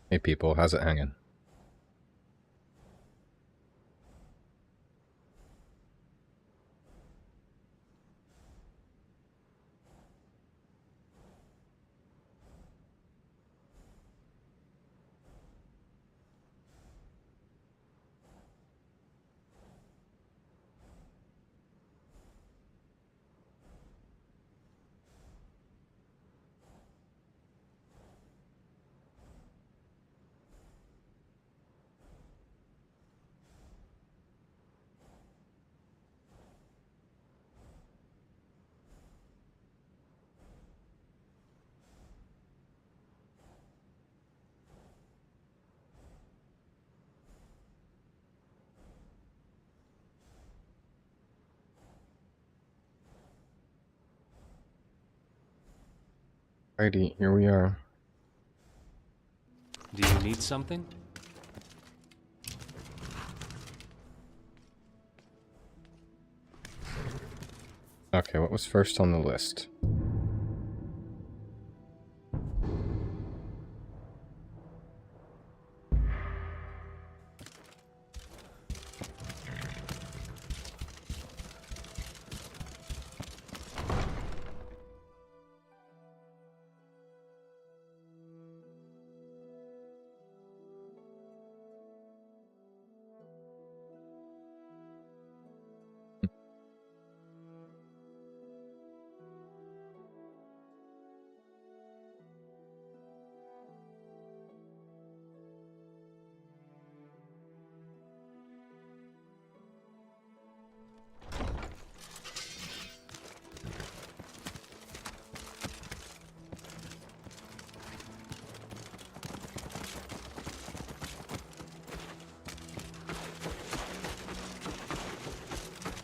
Hey people, how's it hanging? Alrighty, here we are. Do you need something? Okay, what was first on the list?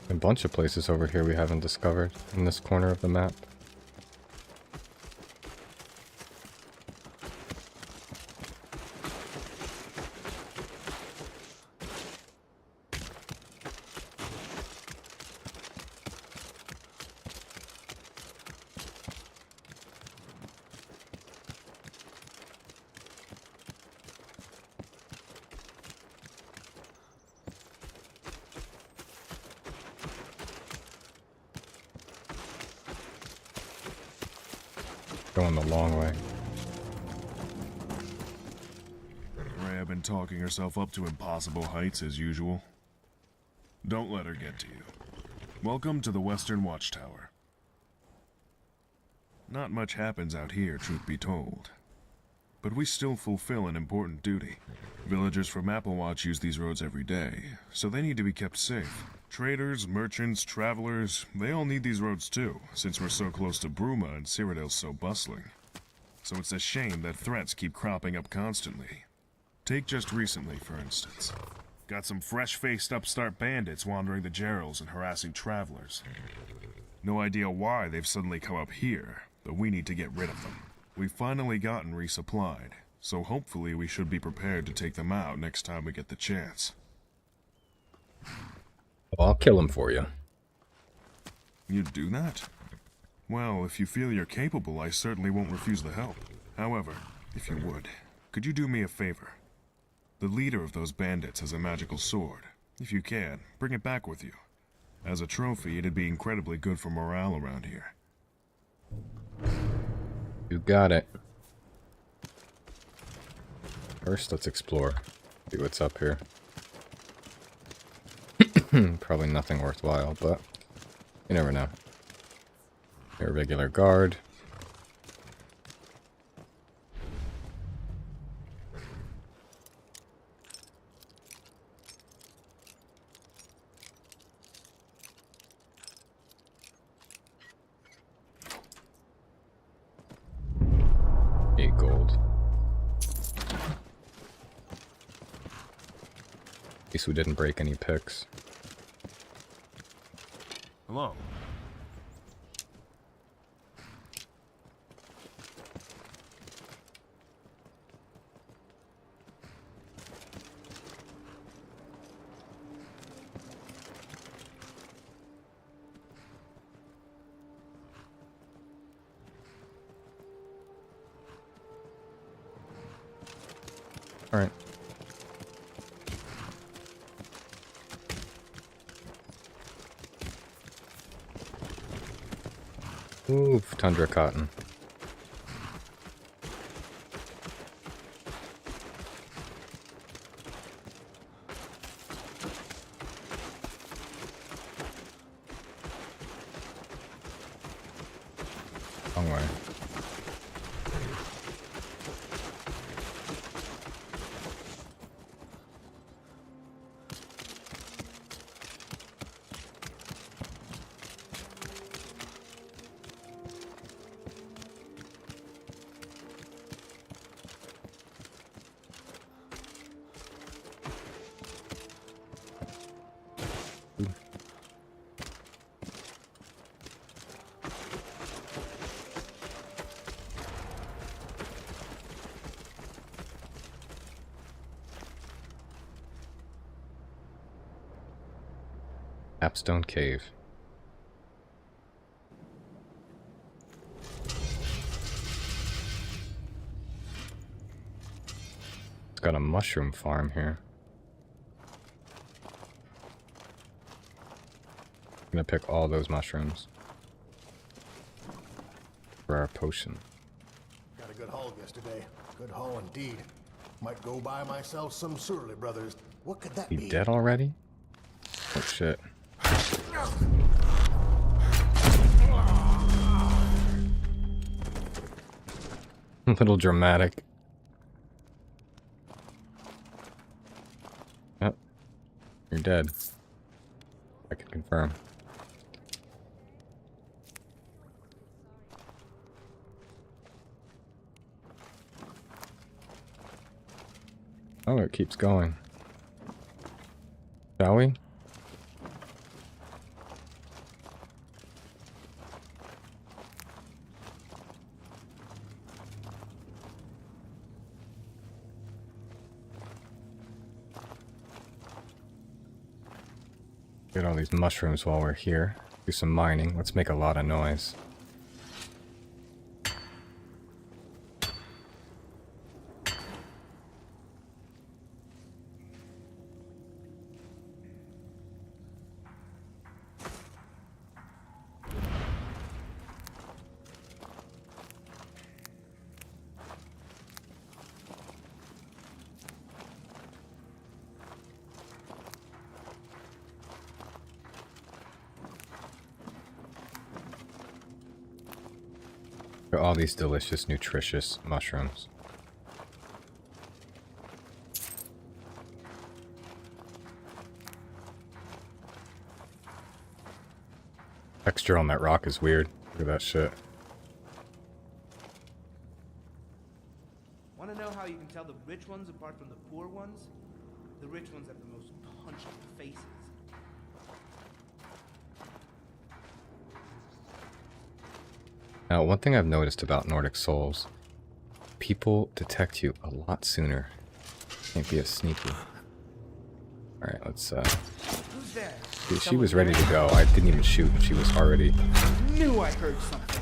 A bunch of places over here we haven't discovered in this corner of the map. Going the long way. Rhea been talking herself up to impossible heights as usual. Don't let her get to you. Welcome to the Western Watchtower. Not much happens out here, truth be told. But we still fulfill an important duty. Villagers from Applewatch use these roads every day, so they need to be kept safe. Traders, merchants, travelers, they all need these roads too, since we're so close to Bruma and Cyrodiil's so bustling. So it's a shame that threats keep cropping up constantly. Take just recently, for instance. Got some fresh-faced upstart bandits wandering the Gerals and harassing travelers. No idea why they've suddenly come up here, but we need to get rid of them. We've finally gotten resupplied, so hopefully we should be prepared to take them out next time we get the chance. Well, I'll kill him for you. You'd do that? Well, if you feel you're capable, I certainly won't refuse the help. However, if you would, could you do me a favor? The leader of those bandits has a magical sword. If you can, bring it back with you. As a trophy, it'd be incredibly good for morale around here. You got it. First, let's explore. See what's up here. Probably nothing worthwhile, but you never know. Irregular guard. Gold. At least we didn't break any picks. Hello. Alright. Ooh, tundra cotton. Wrong way. Capstone Cave. It's got a mushroom farm here. I'm gonna pick all those mushrooms for our potion. Got a good haul yesterday. Good haul indeed. Might go buy myself some Surly Brothers. What could that He be? dead already? Oh shit. A little dramatic. Yep. You're dead. I can confirm. Oh, it keeps going. Shall we? Get all these mushrooms while we're here. Do some mining. Let's make a lot of noise. Look at all these delicious, nutritious mushrooms. Texture on that rock is weird. Look at that shit. Want to know how you can tell the rich ones apart from the poor ones? The rich ones have the most punchy faces. Now, one thing I've noticed about Nordic Souls, people detect you a lot sooner. Can't be as sneaky. Alright, let's, Who's there? dude, she was ready to go. I didn't even shoot, and she was already... Knew I heard something.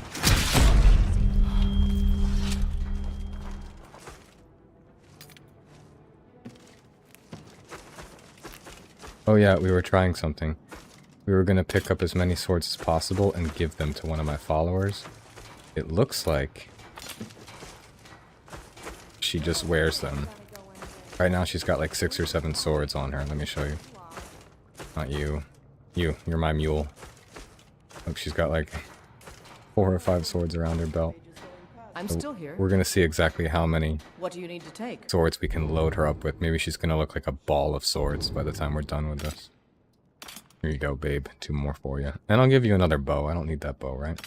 Oh yeah, we were trying something. We were gonna pick up as many swords as possible and give them to one of my followers. It looks like she just wears them. Right now she's got like 6 or 7 swords on her. Let me show you. Not you. You're my mule. Look, she's got like 4 or 5 swords around her belt. I'm still here. We're gonna see exactly how many What do you need to take? swords we can load her up with. Maybe she's gonna look like a ball of swords by the time we're done with this. Here you go, babe. 2 more for you. And I'll give you another bow. I don't need that bow, right?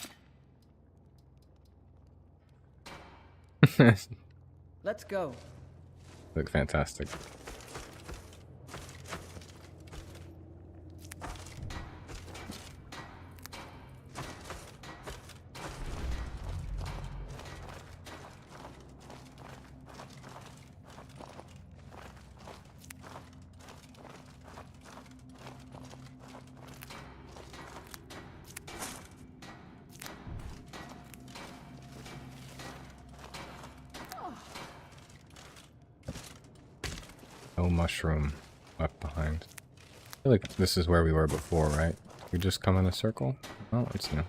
Let's go. Look fantastic. No mushroom left behind. I feel like this is where we were before, right? We just come in a circle? Oh, it's new.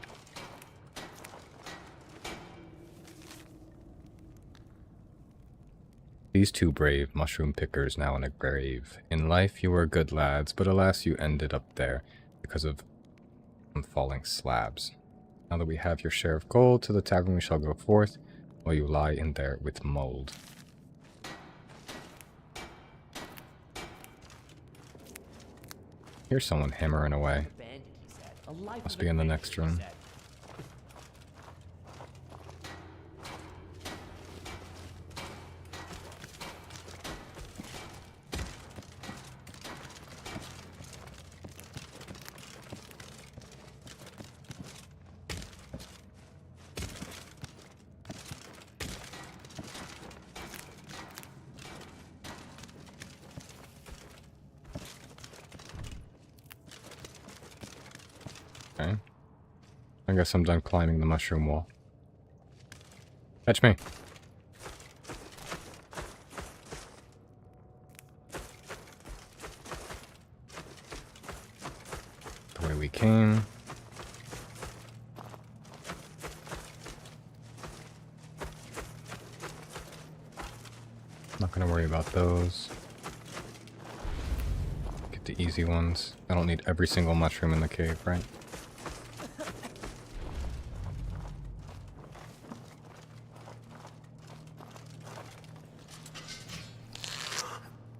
These two brave mushroom pickers now in a grave. In life you were good lads, but alas you ended up there because of falling slabs. Now that we have your share of gold, to the tavern we shall go forth, while you lie in there with mold. Here's someone hammering away. Must be in the next room. Okay. I guess I'm done climbing the mushroom wall. Catch me. The way we came. Not gonna worry about those. Get the easy ones. I don't need every single mushroom in the cave, right?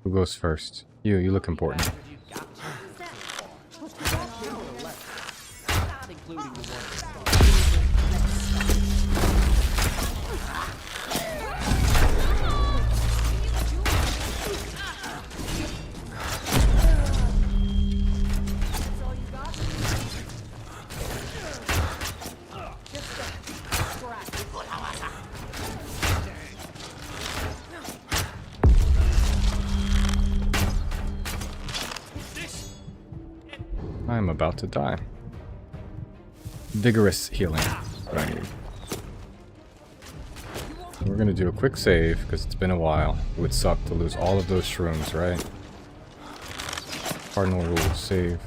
Who goes first? You look important. I'm about to die. Vigorous healing is what I need. We're gonna do a quick save, because it's been a while. It would suck to lose all of those shrooms, right? Cardinal rule, save.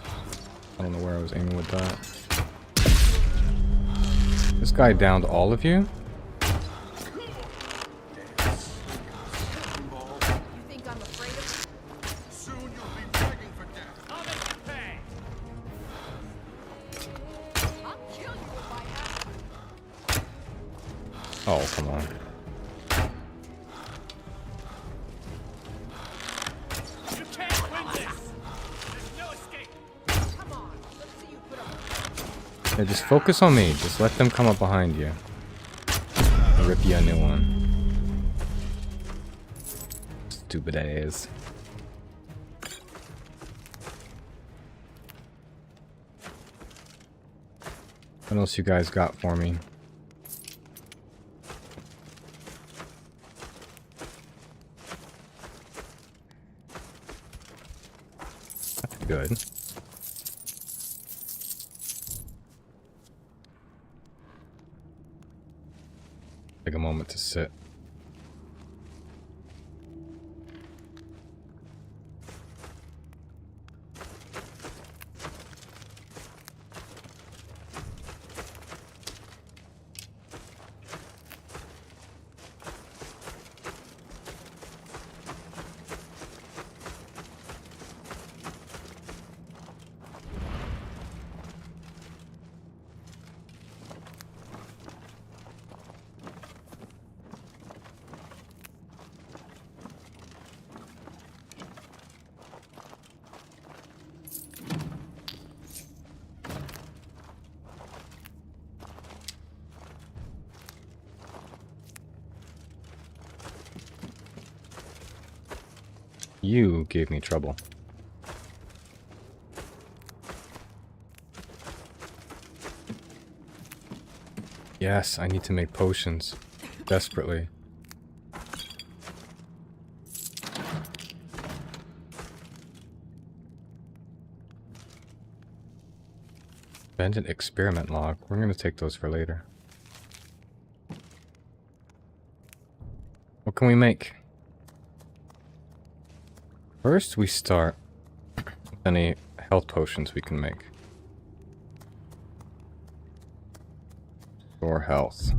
I don't know where I was aiming with that. This guy downed all of you? Oh, come on. You can't win this. There's no escape. Come on. Let's see you put up. Yeah, just focus on me. Just let them come up behind you. I'll rip you a new one. Stupid ass. What else you guys got for me? Good. Take a moment to sit. You gave me trouble. Yes, I need to make potions. Desperately. Abandoned experiment log. We're gonna take those for later. What can we make? First, we start with any health potions we can make. For health.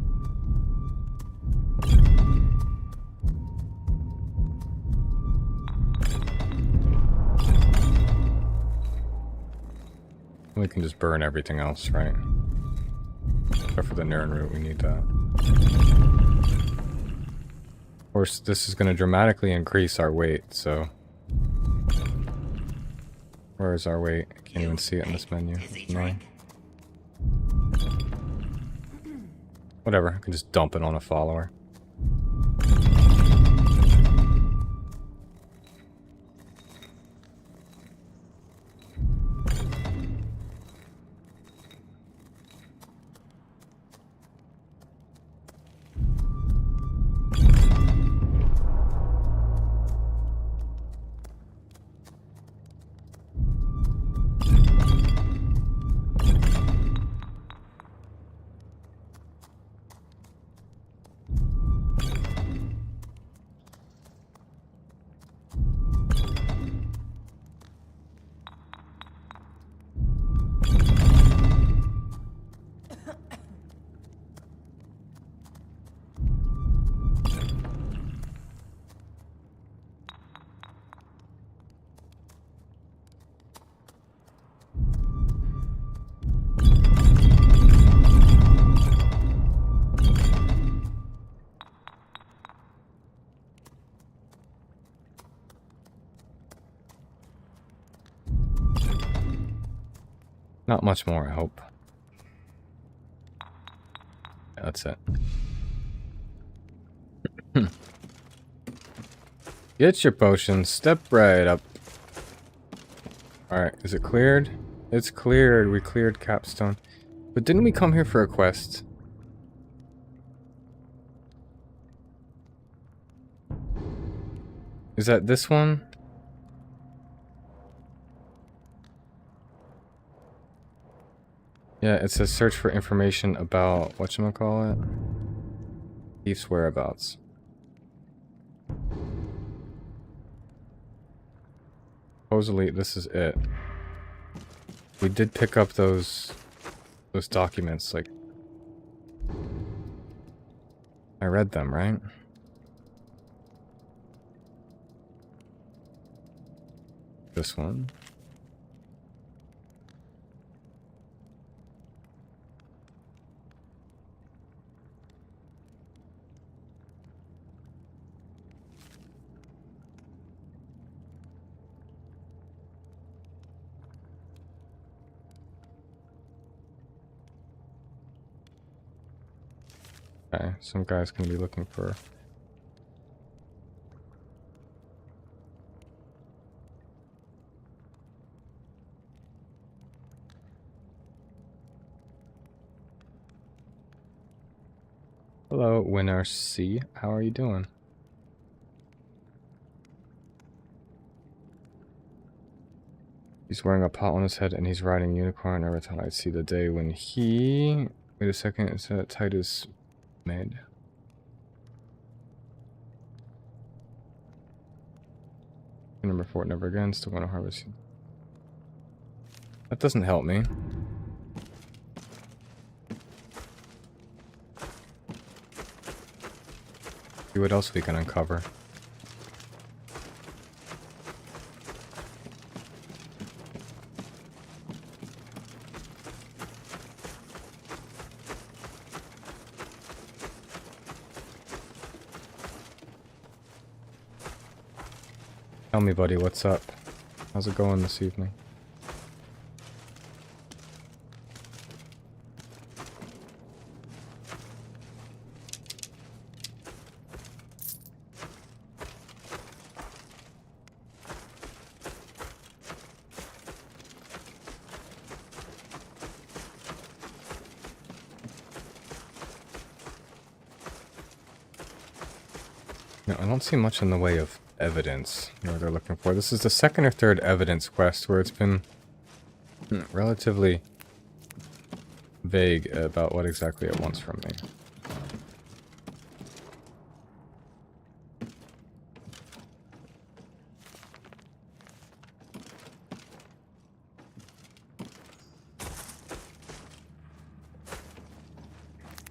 We can just burn everything else, right? Except for the Nern root, we need that. Of course, this is going to dramatically increase our weight, so... Where is our weight? I can't even see it in this menu. No. Whatever, I can just dump it on a follower. Not much more, I hope. Yeah, that's it. Get your potions. Step right up. Alright, is it cleared? It's cleared. We cleared Capstone. But didn't we come here for a quest? Is that this one? Yeah, it says search for information about whatchamacallit? Thief's whereabouts. Supposedly, this is it. We did pick up those documents, like... I read them, right? This one. Okay, some guy's gonna be looking for... Hello, Winner C. How are you doing? He's wearing a pot on his head and he's riding a unicorn. Every time I see the day when he... Wait a second, is that Titus made? Number 4, never again. Still want to harvest. That doesn't help me. See what else we can uncover. Tell me, buddy, what's up? How's it going this evening? No, I don't see much in the way of evidence where they're looking for. This is the second or third evidence quest where it's been relatively vague about what exactly it wants from me.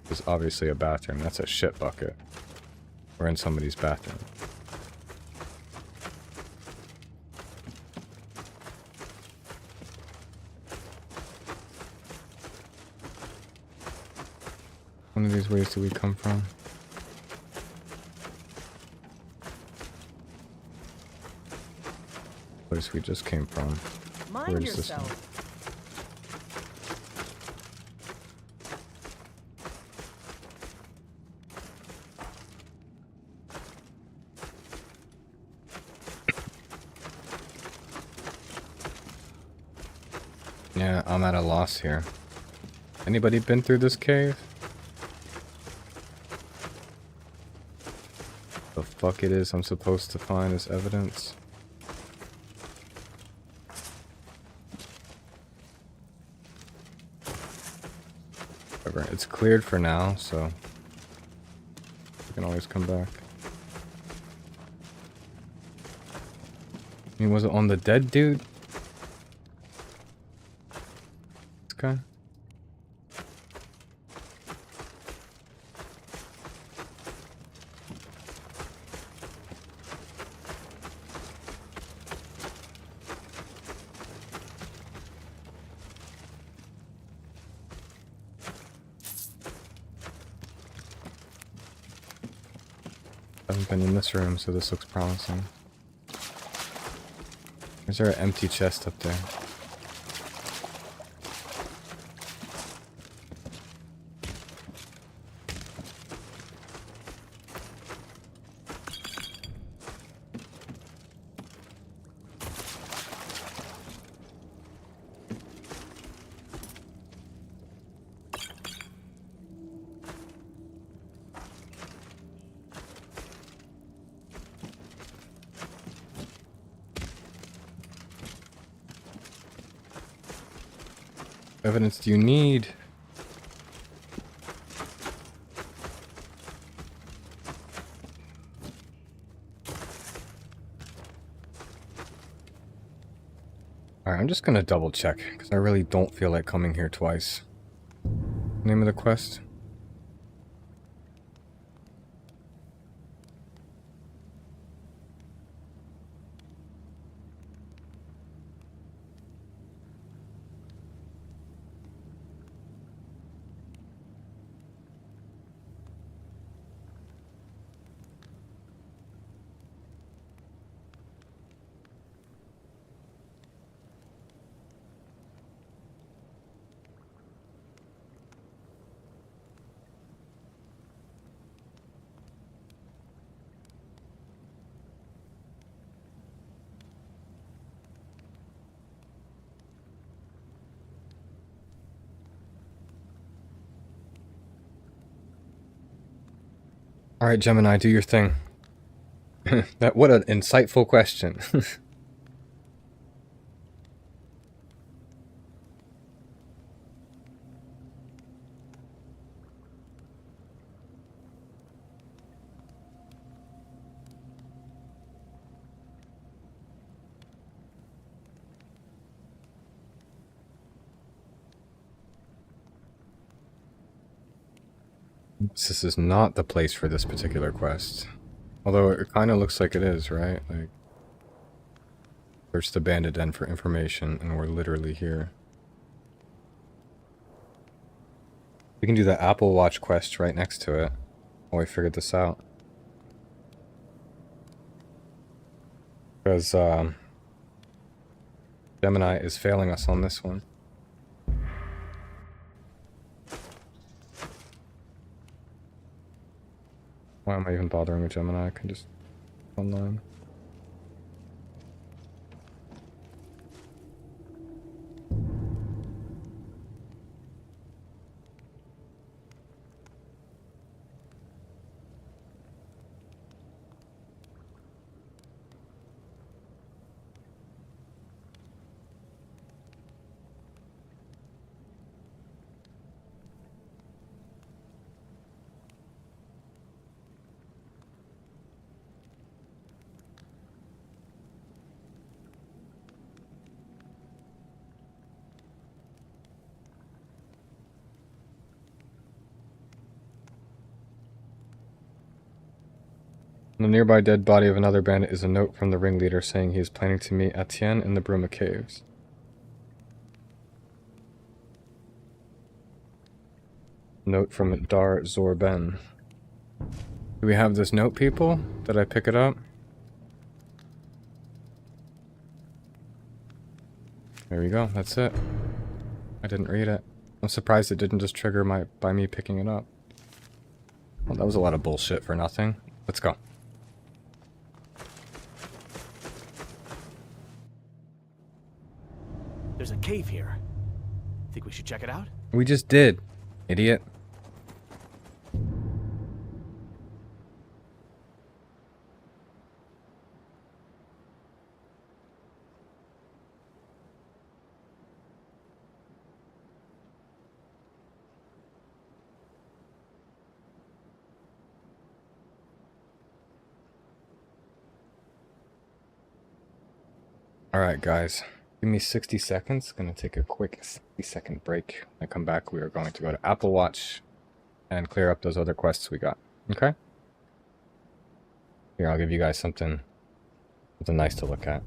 There's obviously a bathroom. That's a shit bucket. We're in somebody's bathroom. One of these ways do we come from? Place we just came from. Mind Where does this one? yourself. Yeah, I'm at a loss here. Anybody been through this cave? The fuck it is I'm supposed to find as evidence? Whatever, it's cleared for now, so we can always come back. I mean, was it on the dead dude? This guy? I haven't been in this room, so this looks promising. Is there an empty chest up there? Evidence do you need? Alright, I'm just gonna double check, because I really don't feel like coming here twice. Name of the quest? Alright, Gemini, do your thing. What an insightful question. This is not the place for this particular quest. Although it kind of looks like it is, right? Like, search the bandit den for information, and we're literally here. We can do the Apple Watch quest right next to it while we figured this out. Because, Gemini is failing us on this one. Why am I even bothering with Gemini? I can just online. On the nearby dead body of another bandit is a note from the ringleader saying he is planning to meet Etienne in the Bruma Caves. Note from Dar Zorben. Do we have this note, people? Did I pick it up? There we go, that's it. I didn't read it. I'm surprised it didn't just trigger by me picking it up. Well, that was a lot of bullshit for nothing. Let's go. There's a cave here. Think we should check it out? We just did, idiot. Alright guys, give me 60 seconds. Gonna take a quick 60-second break. When I come back, we are going to go to Apple Watch and clear up those other quests we got. Okay? Here, I'll give you guys something nice to look at.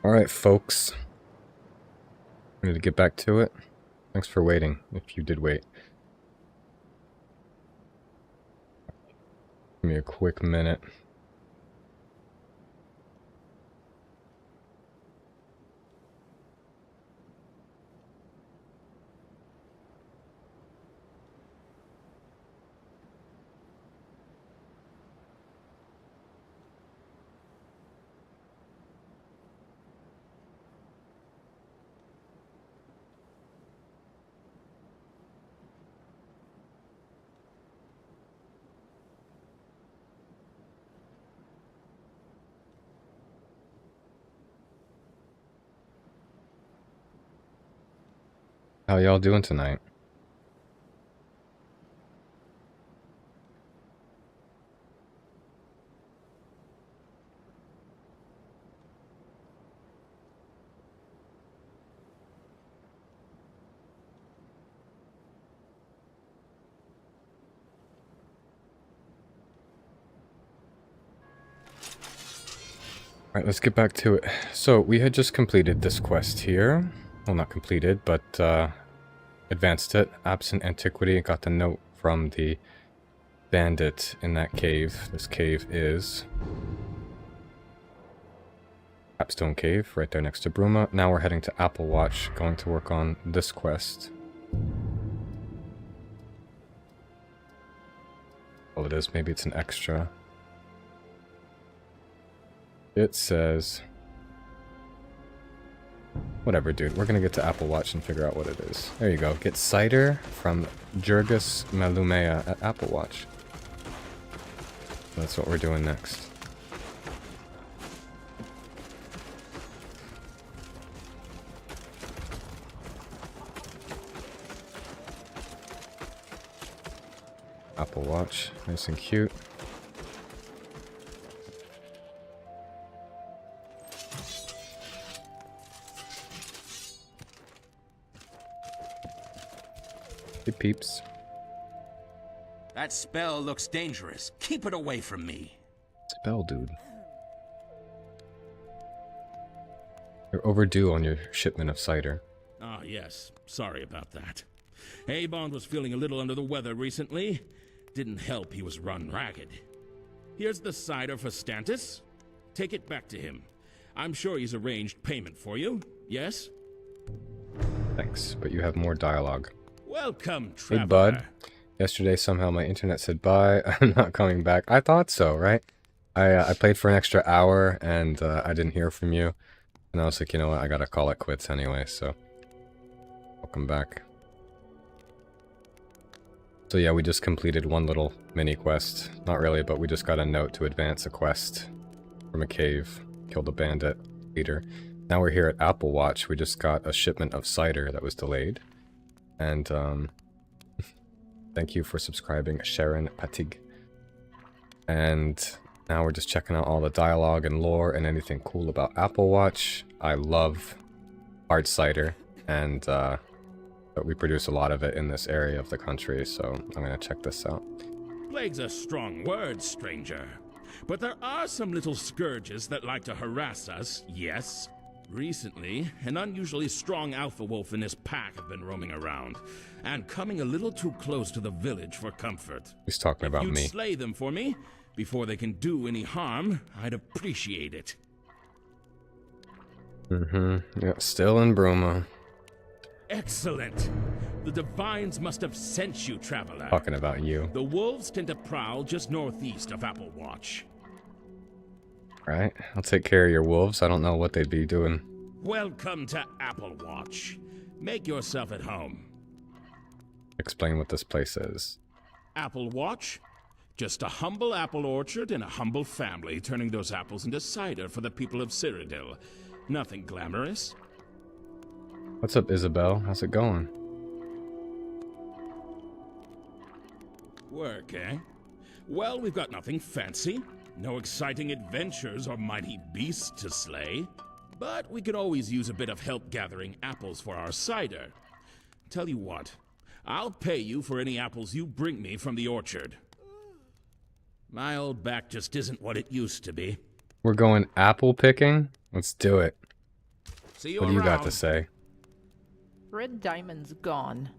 Alright, folks. Ready to get back to it? Thanks for waiting, if you did wait. Give me a quick minute. How y'all doing tonight? Alright, let's get back to it. So, we had just completed this quest here. Well, not completed, but advanced it. Absent Antiquity. Got the note from the bandit in that cave. This cave is Capstone Cave, right there next to Bruma. Now we're heading to Applewatch, going to work on this quest. Well, it is. Maybe it's an extra. It says... Whatever, dude. We're gonna get to Applewatch and figure out what it is. There you go. Get cider from Jurgis Malumea at Applewatch. That's what we're doing next. Applewatch. Nice and cute. Hey, peeps. That spell looks dangerous. Keep it away from me. Spell, dude. You're overdue on your shipment of cider. Ah, yes. Sorry about that. Bond was feeling a little under the weather recently. Didn't help he was run ragged. Here's the cider for Stantis. Take it back to him. I'm sure he's arranged payment for you. Yes? Thanks, but you have more dialogue. Welcome, traveler. Hey, bud. Yesterday, somehow my internet said bye. I'm not coming back. I thought so, right? I played for an extra hour, and I didn't hear from you. And I was like, you know what? I gotta call it quits anyway, so... Welcome back. So yeah, we just completed one little mini-quest. Not really, but we just got a note to advance a quest from a cave. Killed a bandit leader. Now we're here at Applewatch. We just got a shipment of cider that was delayed. And, thank you for subscribing, Sharon Patig. And now we're just checking out all the dialogue and lore and anything cool about Applewatch. I love hard cider, and but we produce a lot of it in this area of the country, so I'm gonna check this out. Plague's a strong word, stranger. But there are some little scourges that like to harass us, yes. Recently, an unusually strong alpha wolf and his pack have been roaming around, and coming a little too close to the village for comfort. He's talking about me. If you'd slay them for me, before they can do any harm, I'd appreciate it. Yeah, still in Bruma. Excellent. The Divines must have sent you, traveler. Talking about you. The wolves tend to prowl just northeast of Applewatch. Right, I'll take care of your wolves. I don't know what they'd be doing. Welcome to Applewatch. Make yourself at home. Explain what this place is. Applewatch? Just a humble apple orchard and a humble family turning those apples into cider for the people of Cyrodiil. Nothing glamorous. What's up, Isabel? How's it going? Work, eh? Well, we've got nothing fancy. No exciting adventures or mighty beasts to slay. But we could always use a bit of help gathering apples for our cider. Tell you what, I'll pay you for any apples you bring me from the orchard. My old back just isn't what it used to be. We're going apple picking? Let's do it. See you What do you got around. to say? Red Diamond's gone.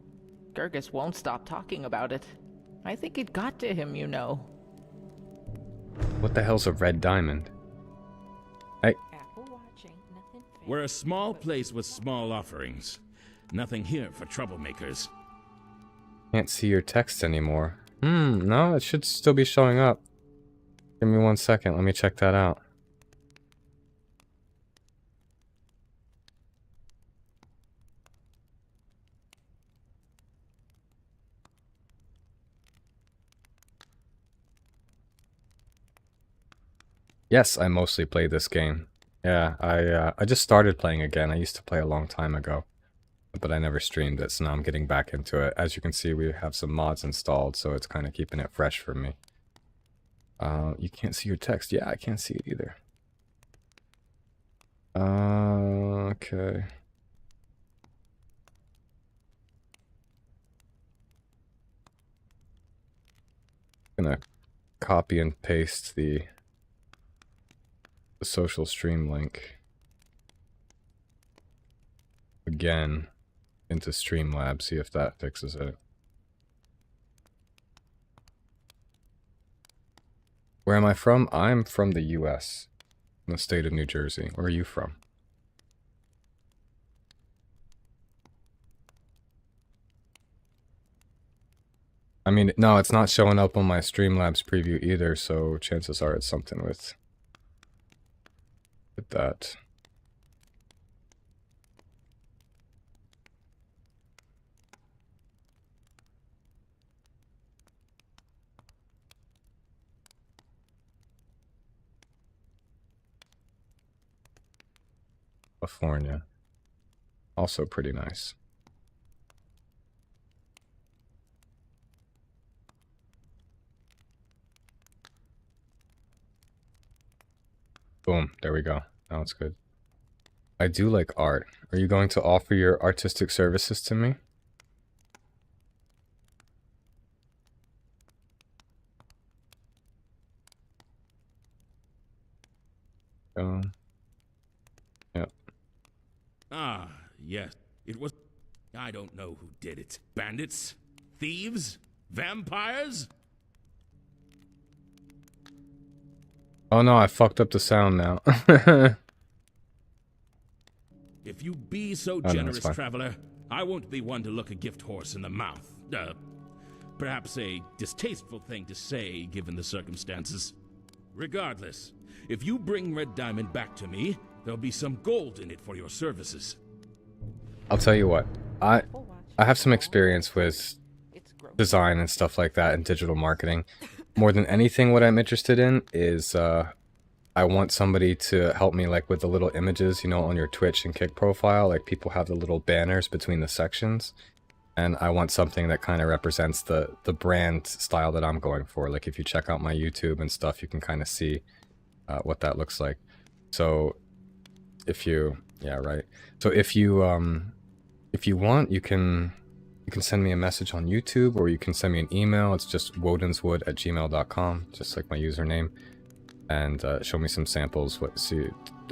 Gurgis won't stop talking about it. I think it got to him, you know. What the hell's a red diamond? Hey, We're a small place with small offerings. Nothing here for troublemakers. can't see your text anymore. No, it should still be showing up. Give me 1 second, let me check that out. Yes, I mostly play this game. Yeah, I just started playing again. I used to play a long time ago. but I never streamed it, so now I'm getting back into it. As you can see, we have some mods installed, so it's kind of keeping it fresh for me. You can't see your text. Yeah, I can't see it either. Okay. Gonna copy and paste the social stream link again into Streamlabs, see if that fixes it. Where am I from? I'm from the US, in the state of New Jersey. Where are you from? I mean, no, it's not showing up on my Streamlabs preview either, so chances are it's something with that. California. Also pretty nice. Boom, there we go. Now it's good. I do like art. Are you going to offer your artistic services to me? Yep. Ah, yes. It was... I don't know who did it. Bandits? Thieves? Vampires? Oh no, I fucked up the sound now. If you be so generous, traveler, I won't be one to look a gift horse in the mouth. Perhaps a distasteful thing to say, given the circumstances. Regardless, if you bring Red Diamond back to me, there'll be some gold in it for your services. I'll tell you what, I have some experience with design and stuff like that and digital marketing. More than anything, what I'm interested in is I want somebody to help me like with the little images, you know, on your Twitch and Kick profile. Like people have the little banners between the sections. And I want something that kind of represents the brand style that I'm going for. Like if you check out my YouTube and stuff, you can kind of see what that looks like. So if you, yeah, right. So if you want, you can send me a message on YouTube, or you can send me an email. It's just wodenswood@gmail.com, just like my username, and show me some samples.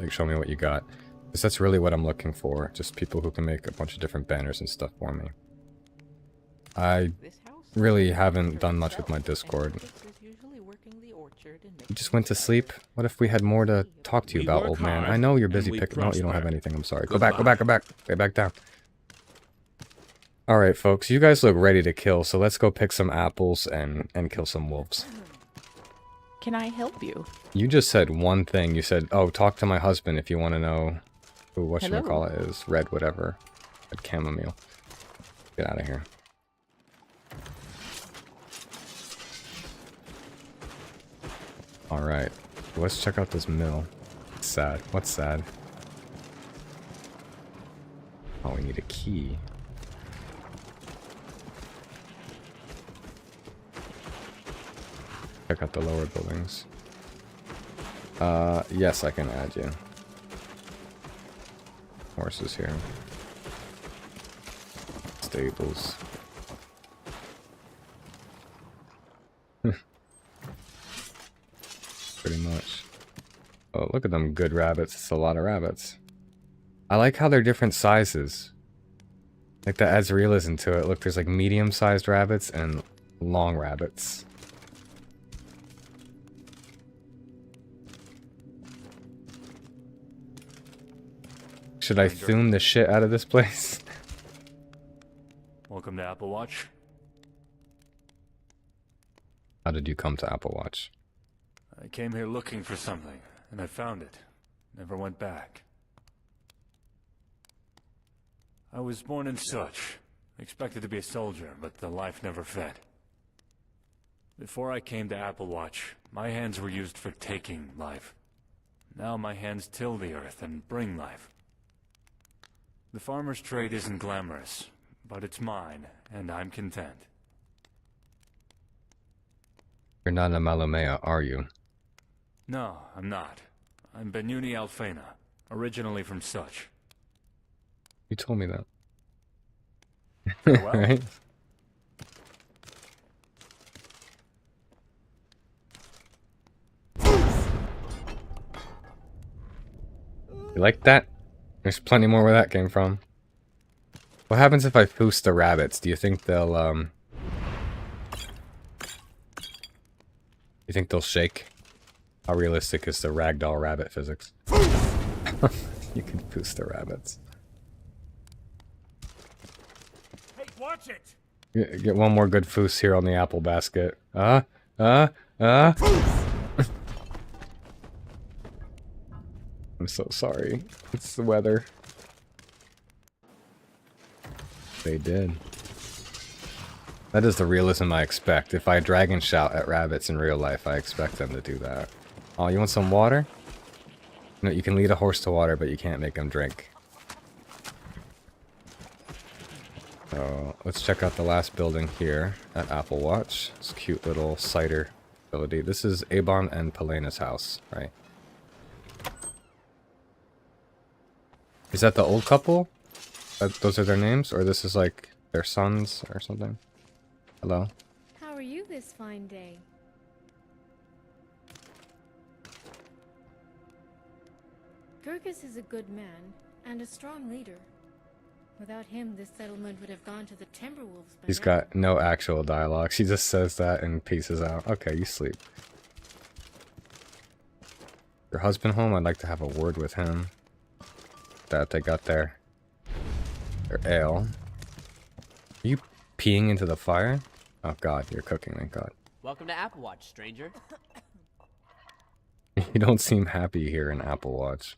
Show me what you got, because that's really what I'm looking for. Just people who can make a bunch of different banners and stuff for me. I really haven't done much with my Discord. You just went to sleep? What if we had more to talk to you about, old man? I know you're busy picking... No, you don't have anything. I'm sorry. Go back, go back, go back. Get back down. Alright, folks. You guys look ready to kill, so let's go pick some apples and kill some wolves. Can I help you? You just said one thing. You said, oh, talk to my husband if you want to know who whatchamacallit is. Red whatever. Red chamomile. Get out of here. Alright, let's check out this mill. It's sad. What's sad? Oh, we need a key. Check out the lower buildings. Yes, I can add you. Horses here. Stables. Pretty much. Oh, look at them good rabbits. It's a lot of rabbits. I like how they're different sizes. Like, that adds realism to it. Look, there's like medium-sized rabbits and long rabbits. Should I Thum the shit out of this place? Welcome to Apple Watch. How did you come to Apple Watch? I came here looking for something, and I found it. Never went back. I was born in such. Expected to be a soldier, but the life never fed. Before I came to Apple Watch, my hands were used for taking life. Now my hands till the earth and bring life. The farmer's trade isn't glamorous, but it's mine, and I'm content. You're not a Malumea, are you? No, I'm not. I'm Benuni Alfena, originally from Such. You told me that. Farewell. Right? You like that? There's plenty more where that came from. What happens if I boost the rabbits? Do you think they'll, You think they'll shake? How realistic is the ragdoll rabbit physics? You can boost the rabbits. Hey, watch it! Get one more good foos here on the apple basket. I'm so sorry. It's the weather. They did. That is the realism I expect. If I dragon shout at rabbits in real life, I expect them to do that. Oh, you want some water? No, you can lead a horse to water, but you can't make them drink. So, let's check out the last building here at Apple Watch. It's a cute little cider facility. This is Abon and Pelena's house, right? Is that the old couple? Those are their names? Or this is like their sons or something? Hello? How are you this fine day? Gurgis is a good man and a strong leader. Without him, this settlement would have gone to the Timberwolves by He's now. got no actual dialogue. She just says that and pieces out. Okay, you sleep. Your husband home? I'd like to have a word with him. That they got their ale. Are you peeing into the fire? Oh god, you're cooking, thank god. Welcome to Apple Watch, stranger. You don't seem happy here in Apple Watch.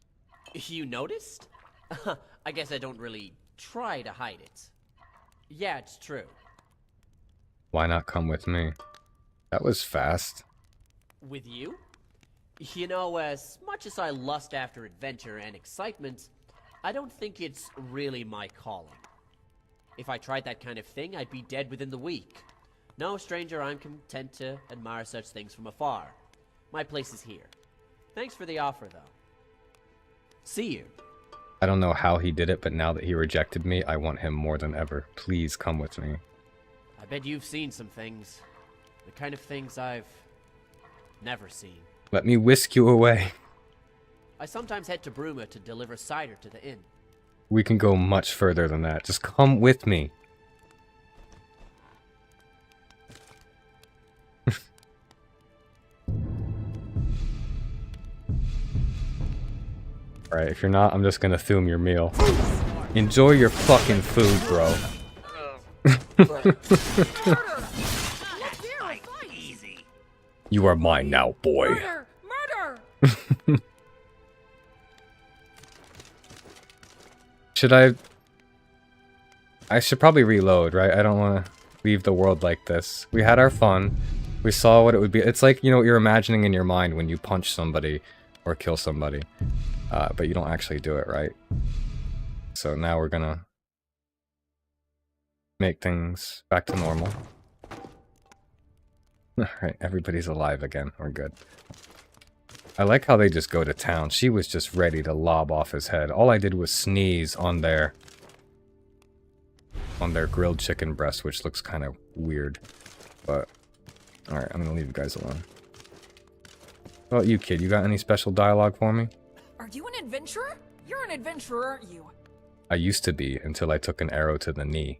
You noticed? I guess I don't really try to hide it. Yeah, it's true. Why not come with me? That was fast. With you? You know, as much as I lust after adventure and excitement, I don't think it's really my calling. If I tried that kind of thing, I'd be dead within the week. No, stranger, I'm content to admire such things from afar. My place is here. Thanks for the offer, though. See you. I don't know how he did it, but now that he rejected me, I want him more than ever. Please come with me. I bet you've seen some things. The kind of things I've never seen. Let me whisk you away. I sometimes head to Bruma to deliver cider to the inn. We can go much further than that. Just come with me. Alright, if you're not, I'm just gonna thum your meal. Enjoy your fucking food, bro. You are mine now, boy. Murder! Murder! I should probably reload, right? I don't want to leave the world like this. We had our fun. We saw what it would be. It's like, you know, what you're imagining in your mind when you punch somebody or kill somebody. But you don't actually do it, right? So now we're gonna make things back to normal. Alright, everybody's alive again. We're good. I like how they just go to town. She was just ready to lob off his head. All I did was sneeze on their grilled chicken breast, which looks kind of weird. But, alright, I'm gonna leave you guys alone. What about you, kid? You got any special dialogue for me? Are you an adventurer? You're an adventurer, aren't you? I used to be, until I took an arrow to the knee.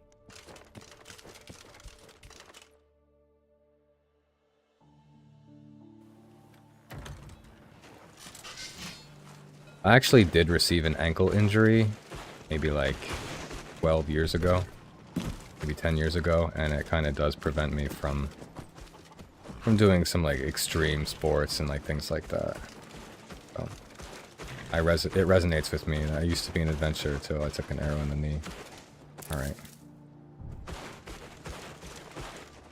I actually did receive an ankle injury, maybe like 12 years ago, maybe 10 years ago, and it kind of does prevent me from doing some like extreme sports and like things like that. So, it resonates with me. I used to be an adventurer till I took an arrow in the knee. Alright.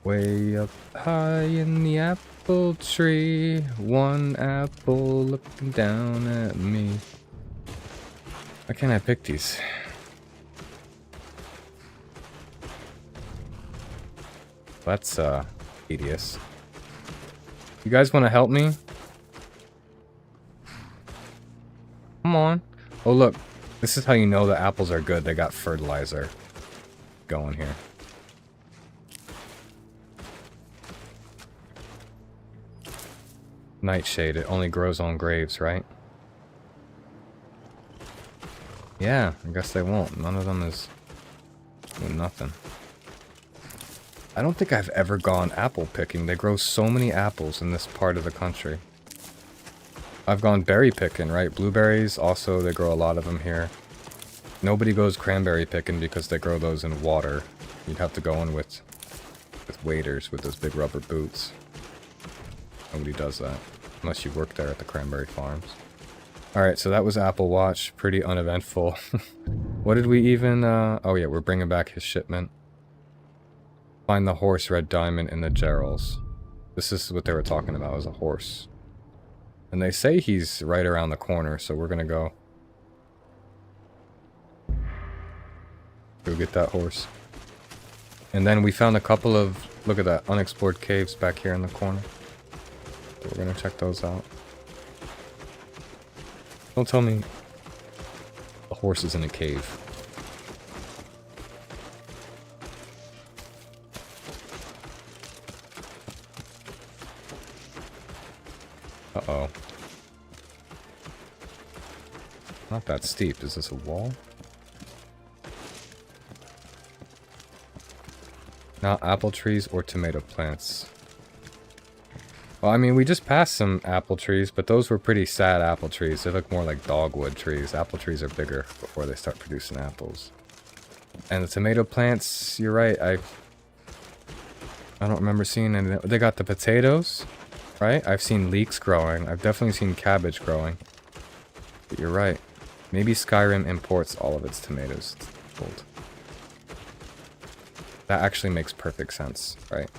Way up high in the apple tree, one apple looking down at me. Why can't I pick these? That's tedious. You guys want to help me? Come on. Oh look, this is how you know the apples are good. They got fertilizer going here. Nightshade, it only grows on graves, right? Yeah, I guess they won't. None of them is doing nothing. I don't think I've ever gone apple picking. They grow so many apples in this part of the country. I've gone berry picking, right? Blueberries, also, they grow a lot of them here. Nobody goes cranberry picking because they grow those in water. You'd have to go in with waders with those big rubber boots. Nobody does that. Unless you work there at the cranberry farms. Alright, so that was Apple Watch. Pretty uneventful. What did we even, oh yeah, we're bringing back his shipment. Find the horse Red Diamond in the Gerals. This is what they were talking about, was a horse. And they say he's right around the corner, so we're gonna go get that horse. And then we found a couple of, look at that, unexplored caves back here in the corner. So we're gonna check those out. Don't tell me the horse is in a cave. Uh-oh. Not that steep. Is this a wall? Not apple trees or tomato plants. Well, I mean, we just passed some apple trees, but those were pretty sad apple trees. They look more like dogwood trees. Apple trees are bigger before they start producing apples. And the tomato plants, you're right, I don't remember seeing any. They got the potatoes, right? I've seen leeks growing. I've definitely seen cabbage growing. But you're right. Maybe Skyrim imports all of its tomatoes. It's cold. That actually makes perfect sense, right?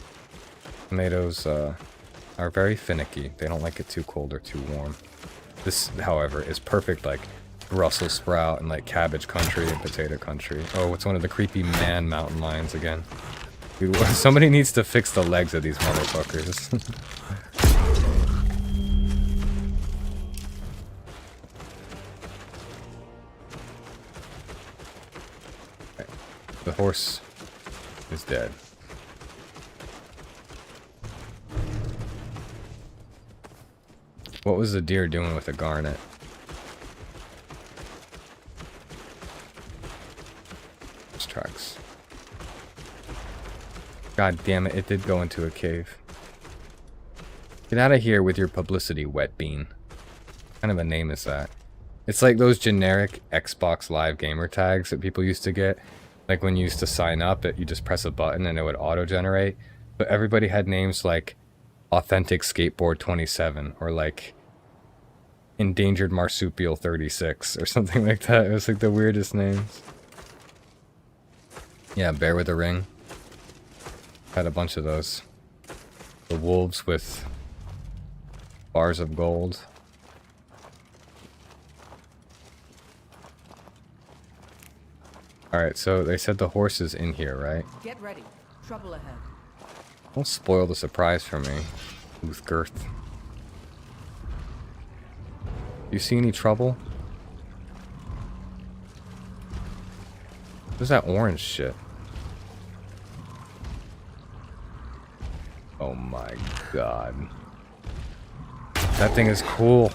Tomatoes, are very finicky. They don't like it too cold or too warm. This, however, is perfect, like, Brussels sprout and, like, cabbage country and potato country. Oh, it's one of the creepy man mountain lions again. Dude, somebody needs to fix the legs of these motherfuckers. Okay. The horse is dead. What was the deer doing with a garnet? Those tracks. God damn it, it did go into a cave. Get out of here with your publicity, wet bean. What kind of a name is that? It's like those generic Xbox Live gamer tags that people used to get. Like when you used to sign up, that you just press a button and it would auto-generate. But everybody had names like Authentic Skateboard 27 or like Endangered Marsupial 36 or something like that. It was like the weirdest names. Yeah, Bear with a Ring. Had a bunch of those. The wolves with bars of gold. Alright, so they said the horse is in here, right? Get ready. Trouble ahead. Don't spoil the surprise for me, with girth. You see any trouble? What's that orange shit? Oh my god. That thing is cool.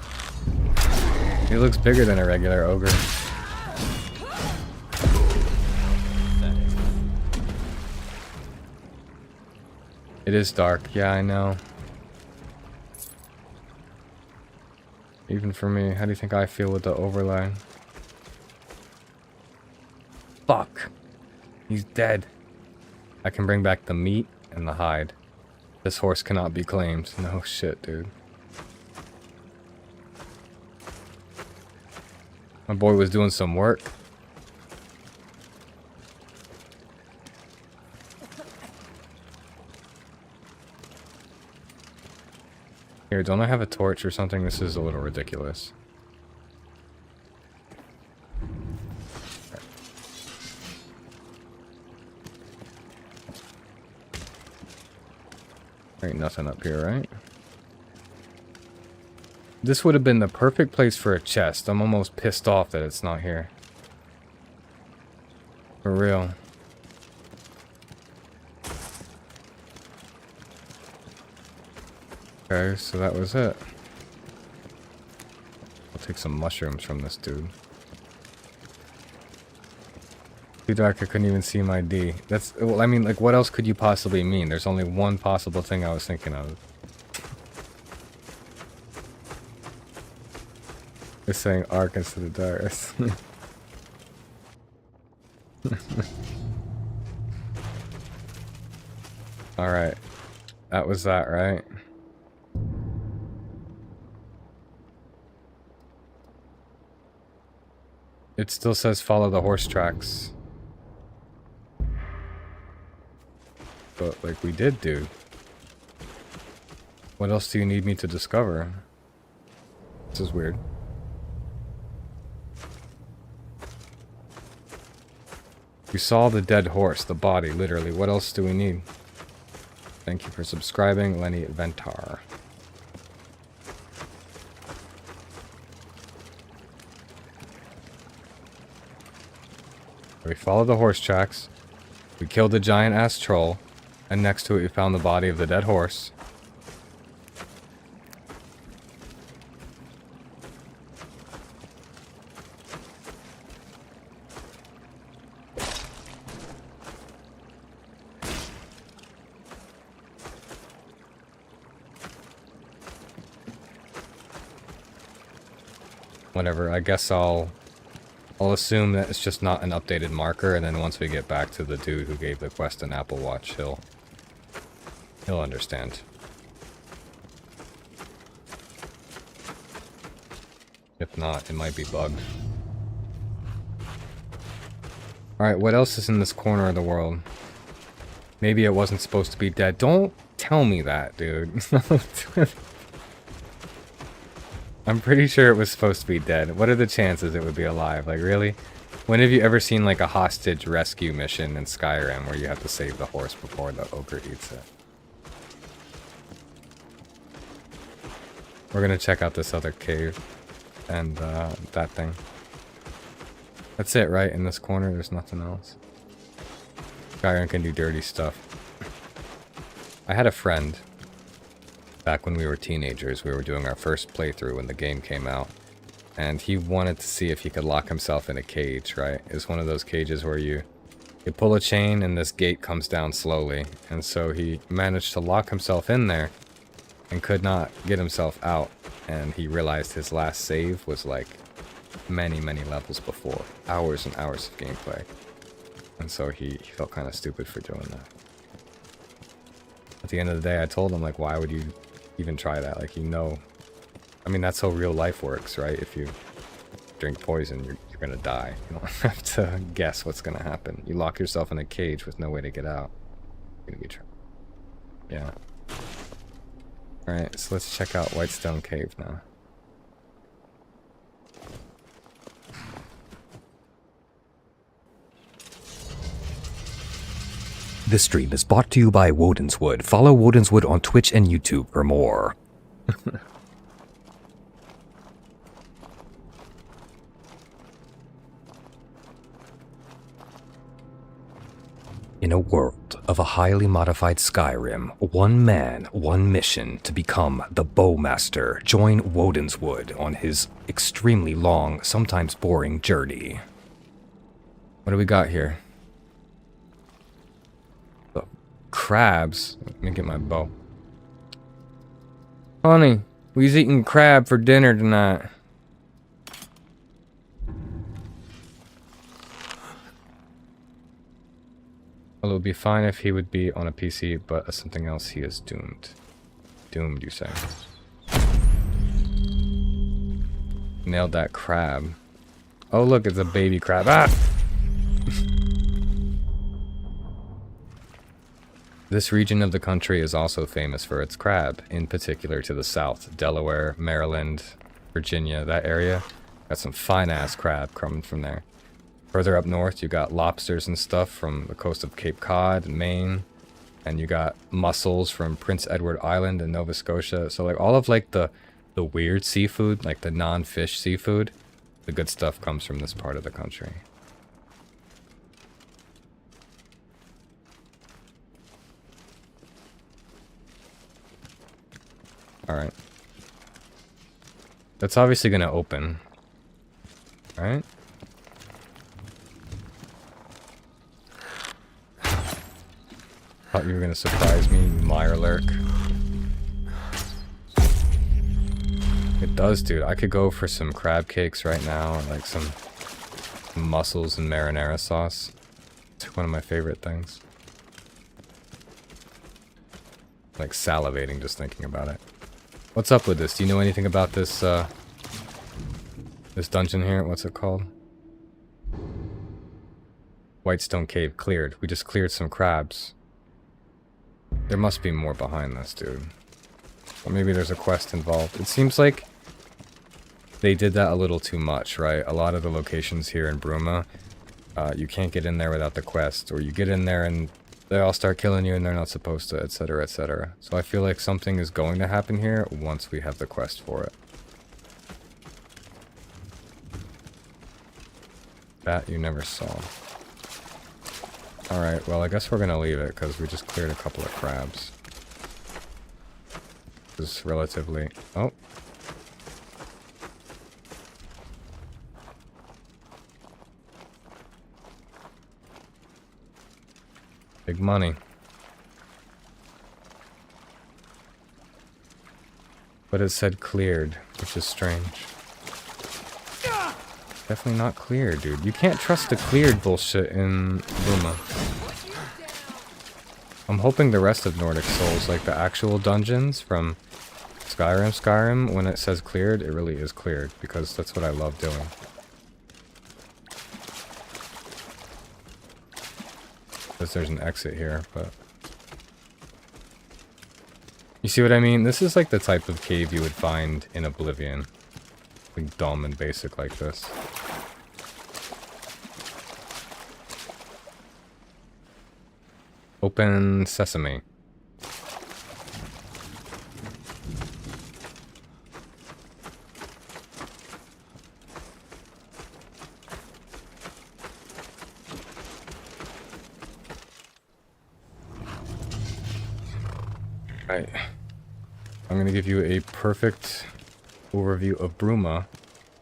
It looks bigger than a regular ogre. It is dark, yeah, I know. Even for me, how do you think I feel with the overlay? Fuck! He's dead. I can bring back the meat and the hide. This horse cannot be claimed. No shit, dude. My boy was doing some work. Here, don't I have a torch or something? This is a little ridiculous. There ain't nothing up here, right? This would have been the perfect place for a chest. I'm almost pissed off that it's not here. For real. Okay, so that was it. I'll take some mushrooms from this dude. Too dark, I couldn't even see my D. That's, well, I mean, like, what else could you possibly mean? There's only one possible thing I was thinking of. They're saying arc instead of Darius. Alright. That was that, right? It still says follow the horse tracks. But, like, we did, dude. What else do you need me to discover? This is weird. We saw the dead horse, the body, literally. What else do we need? Thank you for subscribing, Lenny Ventar. We followed the horse tracks. We killed the giant-ass troll. And next to it, we found the body of the dead horse. Whatever, I guess I'll assume that it's just not an updated marker, and then once we get back to the dude who gave the quest an Apple Watch, he'll understand. If not, it might be bugged. Alright, what else is in this corner of the world? Maybe it wasn't supposed to be dead. Don't tell me that, dude. I'm pretty sure it was supposed to be dead. What are the chances it would be alive? Like, really? When have you ever seen, like, a hostage rescue mission in Skyrim where you have to save the horse before the ogre eats it? We're gonna check out this other cave and that thing. That's it, right? In this corner, there's nothing else. Skyrim can do dirty stuff. I had a friend back when we were teenagers. We were doing our first playthrough when the game came out, and he wanted to see if he could lock himself in a cage, right? It's one of those cages where you pull a chain and this gate comes down slowly, and so he managed to lock himself in there and could not get himself out, and he realized his last save was like many levels before, hours and hours of gameplay, and so he felt kind of stupid for doing that. At the end of the day, I told him, like, why would you even try that? Like, you know, I mean, that's how real life works, right? If you drink poison, you're gonna die. You don't have to guess what's gonna happen. You lock yourself in a cage with no way to get out. You're gonna be yeah. Alright, so let's check out Whitestone Cave now. This stream is brought to you by Wodenswood. Follow Wodenswood on Twitch and YouTube for more. In a world of a highly modified Skyrim, one man, one mission to become the Bowmaster. Join Wodenswood on his extremely long, sometimes boring journey. What do we got here? Crabs. Let me get my bow. Honey, we's eating crab for dinner tonight. Well, it would be fine if he would be on a PC, but something else, he is doomed. Doomed, you say? Nailed that crab. Oh, look, it's a baby crab. Ah! This region of the country is also famous for its crab, in particular to the south. Delaware, Maryland, Virginia, that area. Got some fine-ass crab coming from there. Further up north, you got lobsters and stuff from the coast of Cape Cod and Maine. And you got mussels from Prince Edward Island in Nova Scotia. So like all of like the weird seafood, like the non-fish seafood, the good stuff comes from this part of the country. Alright. That's obviously going to open. Alright. Thought you were going to surprise me, you Mirelurk. It does, dude. I could go for some crab cakes right now, or like some mussels and marinara sauce. It's one of my favorite things. Like salivating just thinking about it. What's up with this? Do you know anything about this, this dungeon here? What's it called? Whitestone Cave cleared. We just cleared some crabs. There must be more behind this, dude. Or maybe there's a quest involved. It seems like they did that a little too much, right? A lot of the locations here in Bruma, you can't get in there without the quest, or you get in there and they all start killing you and they're not supposed to, etc., etc. So I feel like something is going to happen here once we have the quest for it. That you never saw. Alright, well I guess we're gonna leave it because we just cleared a couple of crabs. This is relatively... Oh. Big money. But it said cleared, which is strange. Definitely not cleared, dude. You can't trust the cleared bullshit in Bruma. I'm hoping the rest of Nordic Souls, like the actual dungeons from Skyrim, when it says cleared, it really is cleared, because that's what I love doing. Because there's an exit here, but... You see what I mean? This is like the type of cave you would find in Oblivion. Like dumb and basic like this. Open sesame. Right. I'm going to give you a perfect overview of Bruma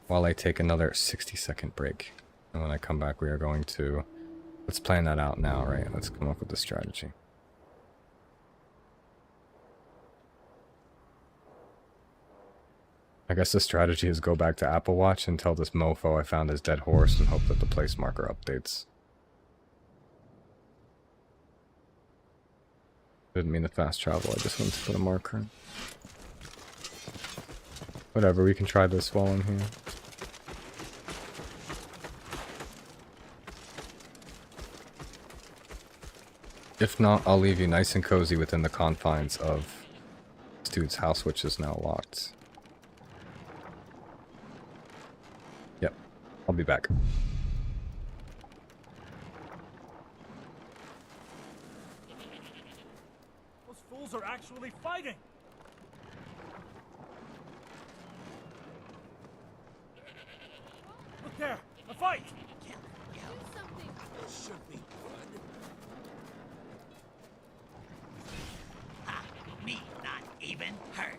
while I take another 60-second break. And when I come back, we are going to... Let's plan that out now, right? Let's come up with the strategy. I guess the strategy is go back to Apple Watch and tell this mofo I found his dead horse and hope that the place marker updates. Didn't mean to fast travel, I just wanted to put a marker in. Whatever, we can try this while I'm here. If not, I'll leave you nice and cozy within the confines of this dude's house, which is now locked. Yep, I'll be back. Those fools are actually fighting! Look there! A fight! Should be good. Ha! Me not even hurt.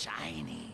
shiny.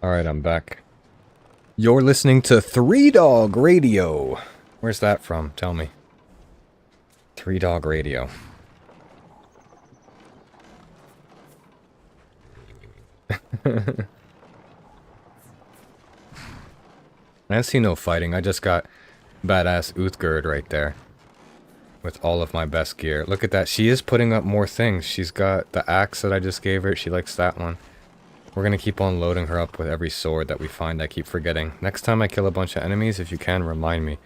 Alright, I'm back. You're listening to Three Dog Radio. Where's that from? Tell me. Three Dog Radio. I see no fighting. I just got badass Uthgerd right there. With all of my best gear. Look at that. She is putting up more things. She's got the axe that I just gave her. She likes that one. We're gonna keep on loading her up with every sword that we find. I keep forgetting. Next time I kill a bunch of enemies, if you can, remind me.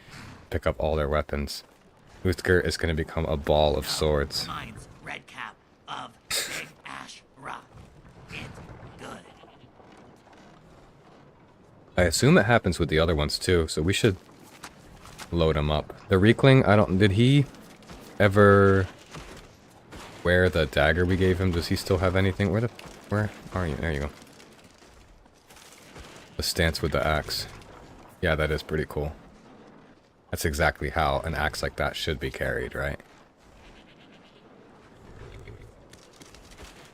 Pick up all their weapons. Uthgerd is gonna become a ball of swords. Mine's red cap of Big Ash Rock. It's good. I assume it happens with the other ones too, so we should load him up. The Reekling, did he ever wear the dagger we gave him? Does he still have anything? Where are you? There you go. The stance with the axe. Yeah, that is pretty cool. That's exactly how an axe like that should be carried, right?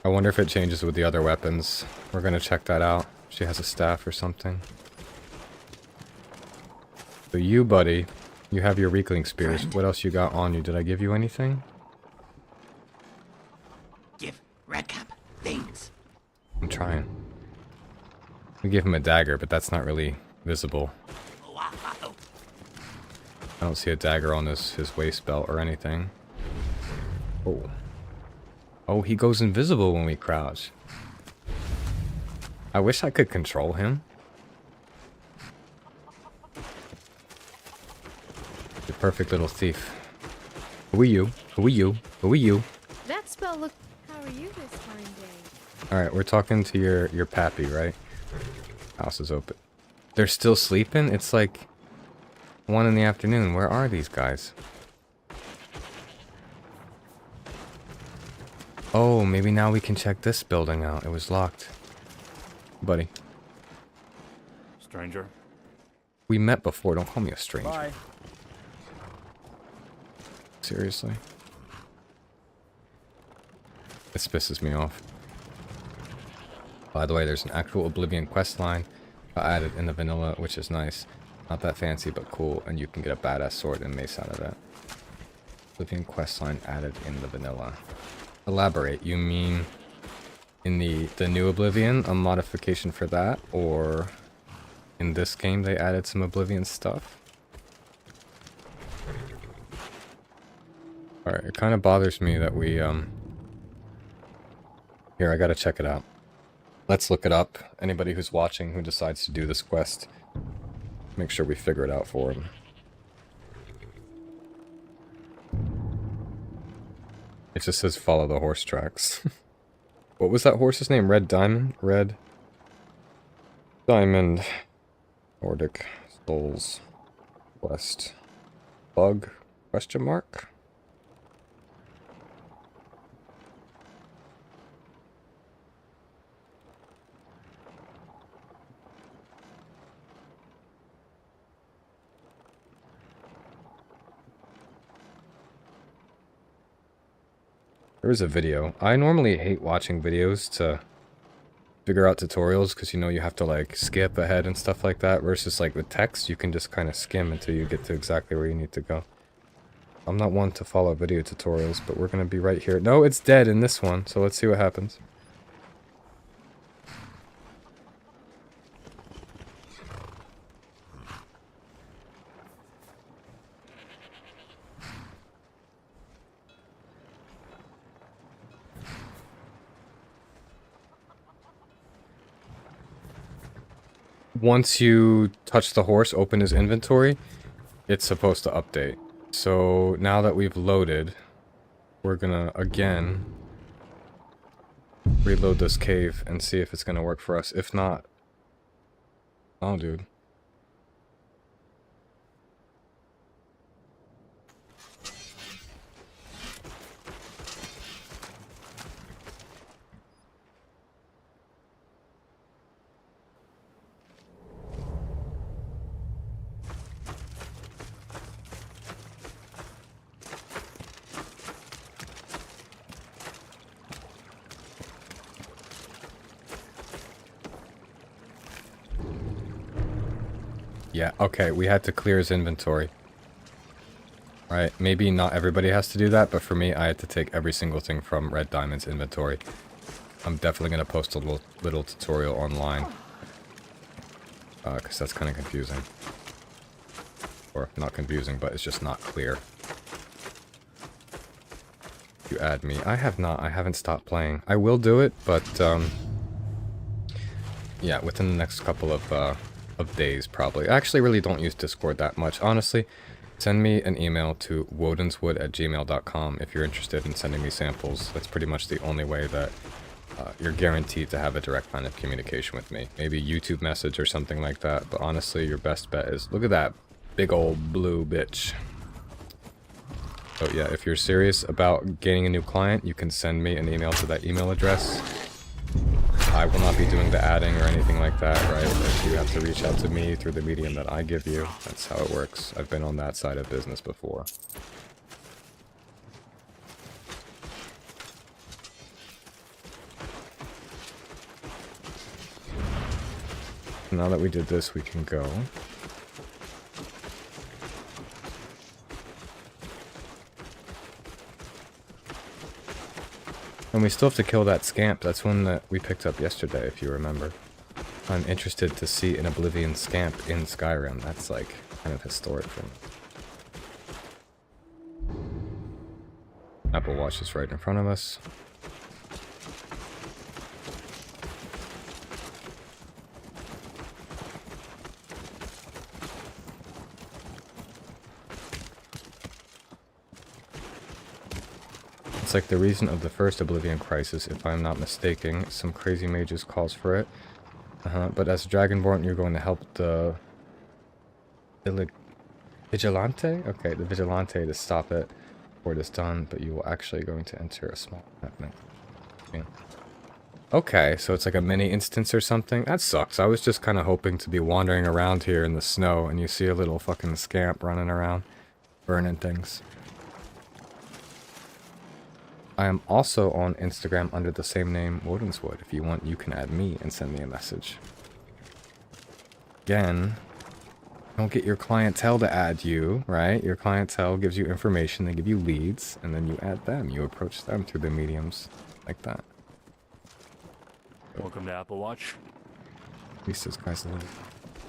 I wonder if it changes with the other weapons. We're gonna check that out. She has a staff or something. So you, buddy, you have your Reekling spears. Friend. What else you got on you? Did I give you anything? Give Redcap things. I'm trying. We give him a dagger, but that's not really visible. Wow. I don't see a dagger on his waist belt or anything. Oh. Oh, he goes invisible when we crouch. I wish I could control him. The perfect little thief. Who are you? Who are you? Who are you? That spell look. How are you this fine day? Alright, we're talking to your pappy, right? House is open. They're still sleeping? It's like 1 in the afternoon. Where are these guys? Oh, maybe now we can check this building out. It was locked. Buddy. Stranger. We met before. Don't call me a stranger. Bye. Seriously? This pisses me off. By the way, there's an actual Oblivion quest line added in the vanilla, which is nice. Not that fancy, but cool, and you can get a badass sword and mace out of that. Oblivion quest line added in the vanilla. Elaborate. You mean in the new Oblivion, a modification for that, or in this game they added some Oblivion stuff? Alright, it kind of bothers me that we, Here, I gotta check it out. Let's look it up. Anybody who's watching who decides to do this quest, make sure we figure it out for him. It just says follow the horse tracks. What was that horse's name? Red Diamond? Red Diamond. Nordic Souls Quest. Bug? Question mark? There was a video. I normally hate watching videos to figure out tutorials because you know you have to like skip ahead and stuff like that, versus like with text you can just kind of skim until you get to exactly where you need to go. I'm not one to follow video tutorials, but we're gonna be right here. No, it's dead in this one, so let's see what happens. once you touch the horse, open his inventory, it's supposed to update. So now that we've loaded, we're gonna again reload this cave and see if it's gonna work for us. If not, oh dude. Yeah, okay, we had to clear his inventory. Right, maybe not everybody has to do that, but for me, I had to take every single thing from Red Diamond's inventory. I'm definitely going to post a little tutorial online. Because that's kind of confusing. Or, not confusing, but it's just not clear. You add me. I haven't stopped playing. I will do it, but, yeah, within the next couple of days, probably. I actually really don't use Discord that much. Honestly, send me an email to wodenswood@gmail.com if you're interested in sending me samples. That's pretty much the only way that you're guaranteed to have a direct line of communication with me. Maybe YouTube message or something like that, but honestly, your best bet is... Look at that big old blue bitch. So yeah, if you're serious about gaining a new client, you can send me an email to that email address. I will not be doing the adding or anything like that, right? If you have to reach out to me through the medium that I give you, that's how it works. I've been on that side of business before. Now that we did this, we can go. And we still have to kill that scamp. That's one that we picked up yesterday, if you remember. I'm interested to see an Oblivion scamp in Skyrim. That's like kind of historic for me. Apple Watch is right in front of us. It's like the reason of the first Oblivion crisis, if I'm not mistaken. Some crazy mages calls for it. But as Dragonborn, you're going to help the Vigilante? Okay, the Vigilante to stop it before it is done, but you will actually going to enter a small happening. Yeah. Okay, so it's like a mini instance or something? That sucks. I was just kind of hoping to be wandering around here in the snow, and you see a little fucking scamp running around, burning things. I am also on Instagram under the same name, Wodenswood. If you want, you can add me and send me a message. Again, don't get your clientele to add you, right? Your clientele gives you information, they give you leads, and then you add them. You approach them through the mediums like that. Welcome to Apple Watch. At least this guy's a little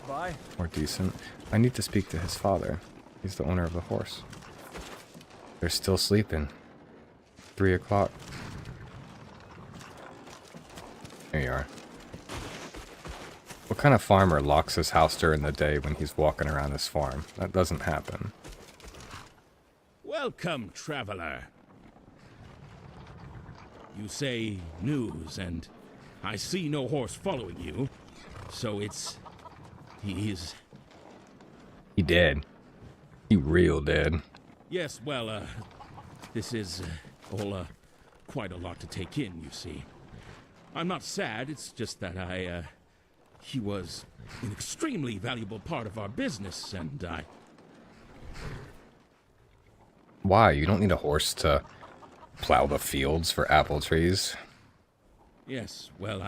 Bye. more decent. I need to speak to his father. He's the owner of the horse. They're still sleeping. 3 o'clock. There you are. What kind of farmer locks his house during the day when he's walking around his farm? That doesn't happen. Welcome, traveler. You say news, and I see no horse following you. So it's... He dead. He real dead. Yes, well, this is all quite a lot to take in, you see. I'm not sad, it's just that he was an extremely valuable part of our business, and Why? You don't need a horse to plow the fields for apple trees. Yes, well,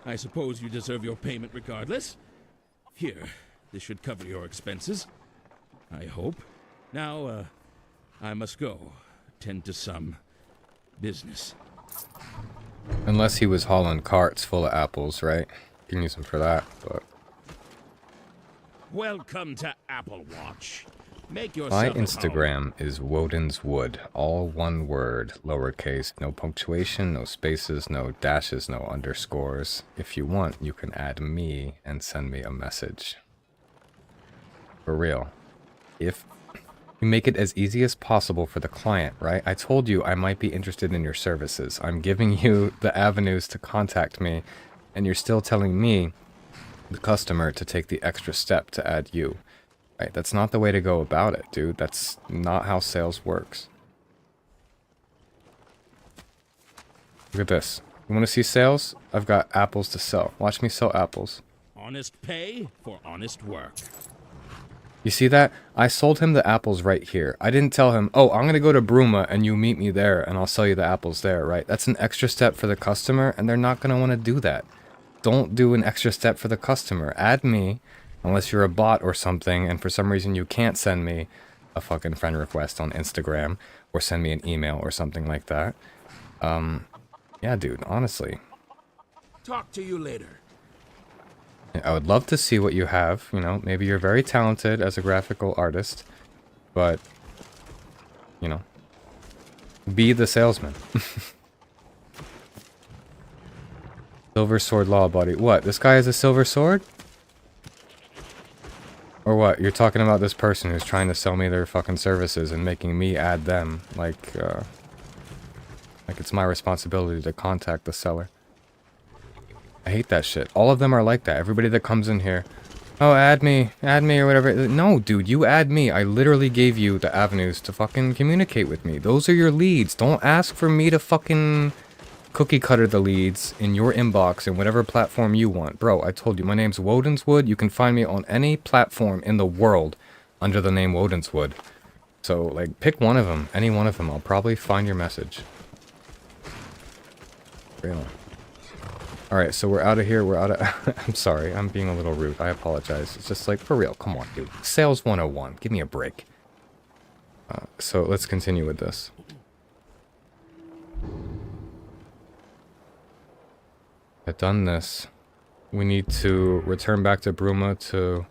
I suppose you deserve your payment regardless. Here, this should cover your expenses. I hope. Now, I must go. Tend to some business. Unless he was hauling carts full of apples, right? You can use them for that, but... Welcome to Apple Watch. Make My yourself at home. Instagram is Woden's Wood, all one word, lowercase, no punctuation, no spaces, no dashes, no underscores. If you want, you can add me and send me a message. For real. If you make it as easy as possible for the client, right? I told you I might be interested in your services. I'm giving you the avenues to contact me, and you're still telling me, the customer, to take the extra step to add you. Right? That's not the way to go about it, dude. That's not how sales works. Look at this. You want to see sales? I've got apples to sell. Watch me sell apples. Honest pay for honest work. You see that? I sold him the apples right here. I didn't tell him, oh, I'm going to go to Bruma and you meet me there and I'll sell you the apples there, right? That's an extra step for the customer and they're not going to want to do that. Don't do an extra step for the customer. Add me, unless you're a bot or something and for some reason you can't send me a fucking friend request on Instagram or send me an email or something like that. Yeah, dude, honestly. Talk to you later. I would love to see what you have. You know, maybe you're very talented as a graphical artist, but, you know, be the salesman. Silver sword law buddy. What? This guy has a silver sword? Or what? You're talking about this person who's trying to sell me their fucking services and making me add them. Like it's my responsibility to contact the seller. I hate that shit. All of them are like that. Everybody that comes in here, oh, add me or whatever. No, dude, you add me. I literally gave you the avenues to fucking communicate with me. Those are your leads. Don't ask for me to fucking cookie cutter the leads in your inbox in whatever platform you want. Bro, I told you, my name's Woden's Wood. You can find me on any platform in the world under the name Woden's Wood. So, like, pick one of them. Any one of them. I'll probably find your message. Real. Alright, so we're out of here. We're out of... I'm sorry. I'm being a little rude. I apologize. It's just like, for real. Come on, dude. Sales 101. Give me a break. So, let's continue with this. I've done this. We need to return back to Bruma to...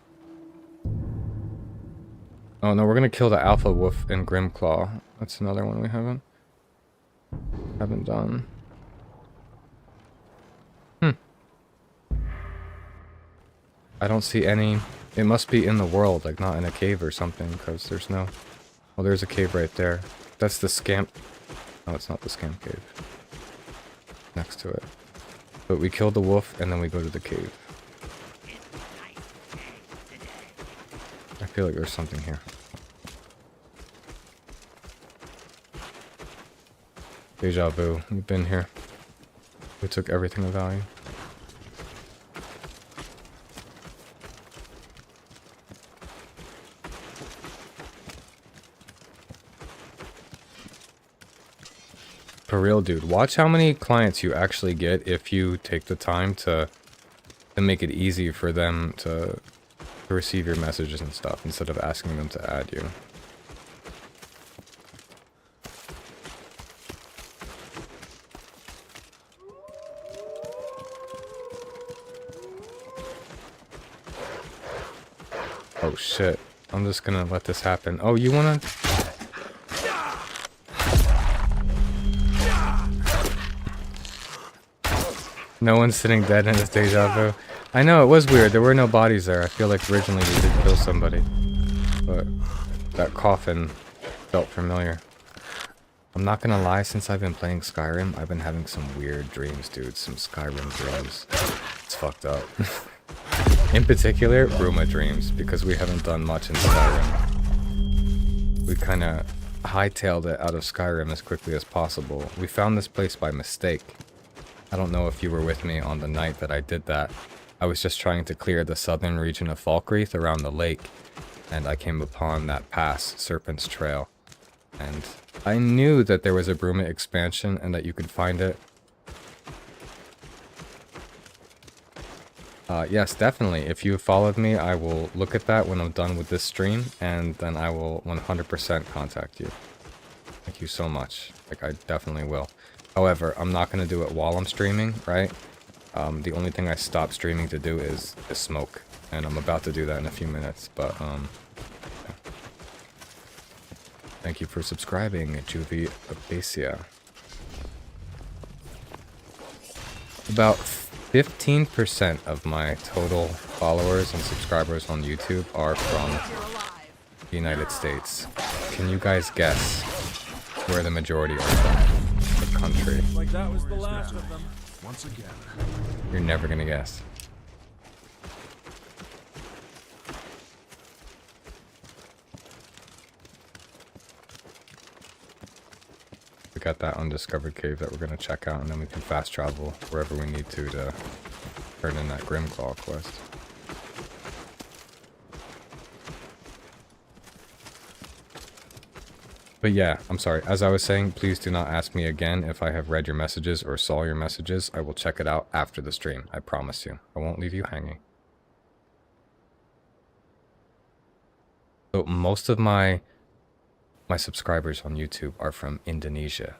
Oh, no. We're going to kill the Alpha Wolf in Grimclaw. That's another one we haven't done. I don't see any... It must be in the world, like not in a cave or something, because there's no... Oh, there's a cave right there. That's the scamp... No, it's not the scamp cave. Next to it. But we kill the wolf, and then we go to the cave. I feel like there's something here. Deja vu. We've been here. We took everything of value. For real, dude. Watch how many clients you actually get if you take the time to make it easy for them to receive your messages and stuff instead of asking them to add you. Oh shit. I'm just gonna let this happen. Oh, you wanna... No one's sitting dead in this deja vu. I know, it was weird. There were no bodies there. I feel like originally we did kill somebody. But that coffin felt familiar. I'm not gonna lie, since I've been playing Skyrim, I've been having some weird dreams, dude. Some Skyrim dreams. It's fucked up. In particular, Bruma dreams, because we haven't done much in Skyrim. We kinda hightailed it out of Skyrim as quickly as possible. We found this place by mistake. I don't know if you were with me on the night that I did that. I was just trying to clear the southern region of Falkreath around the lake, and I came upon that pass, Serpent's Trail. And I knew that there was a Bruma expansion and that you could find it. Yes, definitely. If you followed me, I will look at that when I'm done with this stream, and then I will 100% contact you. Thank you so much. Like, I definitely will. However, I'm not going to do it while I'm streaming, right? The only thing I stop streaming to do is smoke. And I'm about to do that in a few minutes, but, Thank you for subscribing, Juvie Abacia. About 15% of my total followers and subscribers on YouTube are from the United States. Can you guys guess where the majority are from? The country. Like that was the last of them. Once again. You're never gonna guess. We got that undiscovered cave that we're gonna check out, and then we can fast travel wherever we need to turn in that Grimclaw quest. But yeah, I'm sorry. As I was saying, please do not ask me again if I have read your messages or saw your messages. I will check it out after the stream. I promise you. I won't leave you hanging. So most of my subscribers on YouTube are from Indonesia.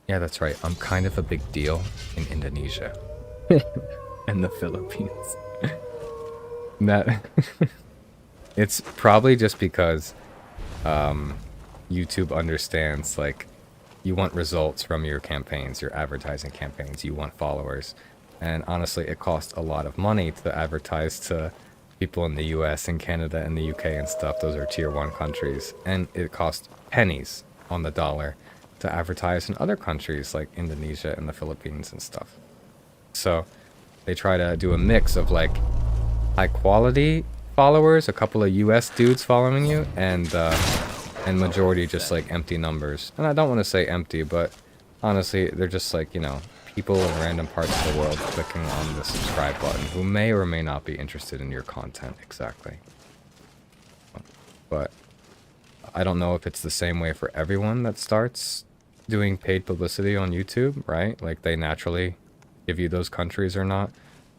Yeah, that's right. I'm kind of a big deal in Indonesia. And the Philippines. That it's probably just because YouTube understands, like, you want results from your campaigns, your advertising campaigns, you want followers. And honestly, it costs a lot of money to advertise to people in the US and Canada and the UK and stuff. Those are tier 1 countries. And it costs pennies on the dollar to advertise in other countries like Indonesia and the Philippines and stuff. So they try to do a mix of like high quality followers, a couple of US dudes following you, and majority just like empty numbers. And I don't want to say empty, but honestly, they're just like, you know, people in random parts of the world clicking on the subscribe button who may or may not be interested in your content exactly. But I don't know if it's the same way for everyone that starts doing paid publicity on YouTube, right? Like they naturally give you those countries or not,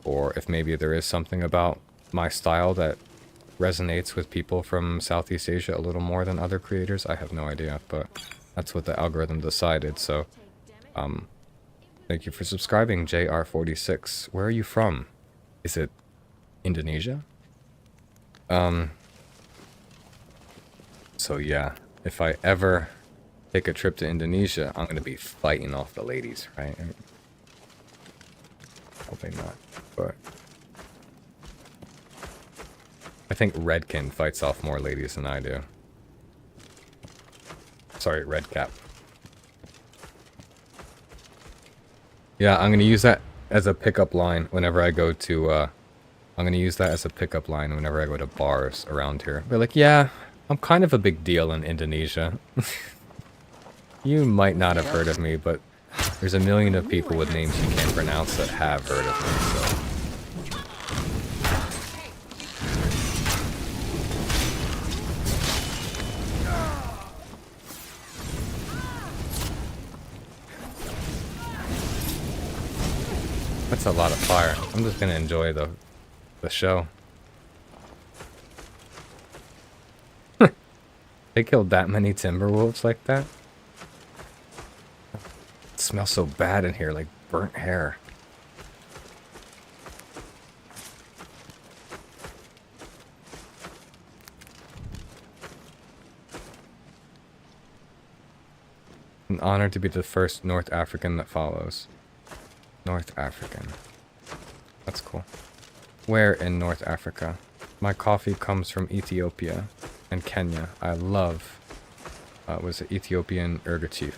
or if maybe there is something about my style that resonates with people from Southeast Asia a little more than other creators. I have no idea, but that's what the algorithm decided. So thank you for subscribing, JR46. Where are you from? Is it Indonesia? So yeah, if I ever take a trip to Indonesia, I'm gonna be fighting off the ladies, right? Hoping not, but I think Redkin fights off more ladies than I do. Sorry, Redcap. Yeah, I'm gonna use that as a pickup line whenever I go to, I'm gonna use that as a pickup line whenever I go to bars around here. Be like, yeah, I'm kind of a big deal in Indonesia. You might not have heard of me, but there's a million of people with names you can't pronounce that have heard of me, so. That's a lot of fire. I'm just gonna enjoy the show. They killed that many timberwolves like that? It smells so bad in here, like burnt hair. An honor to be the first North African that follows. North African. That's cool. Where in North Africa? My coffee comes from Ethiopia and Kenya. I love, was it Ethiopian Ergachief?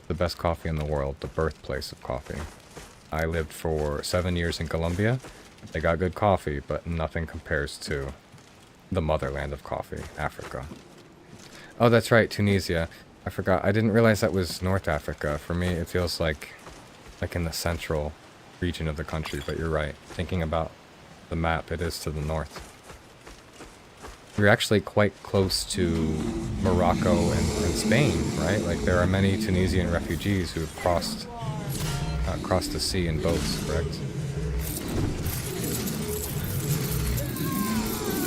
The best coffee in the world, the birthplace of coffee. I lived for 7 years in Colombia. They got good coffee, but nothing compares to the motherland of coffee, Africa. Oh, that's right, Tunisia. I forgot. I didn't realize that was North Africa. For me, it feels like in the central region of the country, but you're right. Thinking about the map, it is to the north. We're actually quite close to Morocco and Spain, right? Like, there are many Tunisian refugees who have crossed the sea in boats, correct?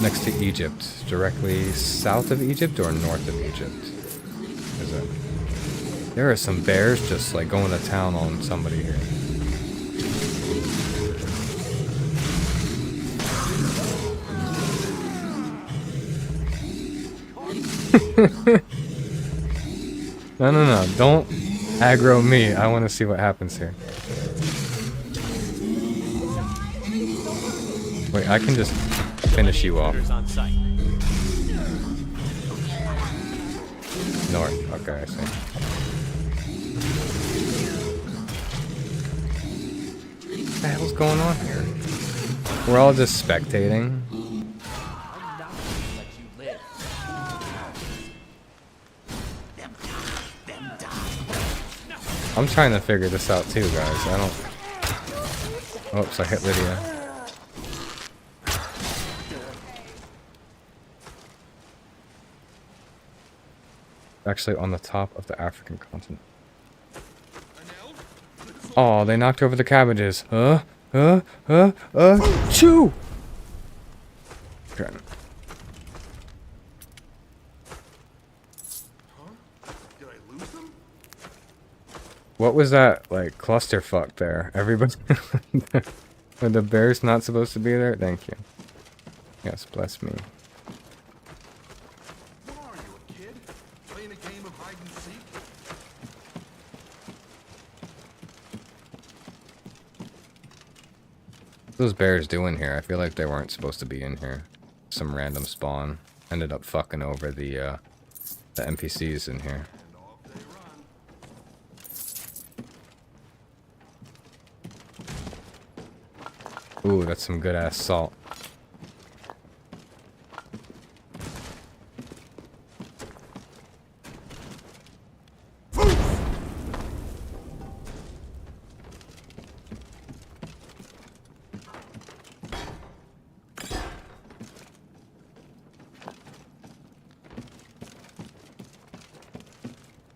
Next to Egypt. Directly south of Egypt or north of Egypt? Is it? There are some bears just like going to town on somebody here. No, no, no. Don't aggro me. I want to see what happens here. Wait, I can just finish you off. North. Okay, I see. What the hell's going on here? We're all just spectating. I'm trying to figure this out too, guys. I don't... Oops, I hit Lydia. Actually on the top of the African continent. Oh, they knocked over the cabbages. Chew! What was that, like, clusterfuck there? Everybody... Are the bears not supposed to be there? Thank you. Yes, bless me. What's those bears doing here? I feel like they weren't supposed to be in here. Some random spawn. Ended up fucking over the NPCs in here. Ooh, that's some good ass salt.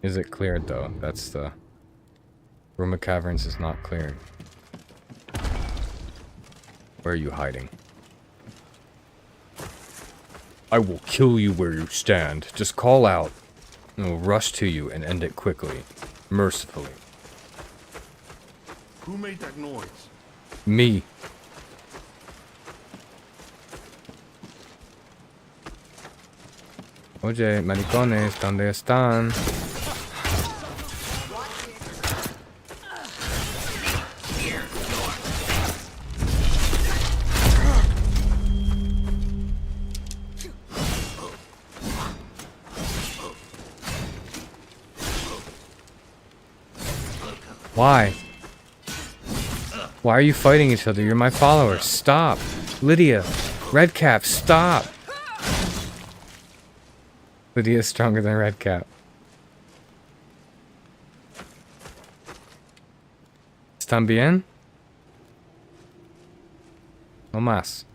Is it cleared though? That's the room of caverns is not cleared. Where are you hiding? I will kill you where you stand. Just call out. And we'll rush to you and end it quickly. Mercifully. Who made that noise? Me. Oye, maricones, ¿dónde están? Why? Why are you fighting each other? You're my followers. Stop. Lydia. Redcap, stop. Lydia is stronger than Redcap. ¿Están bien? No más.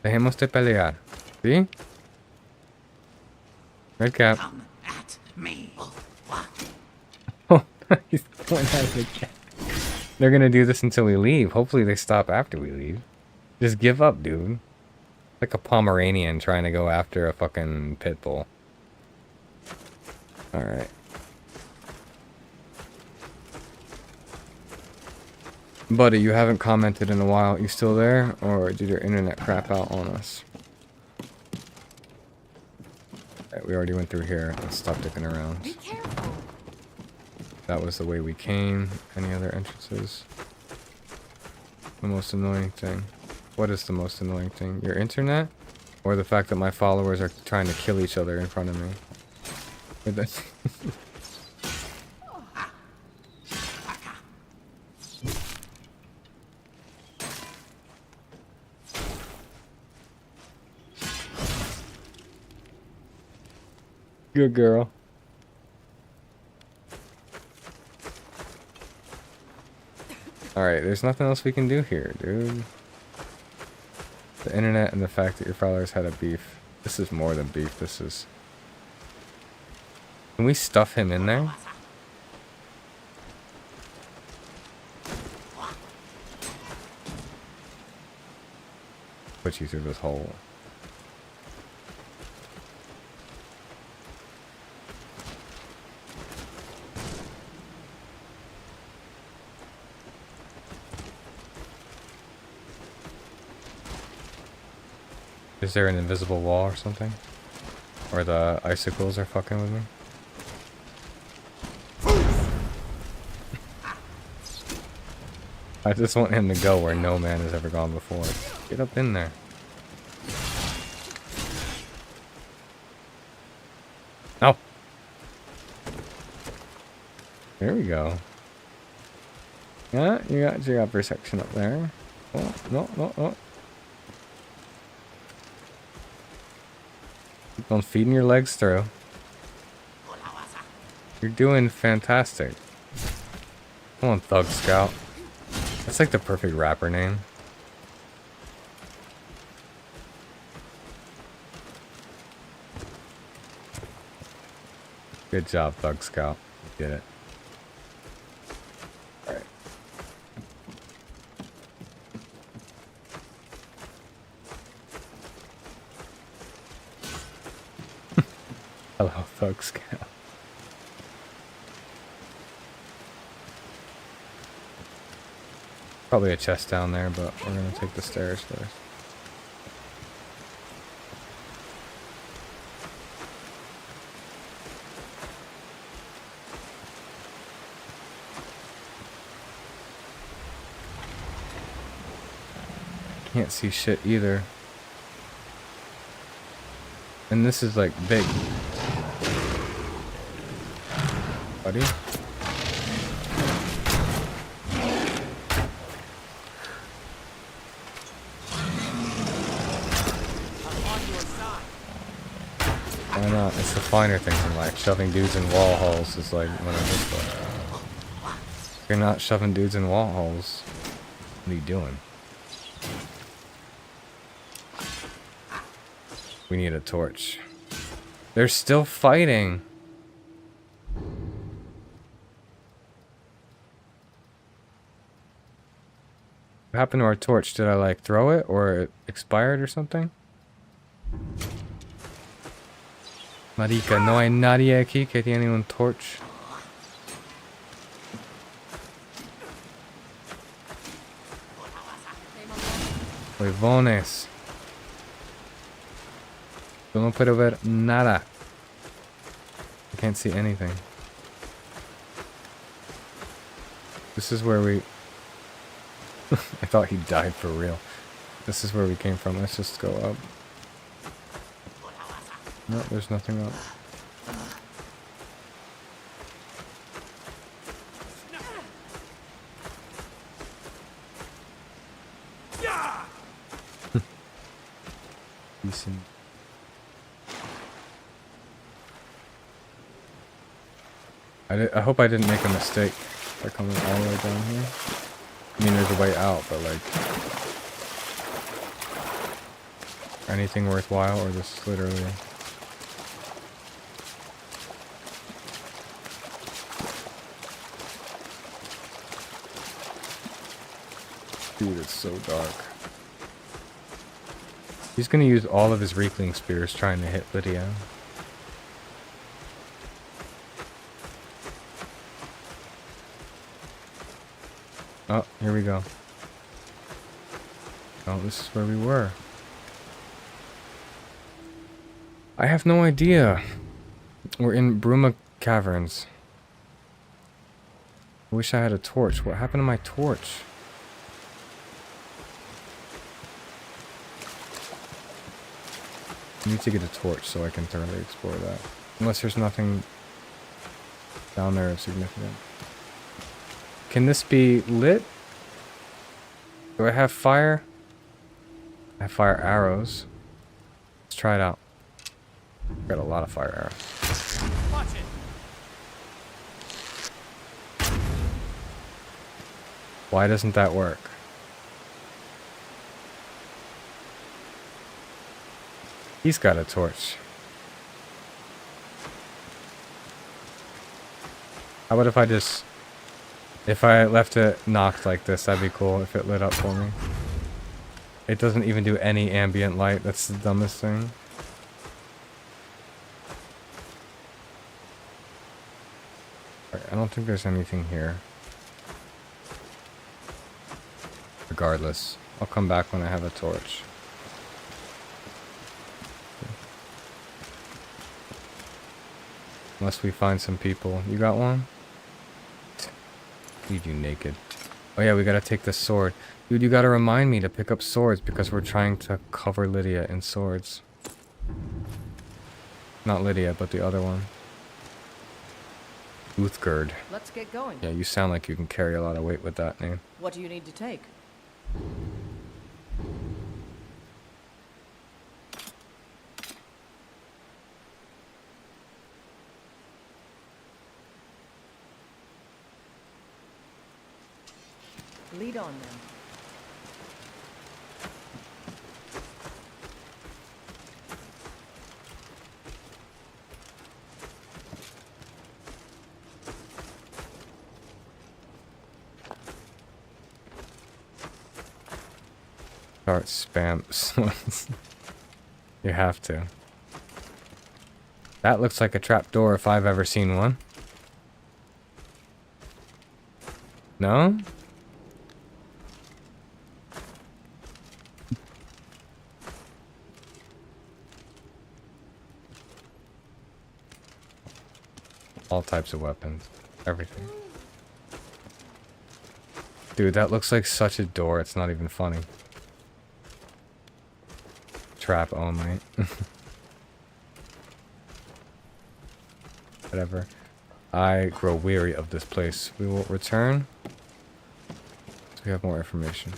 Dejemos de pelear. ¿Sí? Redcap. Come at me. Oh, he's going out of the chat. They're gonna do this until we leave. Hopefully they stop after we leave. Just give up, dude. Like a Pomeranian trying to go after a fucking pit bull. Alright. Buddy, you haven't commented in a while. You still there? Or did your internet crap out on us? Alright, we already went through here. Let's stop dicking around. Be careful. That was the way we came. Any other entrances? The most annoying thing. What is the most annoying thing? Your internet? Or the fact that my followers are trying to kill each other in front of me? Or the Good girl. Alright, there's nothing else we can do here, dude. The internet and the fact that your followers had a beef. This is more than beef, this is... Can we stuff him in there? Put you through this hole. Is there an invisible wall or something? Or the icicles are fucking with me? I just want him to go where no man has ever gone before. Get up in there. Oh! There we go. Yeah, you got protection up there. Oh, no. Keep on feeding your legs through. You're doing fantastic. Come on, Thug Scout. That's like the perfect rapper name. Good job, Thug Scout. You did it. Alright. Hello, Thug Scout. Probably a chest down there, but we're gonna take the stairs first. Can't see shit either. And this is like big. Buddy? Why not? It's the finer things in life. Shoving dudes in wall holes is like one of this stuff. If you're not shoving dudes in wall holes, what are you doing? We need a torch. They're still fighting. What happened to our torch? Did I like throw it or it expired or something? Marica, no hay nadie aquí que tiene un torch. Huevones. Yo no puedo ver nada. I can't see anything. This is where we... I thought he died for real. This is where we came from. Let's just go up. No, there's nothing up. Decent. I hope I didn't make a mistake by coming all the way down here. I mean, there's a way out, but like... anything worthwhile, or just literally... Dude, it's so dark. He's gonna use all of his Reekling spears trying to hit Lydia. Oh, here we go. Oh, this is where we were. I have no idea. We're in Bruma Caverns. I wish I had a torch. What happened to my torch? I need to get a torch so I can thoroughly explore that. Unless there's nothing down there of significant. Can this be lit? Do I have fire? I have fire arrows. Let's try it out. Got a lot of fire arrows. Watch it. Why doesn't that work? He's got a torch. How about if I just... if I left it knocked like this, that'd be cool if it lit up for me. It doesn't even do any ambient light. That's the dumbest thing. Right, I don't think there's anything here. Regardless, I'll come back when I have a torch. Unless we find some people. You got one? Leave you naked. Oh yeah, we gotta take the sword. Dude, you gotta remind me to pick up swords because we're trying to cover Lydia in swords. Not Lydia, but the other one. Uthgerd. Let's get going. Yeah, you sound like you can carry a lot of weight with that name. What do you need to take? Lead on then. Start spam. You have to. That looks like a trapdoor if I've ever seen one. No? All types of weapons. Everything. Dude, that looks like such a door, it's not even funny. Trap only. Whatever. I grow weary of this place. We will return. So we have more information.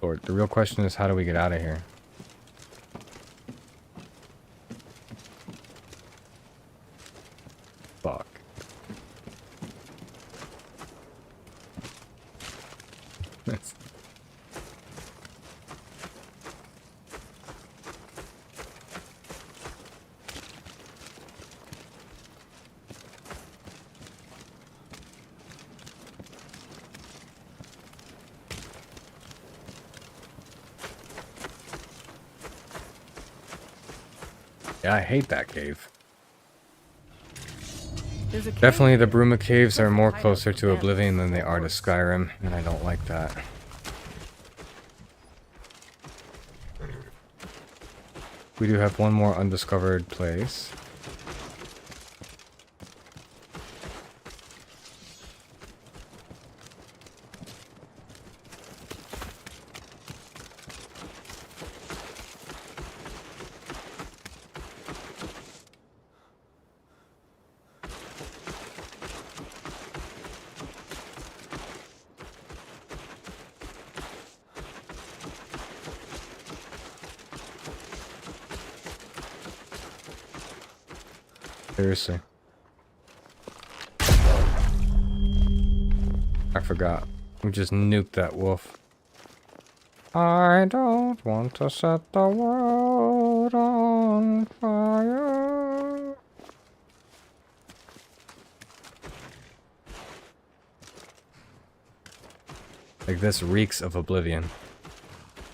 Lord, the real question is, how do we get out of here? Fuck. That's... Yeah, I hate that cave. Definitely the Bruma caves are more closer to Oblivion than they are to Skyrim, and I don't like that. We do have one more undiscovered place. Seriously. I forgot. We just nuked that wolf. I don't want to set the world on fire. Like, this reeks of Oblivion.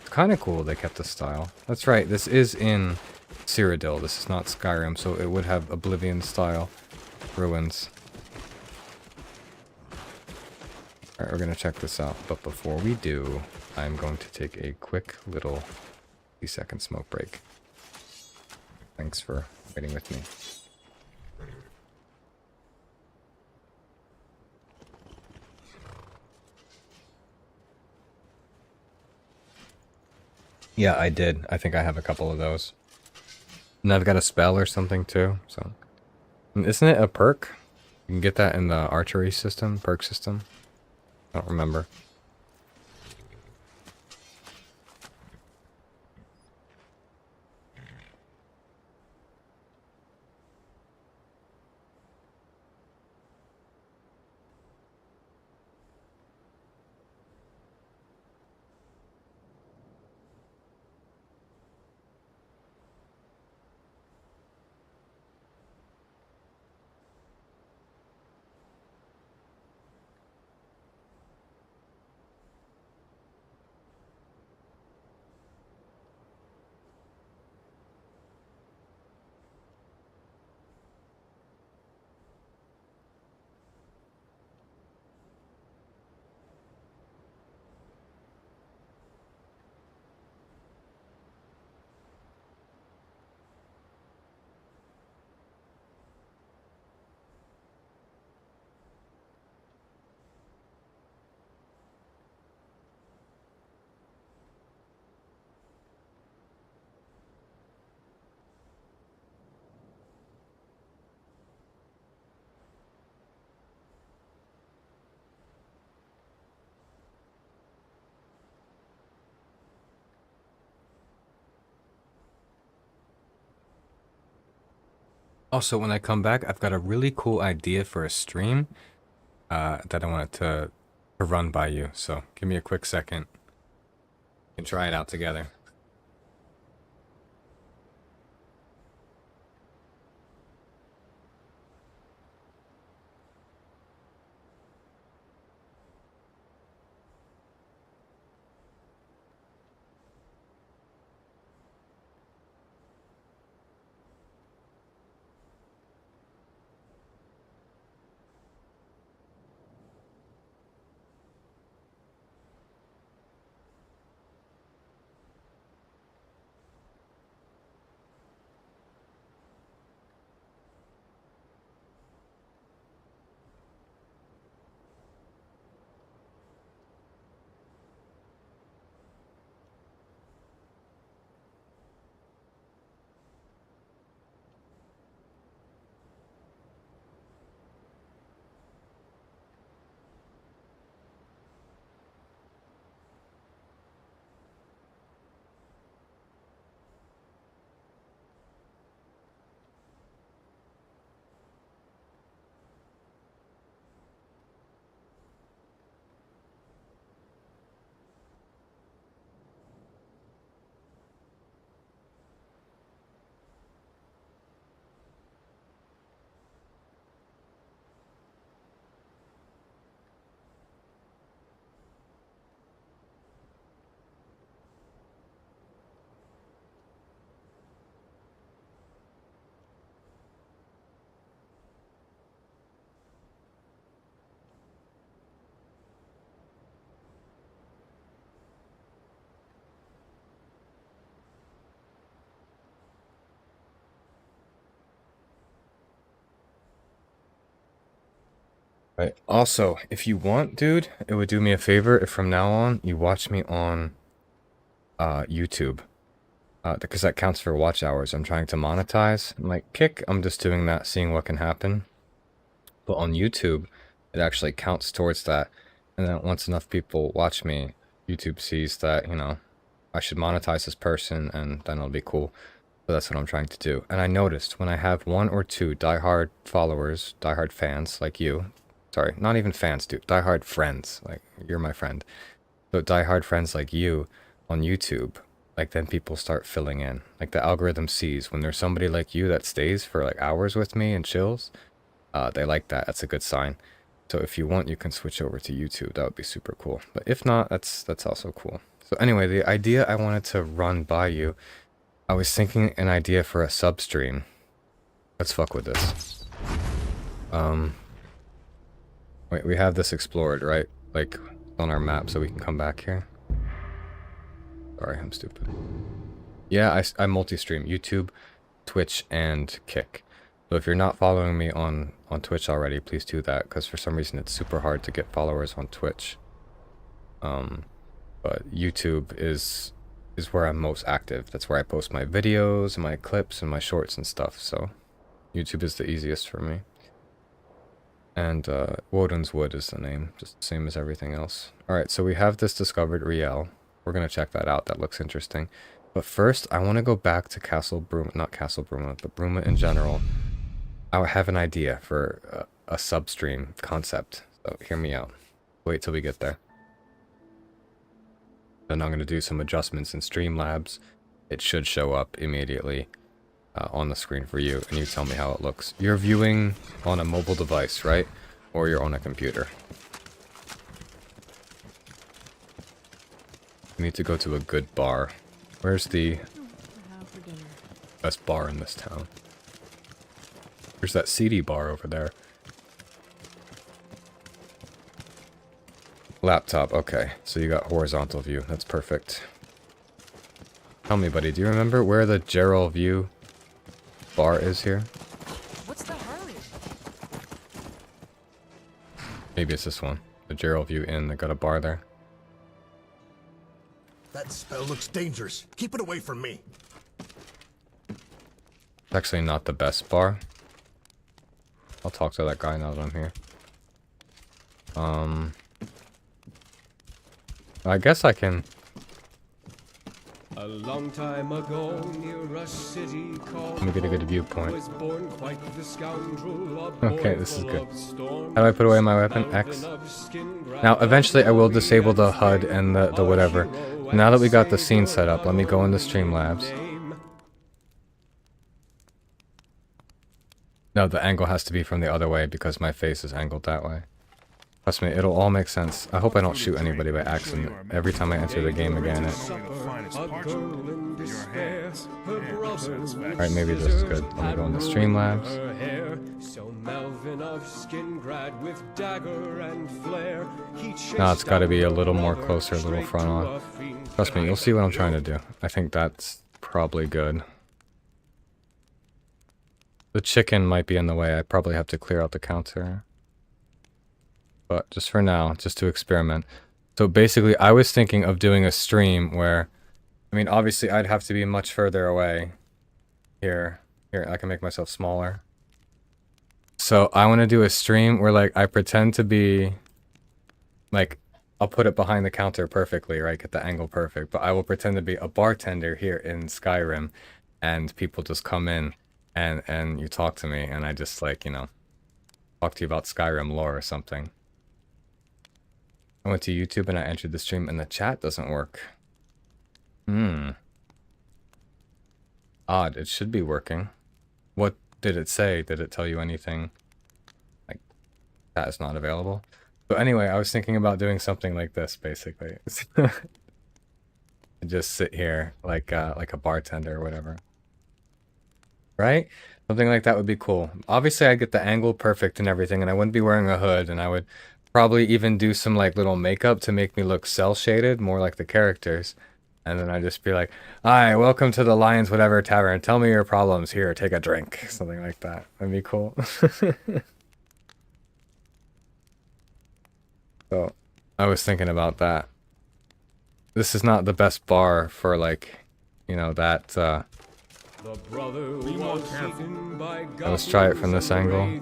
It's kind of cool they kept the style. That's right, this is in Cyrodiil. This is not Skyrim, so it would have Oblivion style ruins. Alright, we're gonna check this out, but before we do, I'm going to take a quick little 30-second smoke break. Thanks for waiting with me. Yeah, I did. I think I have a couple of those. And I've got a spell or something too, so... Isn't it a perk? You can get that in the archery system, perk system. I don't remember. Also, when I come back, I've got a really cool idea for a stream that I wanted to run by you. So give me a quick second. We can try it out together. Right. Also, if you want, dude, it would do me a favor if from now on you watch me on YouTube. Because that counts for watch hours. I'm trying to monetize. Like Kick, I'm just doing that, seeing what can happen. But on YouTube, it actually counts towards that. And then once enough people watch me, YouTube sees that, you know, I should monetize this person, and then it'll be cool. So that's what I'm trying to do. And I noticed when I have 1 or 2 diehard followers, diehard fans like you, sorry, not even fans, dude, diehard friends, like you're my friend. So diehard friends like you on YouTube, like then people start filling in. Like the algorithm sees when there's somebody like you that stays for like hours with me and chills, they like that. That's a good sign. So if you want, you can switch over to YouTube. That would be super cool. But if not, that's also cool. So anyway, the idea I wanted to run by you, I was thinking an idea for a sub stream. Let's fuck with this. Wait, we have this explored, right? Like on our map, so we can come back here. Sorry, I'm stupid. Yeah, I multi-stream YouTube, Twitch, and Kick. So if you're not following me on Twitch already, please do that, because for some reason it's super hard to get followers on Twitch. But YouTube is where I'm most active. That's where I post my videos and my clips and my shorts and stuff. So YouTube is the easiest for me. And Woden's Wood is the name, just the same as everything else. Alright, so we have this discovered Riel. We're going to check that out. That looks interesting. But first, I want to go back to Castle Bruma, not Castle Bruma, but Bruma in general. I have an idea for a sub-stream concept. So hear me out. Wait till we get there. Then I'm going to do some adjustments in Streamlabs. It should show up immediately on the screen for you, and you tell me how it looks. You're viewing on a mobile device, right? Or you're on a computer. We need to go to a good bar. Where's the best bar in this town? There's that seedy bar over there. Laptop, okay. So you got horizontal view. That's perfect. Tell me, buddy, do you remember where the Gerald View bar is here? What's the hurry? Maybe it's this one. The Gerald View Inn. They got a bar there. That spell looks dangerous. Keep it away from me. It's actually not the best bar. I'll talk to that guy now that I'm here. I guess I can... A long time ago, near a city called Let me get a good viewpoint. was born quite the scoundrel, Okay, this is good. How do I put away my weapon? X. Now, eventually I will disable the HUD and the whatever. Now that we got the scene set up, let me go into Streamlabs. No, the angle has to be from the other way because my face is angled that way. Trust me, it'll all make sense. I hope I don't shoot anybody by accident every time I enter the game again. Alright, maybe this is good. Let me go into Streamlabs. Now it's got to be a little more closer, a little front on. Trust me, you'll see what I'm trying to do. I think that's probably good. The chicken might be in the way. I probably have to clear out the counter. But just for now, just to experiment. So basically, I was thinking of doing a stream where, I mean, obviously I'd have to be much further away. Here, I can make myself smaller. So I want to do a stream where, like, I pretend to be, like, I'll put it behind the counter perfectly, right? Get the angle perfect. But I will pretend to be a bartender here in Skyrim, and people just come in, and you talk to me, and I just, like, you know, talk to you about Skyrim lore or something. I went to YouTube and I entered the stream and the chat doesn't work. Odd, it should be working. What did it say? Did it tell you anything? Like, that is not available. But anyway, I was thinking about doing something like this, basically. Just sit here like a bartender or whatever. Right? Something like that would be cool. Obviously, I'd get the angle perfect and everything, and I wouldn't be wearing a hood, and I would probably even do some like little makeup to make me look cell shaded, more like the characters. And then I'd just be like, "Hi, welcome to the Lions Whatever Tavern. Tell me your problems. Here, take a drink." Something like that. That'd be cool. So, I was thinking about that. This is not the best bar for, like, you know, that, let's try it from this angle.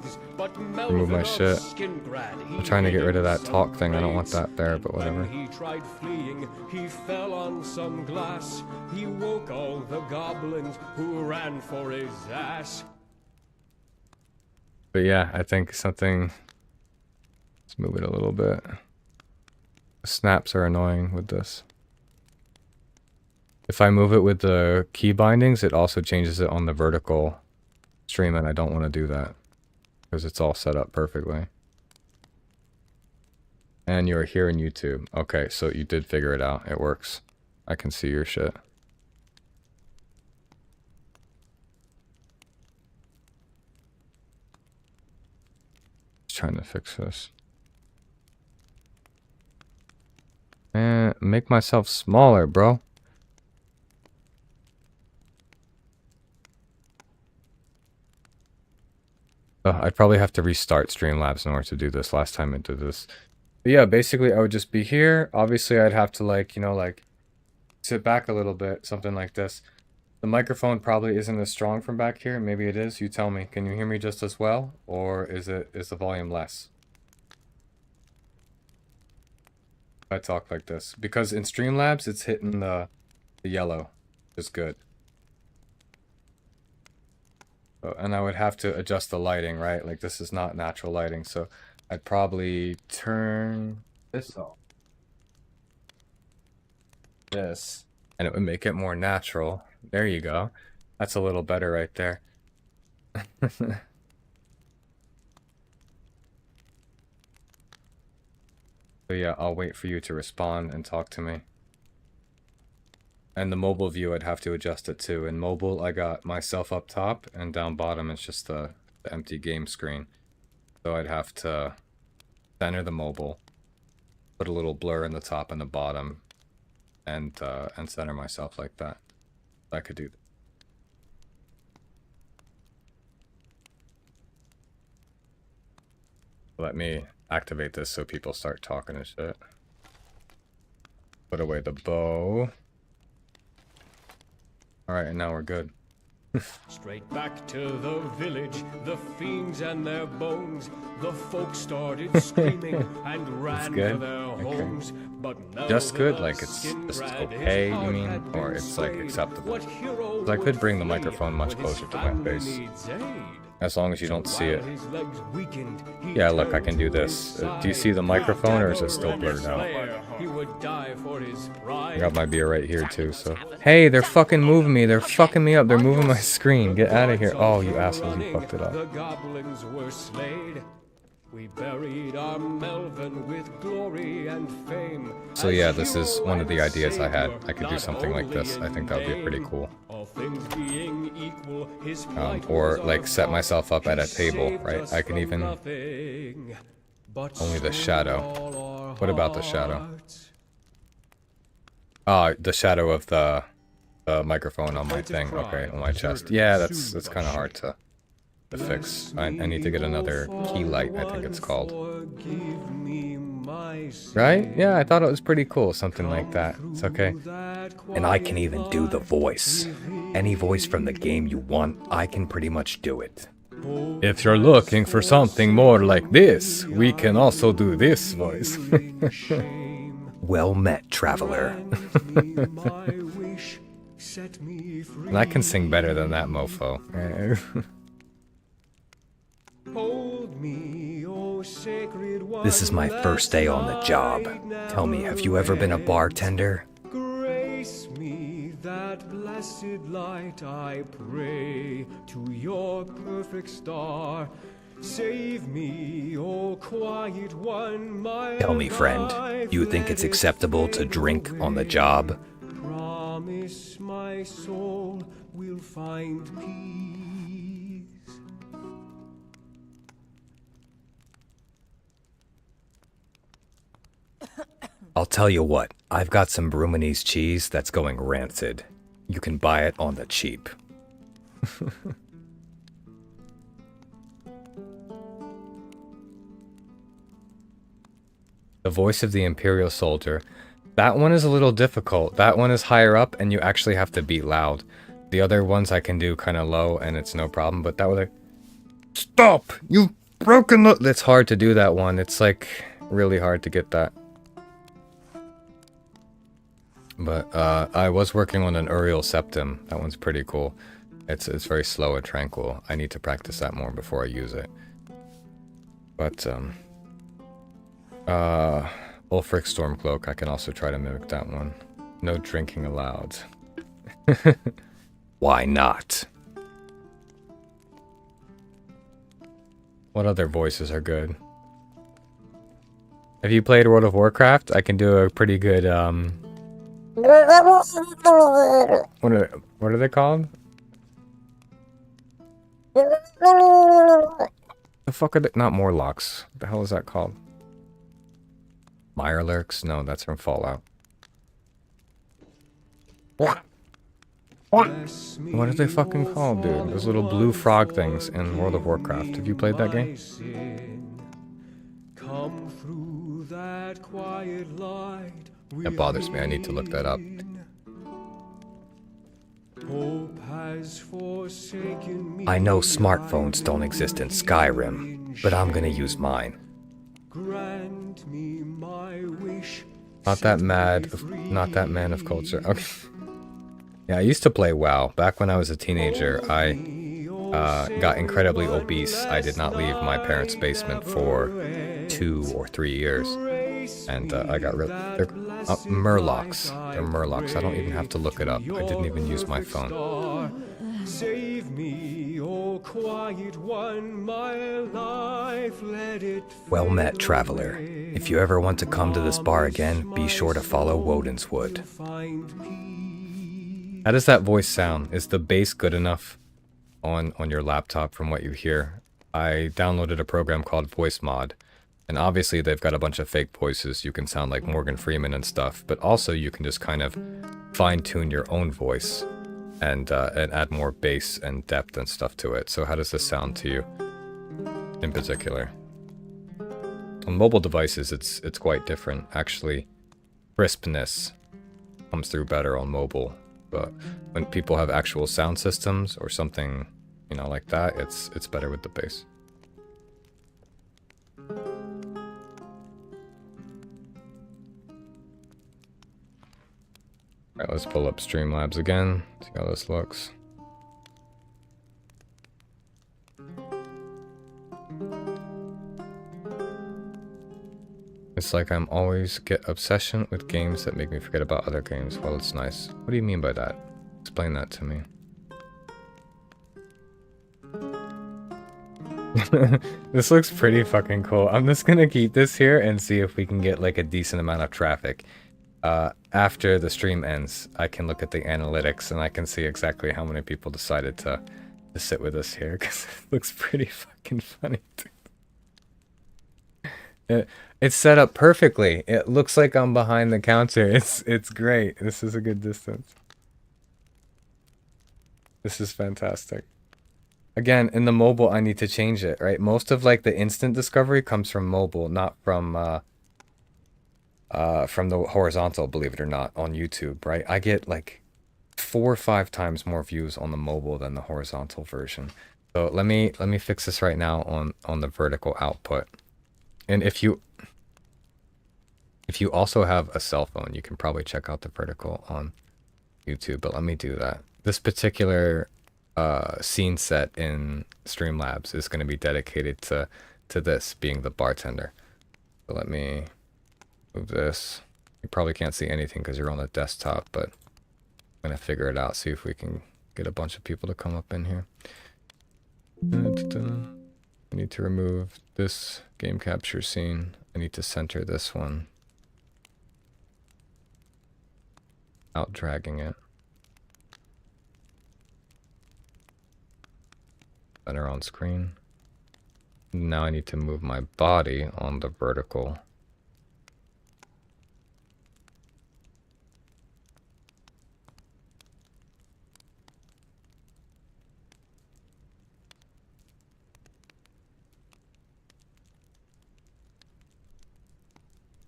Remove my shit. I'm trying to get rid of that talk thing. I don't want that there, but whatever. He tried fleeing, he fell on some glass. He woke all the goblins who ran for his ass. But yeah, I think something... Let's move it a little bit. The snaps are annoying with this. If I move it with the key bindings, it also changes it on the vertical stream, and I don't want to do that because it's all set up perfectly. And you're here in YouTube. Okay, so you did figure it out. It works. I can see your shit. Just trying to fix this. And make myself smaller, bro. I'd probably have to restart Streamlabs in order to do this. Last time I did this. But yeah, basically I would just be here. Obviously I'd have to, like, you know, like, sit back a little bit. Something like this. The microphone probably isn't as strong from back here. Maybe it is. You tell me. Can you hear me just as well? Or is the volume less? If I talk like this. Because in Streamlabs it's hitting the yellow. It's good. And I would have to adjust the lighting, right? Like, this is not natural lighting, so I'd probably turn this off. This. And it would make it more natural. There you go. That's a little better right there. So yeah, I'll wait for you to respond and talk to me. And the mobile view, I'd have to adjust it too. In mobile, I got myself up top, and down bottom, it's just the empty game screen. So I'd have to center the mobile, put a little blur in the top and the bottom, and center myself like that. I could do that. Let me activate this so people start talking and shit. Put away the bow. Alright, and now we're good. Straight back to the village, the fiends and their bones. The folks started screaming and ran for good? their Okay. homes. But now Just good? the Like it's skin just rat, his okay, you heart mean? had Or been it's like slain. acceptable? What hero 'Cause I could would bring the flee microphone much when his closer to my family face. needs aid? As long as you don't see it. While his legs weakened, he Yeah, look, I turned can do to this. his Do you see the side. microphone, or is it still Dagger blurred out? slayer, he would die for his I pride. got my beer right here too, so. Hey, they're fucking moving me. They're fucking me up. They're moving my screen. Get out of here. Oh, you assholes, you fucked it up. The goblins were slayed. We buried our Melvin with glory and fame. So yeah, this is one of the ideas I had. I could do something like this. I think that would be pretty cool. All things being equal, his Or like set myself up at a table, right? I can even... Only the shadow. What about the shadow? Oh, the shadow of the microphone on my thing. Okay, on my chest. Yeah, that's kind of hard to fix. I need to get another key light, I think it's called. Right? Yeah, I thought it was pretty cool, something like that. It's okay. And I can even do the voice. Any voice from the game you want, I can pretty much do it. If you're looking for something more like this, we can also do this voice. Well met, traveler. And I can sing better than that mofo. This is my first day on the job. Tell me, have you ever been a bartender? Grace me that blessed light, I pray, to your perfect star. Save me, oh quiet one, my Tell me, friend, you think it's acceptable to drink on the job? Promise my soul will find peace. I'll tell you what, I've got some Brumanese cheese that's going rancid. You can buy it on the cheap. The voice of the Imperial Soldier. That one is a little difficult. That one is higher up and you actually have to be loud. The other ones I can do kind of low and it's no problem, but that was like... Stop! You've broken the... It's hard to do that one. It's like really hard to get that. But I was working on an Uriel Septim. That one's pretty cool. It's very slow and tranquil. I need to practice that more before I use it. But Ulfric Stormcloak, I can also try to mimic that one. No drinking allowed. Why not? What other voices are good? Have you played World of Warcraft? I can do a pretty good what are they called? The fuck are they? Not Morlocks. What the hell is that called? Mirelurks? No, that's from Fallout. What are they fucking called, dude? Those little blue frog things in World of Warcraft. Have you played that game? Come through that quiet light. That bothers me. I need to look that up. Hope has forsaken me. I know smartphones don't exist in Skyrim, but I'm gonna use mine. Grant me my wish. Not that man of culture. Okay. Yeah, I used to play WoW. Back when I was a teenager, I got incredibly obese. I did not leave my parents' basement for 2 or 3 years. And I got rid of... They're Murlocs. They're Murlocs. I don't even have to look it up. I didn't even use my phone. Save me, oh quiet one, my life, let it... Well met, traveler. If you ever want to come to this bar again, be sure to follow Wodenswood. How does that voice sound? Is the bass good enough on your laptop from what you hear? I downloaded a program called Voice Mod. And obviously they've got a bunch of fake voices. You can sound like Morgan Freeman and stuff, but also you can just kind of fine-tune your own voice and add more bass and depth and stuff to it. So how does this sound to you in particular? On mobile devices, it's quite different. Actually, crispness comes through better on mobile But when people have actual sound systems or something, you know, like that, it's better with the bass. Alright, let's pull up Streamlabs again, see how this looks. It's like I'm always get obsession with games that make me forget about other games. Well, it's nice. What do you mean by that? Explain that to me. This looks pretty fucking cool. I'm just gonna keep this here and see if we can get like a decent amount of traffic. After the stream ends, I can look at the analytics and I can see exactly how many people decided to sit with us here, because it looks pretty fucking funny. It's set up perfectly. It looks like I'm behind the counter. It's great. This is a good distance. This is fantastic. Again, in the mobile, I need to change it, right? Most of like the instant discovery comes from mobile, not from the horizontal, believe it or not, on YouTube, right? I get like 4 or 5 times more views on the mobile than the horizontal version. So let me fix this right now on the vertical output. And if you also have a cell phone, you can probably check out the vertical on YouTube, but let me do that. This particular scene set in Streamlabs is going to be dedicated to this being the bartender. So let me move this. You probably can't see anything because you're on the desktop, but I'm going to figure it out, see if we can get a bunch of people to come up in here. I need to remove this game capture scene. I need to center this one. Out dragging it. Center on screen. Now I need to move my body on the vertical.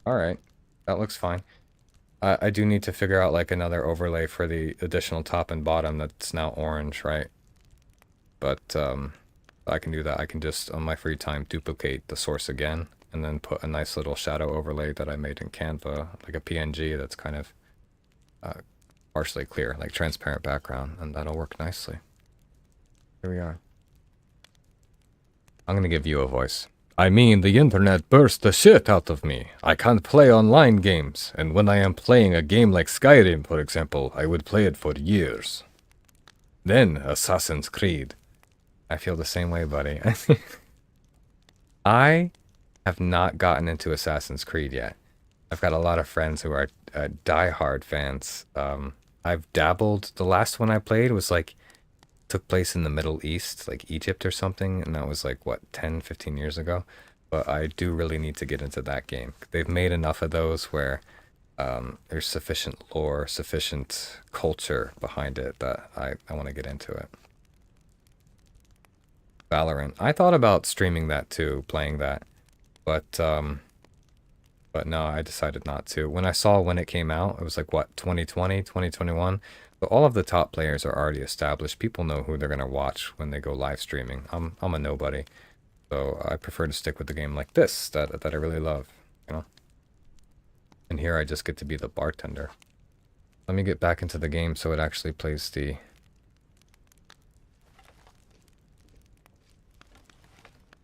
Alright, that looks fine. I do need to figure out like another overlay for the additional top and bottom that's now orange, right? But I can do that. I can just, on my free time, duplicate the source again, and then put a nice little shadow overlay that I made in Canva, like a PNG that's kind of partially clear, like transparent background, and that'll work nicely. Here we are. I'm gonna give you a voice. I mean, the internet burst the shit out of me. I can't play online games, and when I am playing a game like Skyrim, for example, I would play it for years. Then, Assassin's Creed. I feel the same way, buddy. I have not gotten into Assassin's Creed yet. I've got a lot of friends who are die-hard fans. I've dabbled. The last one I played was like, took place in the Middle East, like Egypt or something, and that was like, what, 10, 15 years ago? But I do really need to get into that game. They've made enough of those where there's sufficient lore, sufficient culture behind it that I want to get into it. Valorant. I thought about streaming that too, playing that, but no, I decided not to. When I saw when it came out, it was like, what, 2020, 2021? But all of the top players are already established. People know who they're going to watch when they go live streaming. I'm a nobody. So I prefer to stick with the game like this, that I really love, you know? And here I just get to be the bartender. Let me get back into the game so it actually plays the...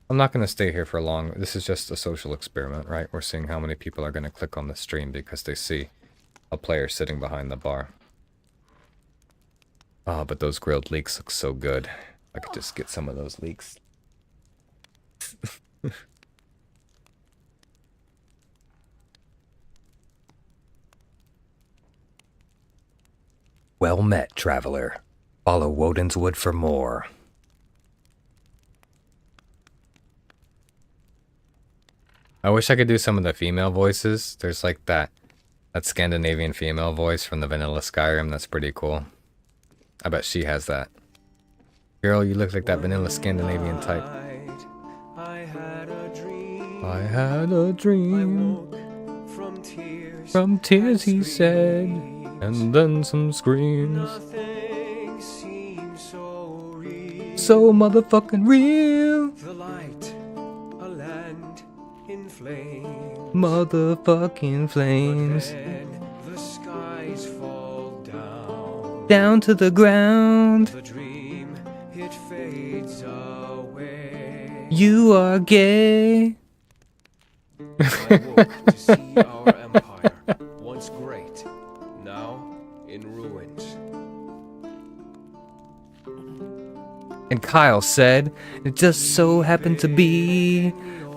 I'm not going to stay here for long. This is just a social experiment, right? We're seeing how many people are going to click on the stream because they see a player sitting behind the bar. Oh, but those grilled leeks look so good. I could just get some of those leeks. Well met, traveler. Follow Wodenswood for more. I wish I could do some of the female voices. There's like that Scandinavian female voice from the vanilla Skyrim. That's pretty cool. I bet she has that. Girl, you look like that vanilla Scandinavian type. I had a dream. I had a dream. I woke from tears. From tears, he said. And then some screams. Nothing seems so real. So motherfucking real. The light, a land in flames. Motherfucking flames. Then the skies fall down. Down to the ground. The dream, it fades away. You are gay. I woke to see our empire, once great, now in ruins. And Kyle said, it just so happened to be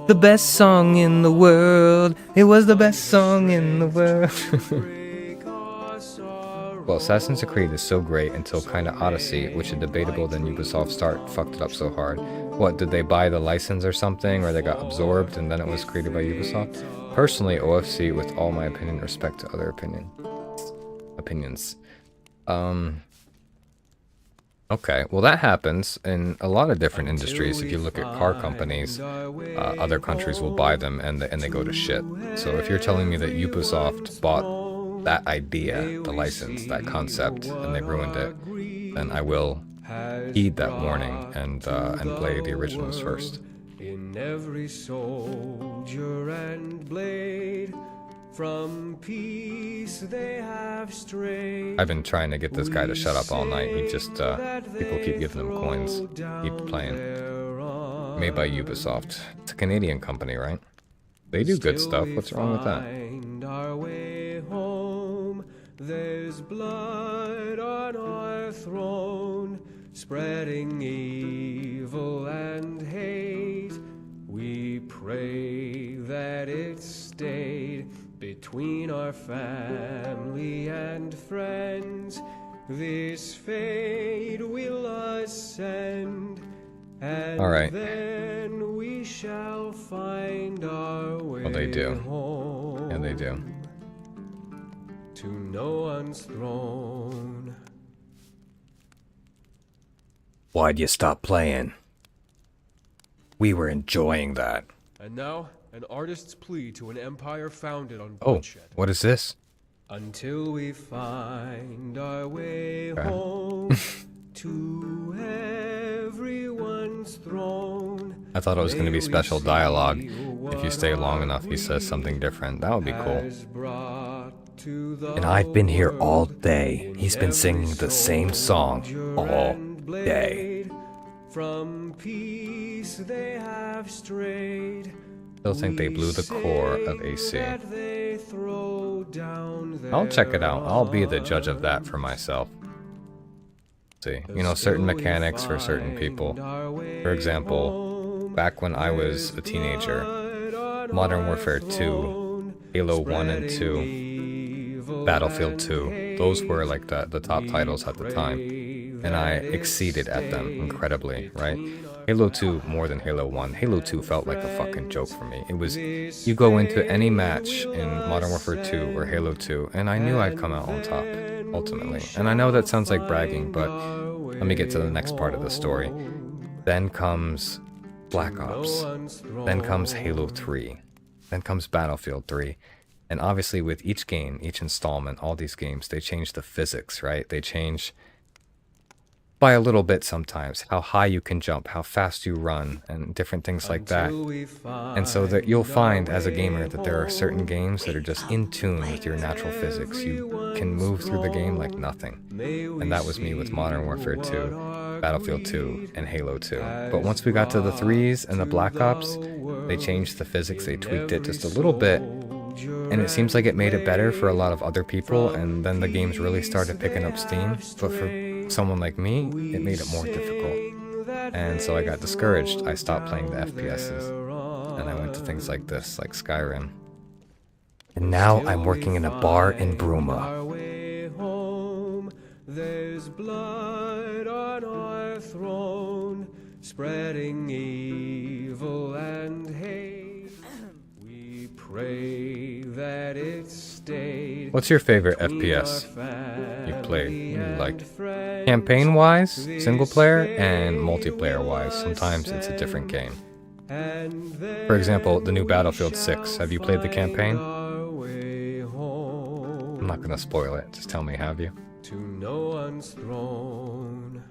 the best song in the world. It was the best song in the world. Well, Assassin's Creed is so great until kinda Odyssey, which is debatable then Ubisoft fucked it up so hard. What, did they buy the license or something, or they got absorbed and then it was created by Ubisoft? Personally, OFC, with all my opinion, respect to other opinions. Okay, well that happens in a lot of different industries. If you look at car companies, other countries will buy them and they go to shit. So if you're telling me that Ubisoft bought that idea, the license, that concept, and they ruined it, then I will heed that warning and play the originals first. In every soldier and blade, from peace they have strayed. I've been trying to get this guy to shut up all night. He just, people keep giving him coins. Keep playing. Made by Ubisoft. It's a Canadian company, right? They do good stuff. What's wrong with that? Our way home, there's blood on our throne, spreading evil and hate. We pray that it stayed between our family and friends. This fate will ascend, and then we shall find our way Well, they do. home. Yeah, they do. To no one's throne. Why'd you stop playing? We were enjoying that. And now, an artist's plea to an empire founded on Oh, bloodshed. what is this? Until we find our way home to everyone's throne. I thought it was going to be special dialogue. If you stay long enough, he says something different. That would be cool. And I've been here all day. He's been singing the same song all day. From peace they have strayed. Still think they blew the core of AC. I'll check it out. I'll be the judge of that for myself. See, you know, certain mechanics for certain people. For example, back when I was a teenager, Modern Warfare 2, Halo 1 and 2, Battlefield 2, those were like the top titles at the time. And I exceeded at them incredibly, right? Halo 2 more than Halo 1. Halo 2 felt like a fucking joke for me. It was, you go into any match in Modern Warfare 2 or Halo 2, and I knew I'd come out on top, ultimately. And I know that sounds like bragging, but let me get to the next part of the story. Then comes Black Ops. Then comes Halo 3. Then comes Battlefield 3. And obviously with each game, each installment, all these games, they change the physics, right? They change by a little bit sometimes, how high you can jump, how fast you run, and different things like that. And so that you'll find as a gamer that there are certain games that are just in tune with your natural physics. You can move through the game like nothing. And that was me with Modern Warfare 2, Battlefield 2, and Halo 2. But once we got to the 3s and the Black Ops, they changed the physics, they tweaked it just a little bit, and it seems like it made it better for a lot of other people, and then the games really started picking up steam. But for someone like me, it made it more difficult. And so I got discouraged. I stopped playing the FPSs, and I went to things like this, like Skyrim. And now I'm working in a bar in Bruma. There's blood on our throne, spreading evil and hate. We pray that it stayed. What's your favorite FPS you played? You like campaign-wise, single-player, and multiplayer-wise. Sometimes it's a different game. For example, the new Battlefield 6. Have you played the campaign? I'm not gonna spoil it. Just tell me, have you? To no one's throne.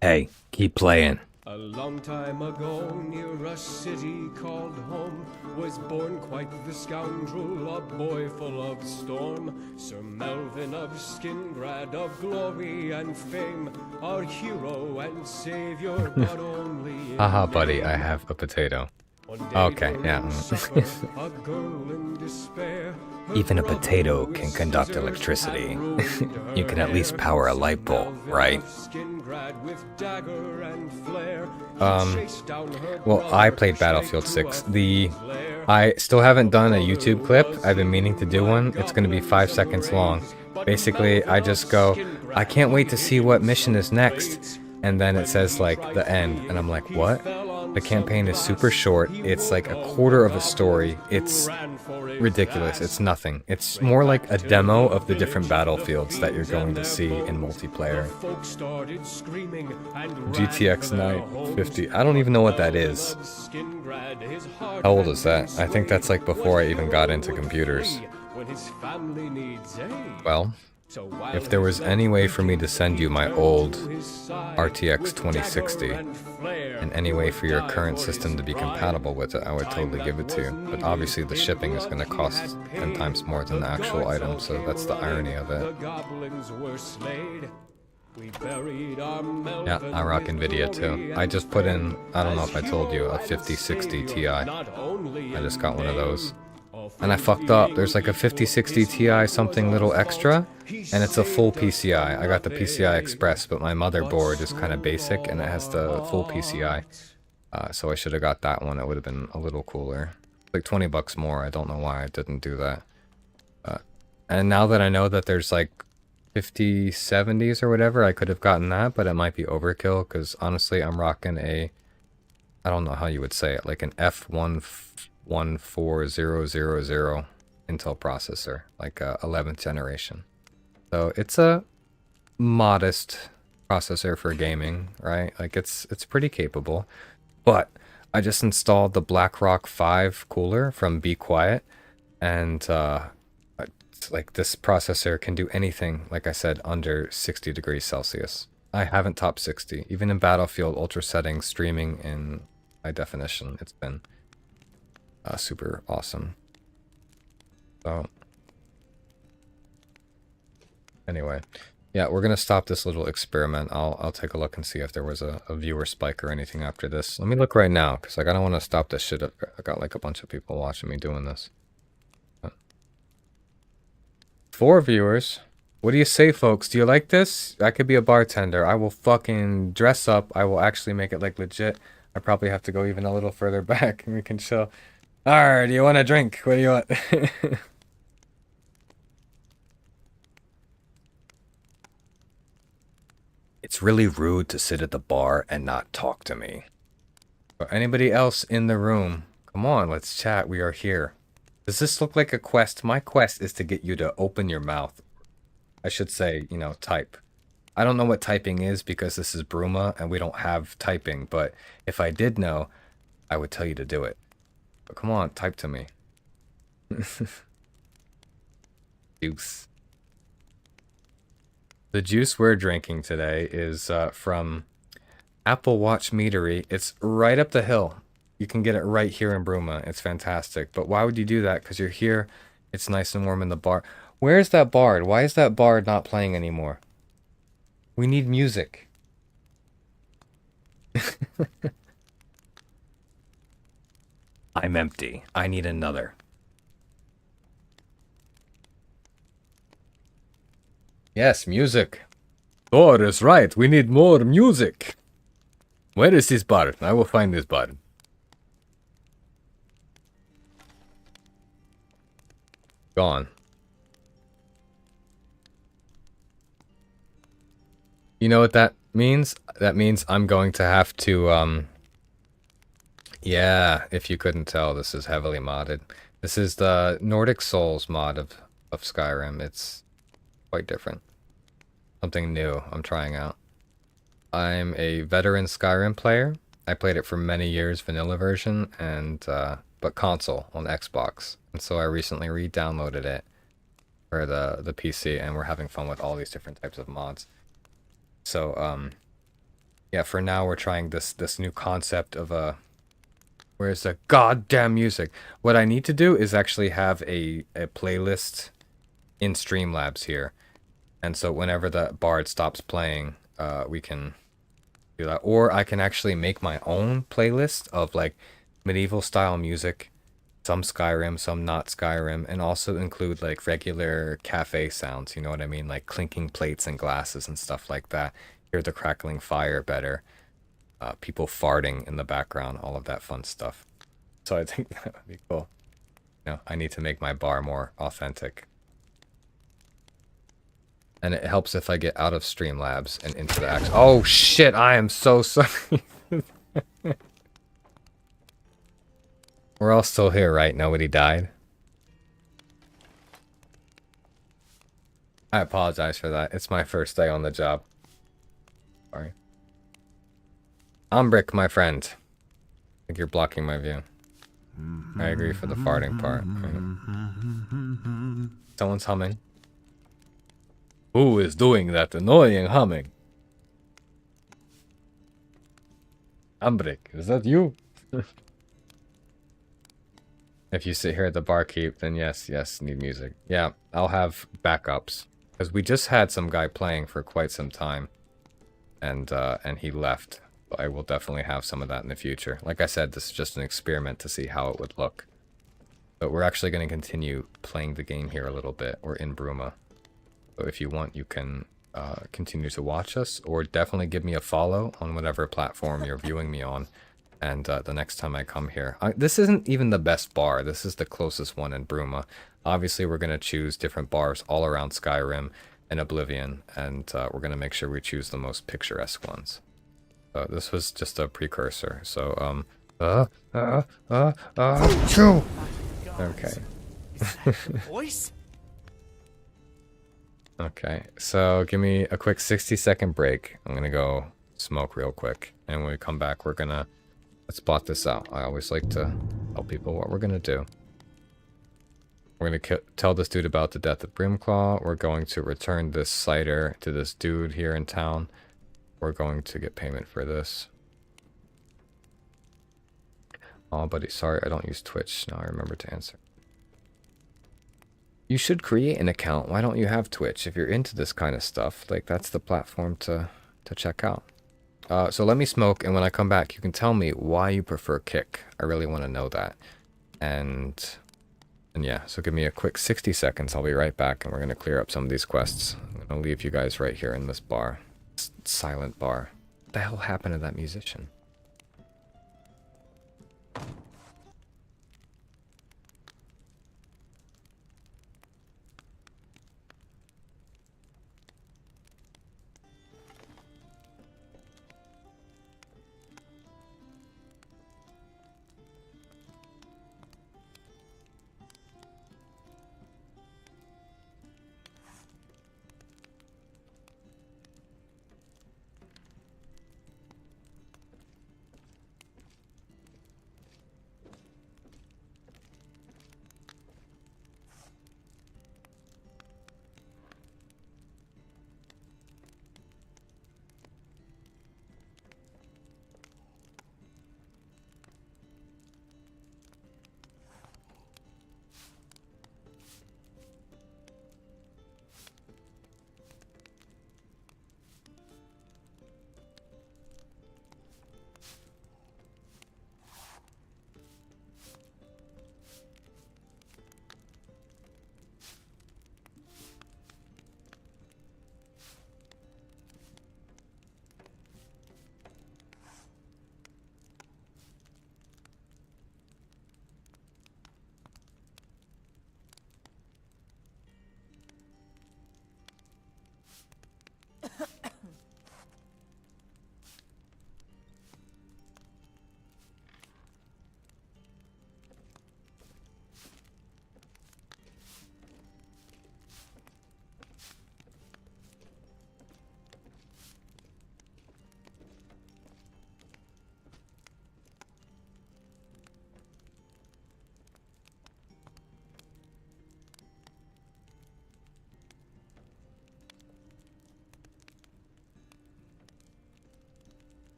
Hey, keep playing. A long time ago, near a city called home, was born quite the scoundrel, a boy full of storm. Sir Melvin of Skingrad, of glory and fame, our hero and savior, but only in Haha, buddy, name. I have a potato. One day Okay, during yeah. supper, a girl in despair, her Even a brother potato with can conduct scissors electricity. had ruined You her can at least hair. power a light bulb, right? Skingrad with dagger and flare, Well, I played Battlefield 6. I still haven't done a YouTube clip. I've been meaning to do one. It's going to be 5 seconds long. Basically, I just go, I can't wait to see what mission is next. And then it says, like, the end. And I'm like, what? The campaign is super short. It's like a quarter of a story. It's ridiculous. It's nothing. It's more like a demo of the different battlefields that you're going to see in multiplayer. GTX 950. I don't even know what that is. How old is that? I think that's like before I even got into computers. Well, if there was any way for me to send you my old RTX 2060, and any way for your current system to be compatible with it, I would totally give it to you. But obviously the shipping is going to cost 10 times more than the actual item, so that's the irony of it. Yeah, I rock NVIDIA too. I just put in, I don't know if I told you, a 5060 Ti. I just got one of those. And I fucked up. There's like a 5060 Ti something little extra, and it's a full PCI. I got the PCI Express, but my motherboard is kind of basic, and it has the full PCI. So I should have got that one. It would have been a little cooler. Like 20 bucks more. I don't know why I didn't do that. And now that I know that there's like 5070s or whatever, I could have gotten that, but it might be overkill, because honestly, I'm rocking a, I don't know how you would say it, like an F14000 Intel processor, like 11th generation. So it's a modest processor for gaming, right? Like it's pretty capable. But I just installed the BlackRock 5 cooler from Be Quiet, and like this processor can do anything, like I said, under 60 degrees Celsius. I haven't topped 60. Even in Battlefield ultra settings, streaming in high definition, it's been super awesome. So anyway, yeah, we're gonna stop this little experiment. I'll take a look and see if there was a viewer spike or anything after this. Let me look right now, because like I don't want to stop this shit. I got like a bunch of people watching me doing this. 4 viewers. What do you say, folks? Do you like this? I could be a bartender. I will fucking dress up. I will actually make it like legit. I probably have to go even a little further back and we can chill. Alright, do you want a drink? What do you want? It's really rude to sit at the bar and not talk to me. Or anybody else in the room? Come on, let's chat. We are here. Does this look like a quest? My quest is to get you to open your mouth. I should say, you know, type. I don't know what typing is because this is Bruma and we don't have typing, but if I did know, I would tell you to do it. But come on, type to me. Juice. The juice we're drinking today is from Apple Watch Meadery. It's right up the hill. You can get it right here in Bruma. It's fantastic. But why would you do that? Because you're here. It's nice and warm in the bar. Where's that bard? Why is that bard not playing anymore? We need music. I'm empty. I need another. Yes, music. Thor is right. We need more music. Where is this bard? I will find this bard. Gone. You know what that means? That means I'm going to have to, yeah, if you couldn't tell, this is heavily modded. This is the Nordic Souls mod of Skyrim. It's quite different. Something new I'm trying out. I'm a veteran Skyrim player, I played it for many years, vanilla version, and but console on Xbox. And so I recently re-downloaded it for the PC, and we're having fun with all these different types of mods. So yeah, for now we're trying this new concept of a where's the goddamn music? What I need to do is actually have a playlist in Streamlabs here. And so whenever the bard stops playing, we can do that. Or I can actually make my own playlist of like medieval style music, some Skyrim, some not Skyrim, and also include like regular cafe sounds, you know what I mean? Like clinking plates and glasses and stuff like that. Hear the crackling fire better. People farting in the background, all of that fun stuff. So I think that would be cool. You know, I need to make my bar more authentic. And it helps if I get out of Streamlabs and into the action. Oh shit, I am so sorry. We're all still here, right? Nobody died? I apologize for that. It's my first day on the job. Sorry. Umbrick, my friend. I think you're blocking my view. I agree for the farting part. Someone's humming. Who is doing that annoying humming? Umbrick, is that you? If you sit here at the barkeep, then yes, need music. Yeah, I'll have backups. Because we just had some guy playing for quite some time. And he left. But I will definitely have some of that in the future. Like I said, this is just an experiment to see how it would look. But we're actually going to continue playing the game here a little bit. We're in Bruma. So if you want, you can continue to watch us. Or definitely give me a follow on whatever platform you're viewing me on. And the next time I come here. This isn't even the best bar. This is the closest one in Bruma. Obviously, we're going to choose different bars all around Skyrim and Oblivion. And we're going to make sure we choose the most picturesque ones. This was just a precursor. So, Achoo! Okay. Voice? Okay, so give me a quick 60-second break. I'm gonna go smoke real quick. And when we come back, we're gonna... Let's plot this out. I always like to tell people what we're gonna do. We're gonna tell this dude about the death of Brimclaw. We're going to return this cider to this dude here in town. We're going to get payment for this. Oh, buddy, sorry, I don't use Twitch. Now I remember to answer. You should create an account. Why don't you have Twitch? If you're into this kind of stuff, like, that's the platform to check out. So let me smoke, and when I come back, you can tell me why you prefer Kick. I really want to know that. And yeah, so give me a quick 60 seconds. I'll be right back, and we're going to clear up some of these quests. I'm going to leave you guys right here in this bar. Silent bar. What the hell happened to that musician?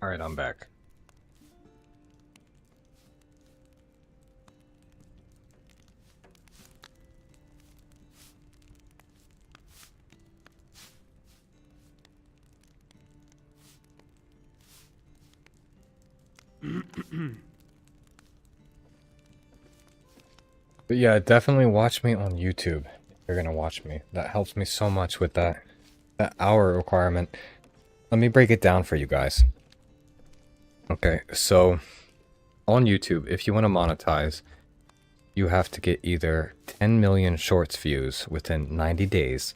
Alright, I'm back. But yeah, definitely watch me on YouTube. If you're gonna watch me. That helps me so much with that hour requirement. Let me break it down for you guys. Okay, so on YouTube, if you want to monetize, you have to get either 10 million shorts views within 90 days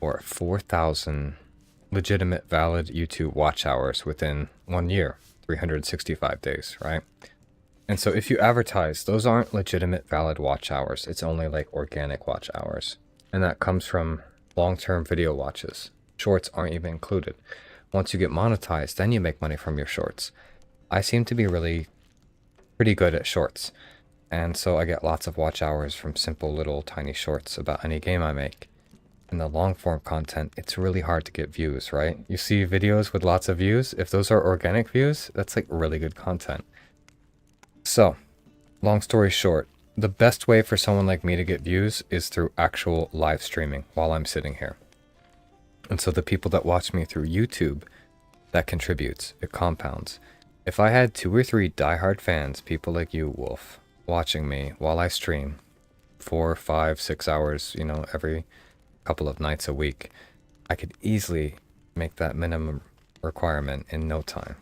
or 4,000 legitimate valid YouTube watch hours within 1 year, 365 days, right? And so if you advertise, those aren't legitimate valid watch hours. It's only like organic watch hours. And that comes from long-term video watches. Shorts aren't even included. Once you get monetized, then you make money from your shorts. I seem to be really pretty good at shorts. And so I get lots of watch hours from simple little tiny shorts about any game I make. In the long form content, it's really hard to get views, right? You see videos with lots of views, if those are organic views, that's like really good content. So, long story short, the best way for someone like me to get views is through actual live streaming while I'm sitting here. And so the people that watch me through YouTube, that contributes, it compounds. If I had 2 or 3 diehard fans, people like you, Wolf, watching me while I stream 4, 5, 6 hours, you know, every couple of nights a week, I could easily make that minimum requirement in no time.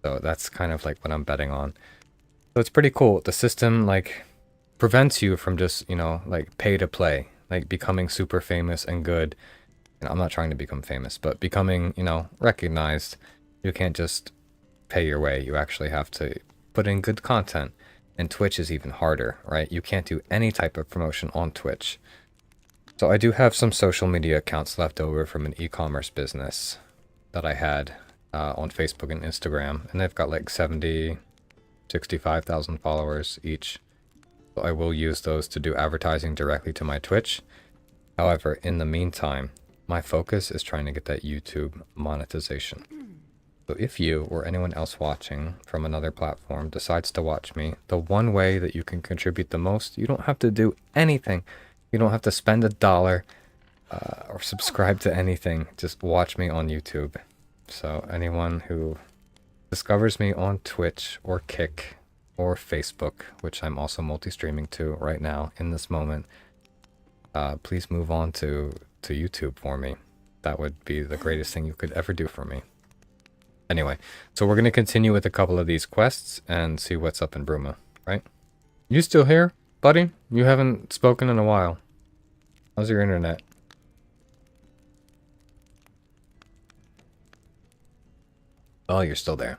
So that's kind of like what I'm betting on. So it's pretty cool. The system like prevents you from just, you know, like pay to play, like becoming super famous and good. And I'm not trying to become famous, but becoming, you know, recognized. You can't just pay your way. You actually have to put in good content. And Twitch is even harder, right? You can't do any type of promotion on Twitch. So I do have some social media accounts left over from an e-commerce business that I had on Facebook and Instagram. And they've got like 65,000 followers each. So I will use those to do advertising directly to my Twitch. However, in the meantime, my focus is trying to get that YouTube monetization. So if you or anyone else watching from another platform decides to watch me, the one way that you can contribute the most, you don't have to do anything. You don't have to spend $1 or subscribe to anything. Just watch me on YouTube. So anyone who discovers me on Twitch or Kick or Facebook, which I'm also multi-streaming to right now in this moment, please move on to YouTube for me. That would be the greatest thing you could ever do for me. Anyway, so we're going to continue with a couple of these quests and see what's up in Bruma, right? You still here, buddy? You haven't spoken in a while. How's your internet? Oh, you're still there.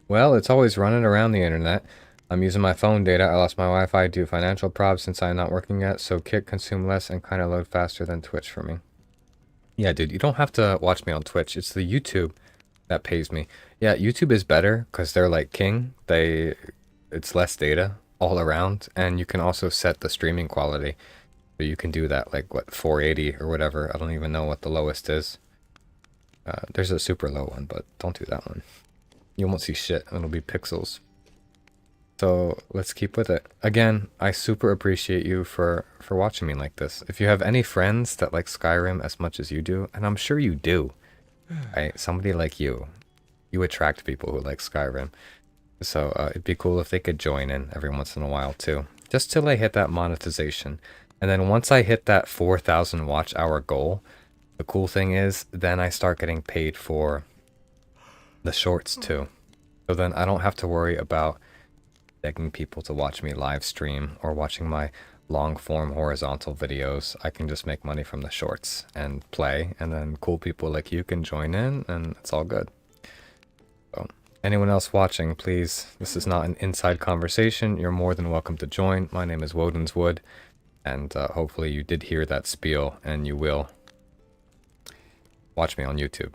Well, it's always running around the internet. I'm using my phone data. I lost my Wi-Fi due to financial problems since I'm not working yet, so Kick consume less and kind of load faster than Twitch for me. Yeah, dude, you don't have to watch me on Twitch. It's the YouTube that pays me. Yeah, YouTube is better because they're like king. It's less data all around, and you can also set the streaming quality. So you can do that like, what, 480 or whatever. I don't even know what the lowest is. There's a super low one, but don't do that one. You won't see shit. It'll be pixels. So let's keep with it. Again, I super appreciate you for watching me like this. If you have any friends that like Skyrim as much as you do, and I'm sure you do, right? Somebody like you attract people who like Skyrim. So it'd be cool if they could join in every once in a while too. Just till I hit that monetization. And then once I hit that 4,000 watch hour goal, the cool thing is then I start getting paid for the shorts too. So then I don't have to worry about begging people to watch me live stream or watching my long form horizontal videos. I can just make money from the shorts and play, and then cool people like you can join in, and it's all good. So anyone else watching, please, this is not an inside conversation. You're more than welcome to join. My name is Woden's Wood, and hopefully you did hear that spiel and you will watch me on YouTube.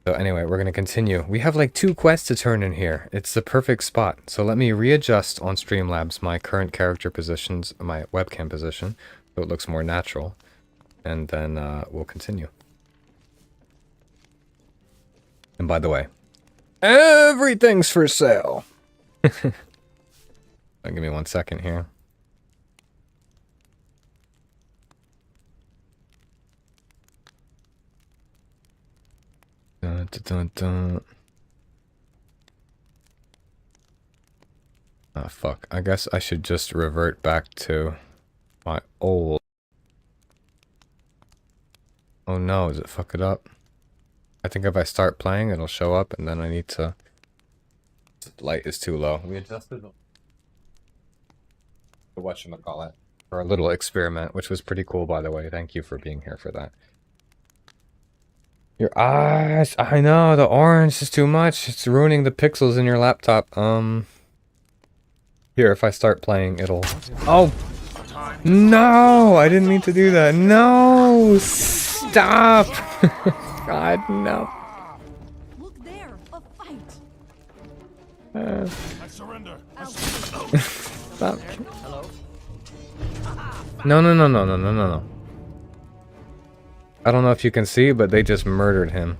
So anyway, we're going to continue. We have like 2 quests to turn in here. It's the perfect spot. So let me readjust on Streamlabs my current character positions, my webcam position, so it looks more natural. And then we'll continue. And by the way, Everything's for sale. Give me 1 second here. Dun, dun, dun, dun. Ah, fuck. I guess I should just revert back to my old... Oh no, does it fuck it up? I think if I start playing, it'll show up, and then I need to... The light is too low. We adjusted the whatchamacallit for a little experiment, which was pretty cool, by the way. Thank you for being here for that. Your eyes! I know, the orange is too much. It's ruining the pixels in your laptop. Here, if I start playing, it'll... Oh! No! I didn't mean to do that. No! Stop! God, no. Look there, a fight. I surrender. Stop. No, no, no, no, no, no, no, no. I don't know if you can see, but they just murdered him.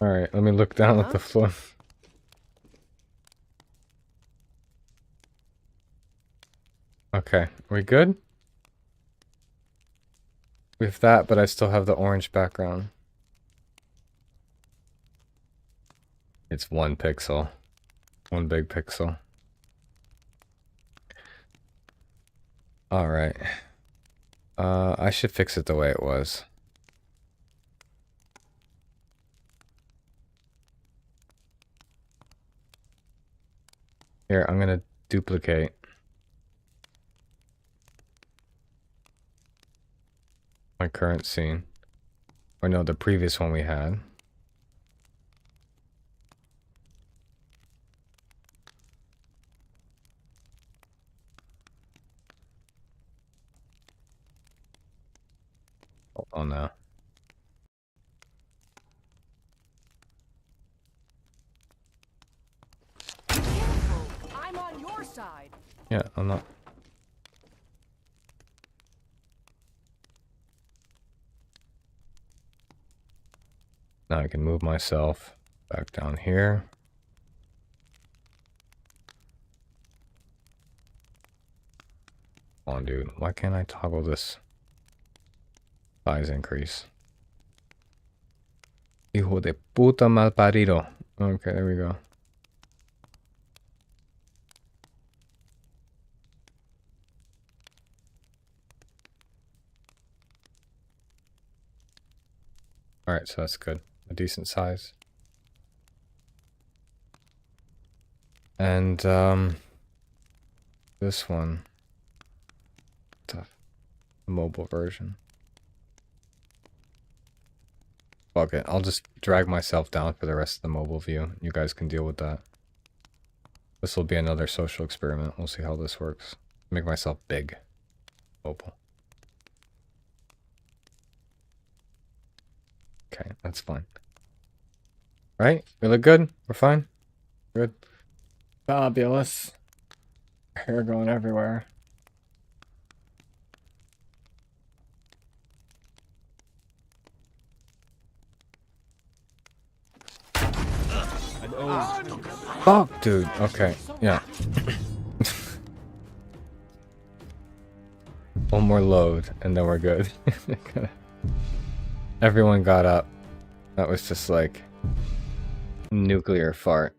Alright, let me look down at the floor. Okay, we good? With that, but I still have the orange background. It's 1 pixel. 1 big pixel. Alright. I should fix it the way it was. Here, I'm gonna duplicate. My current scene. Or no, the previous one we had. Hold on now. I'm on your side. Yeah, I'm not. Now I can move myself back down here. Come on, dude. Why can't I toggle this size increase? Hijo de puta mal parido. Okay, there we go. Alright, so that's good. A decent size. And, this one. Tough. Mobile version. Fuck it. I'll just drag myself down for the rest of the mobile view. You guys can deal with that. This will be another social experiment. We'll see how this works. Make myself big. Mobile. Okay, that's fine. Right? We look good? We're fine? Good. Fabulous. Hair going everywhere. Fuck, dude. Okay, yeah. One more load, and then we're good. Everyone got up. That was just like nuclear fart.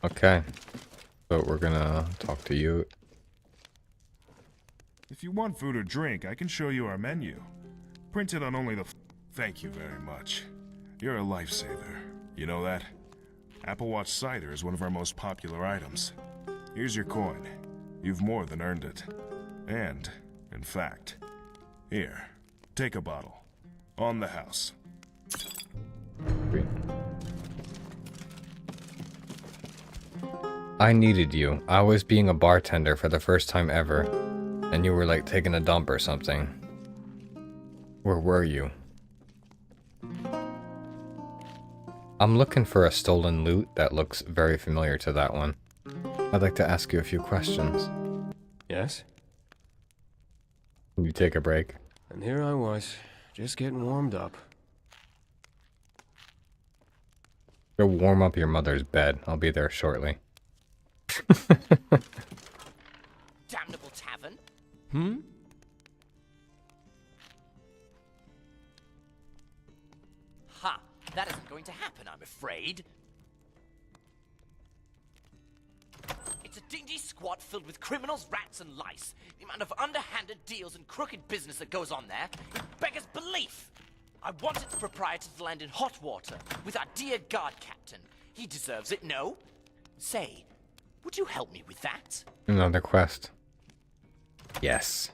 Okay. So we're gonna talk to you. If you want food or drink, I can show you our menu. Printed on only the... Thank you very much. You're a lifesaver. You know that? Apple Watch cider is one of our most popular items. Here's your coin. You've more than earned it. And, in fact, here, take a bottle. On the house. Great. I needed you. I was being a bartender for the first time ever. And you were like taking a dump or something. Where were you? I'm looking for a stolen loot that looks very familiar to that one. I'd like to ask you a few questions. Yes? Can you take a break? And here I was, just getting warmed up. Go warm up your mother's bed. I'll be there shortly. Damnable tavern. Hmm? Ha! That isn't going to happen, I'm afraid. It's a dingy squat filled with criminals, rats, and lice. The amount of underhanded deals and crooked business that goes on there, it beggars belief. I wanted the proprietor to land in hot water with our dear guard captain. He deserves it, no? Say, would you help me with that? Another quest. Yes.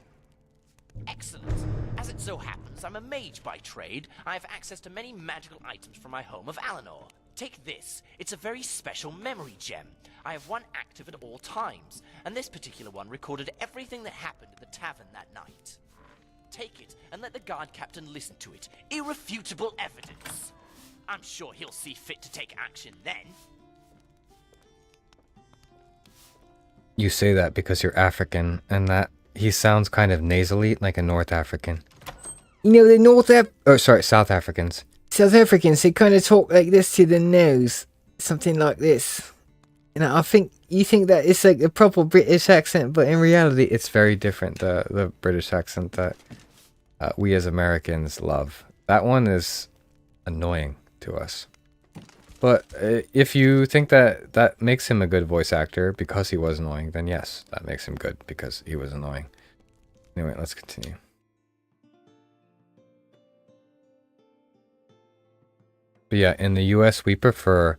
Excellent. As it so happens, I'm a mage by trade. I have access to many magical items from my home of Alinor. Take this. It's a very special memory gem. I have one active at all times, and this particular one recorded everything that happened at the tavern that night. Take it and let the guard captain listen to it. Irrefutable evidence. I'm sure he'll see fit to take action then. You say that because you're African, and that he sounds kind of nasally, like a North African. You know, the South Africans. South Africans, they kind of talk like this to the nose. Something like this. You know, you think that it's like a proper British accent, but in reality, It's very different, the British accent that we as Americans love. That one is annoying to us. But if you think that that makes him a good voice actor because he was annoying, then yes, that makes him good because he was annoying. Anyway, let's continue. But yeah, in the US, we prefer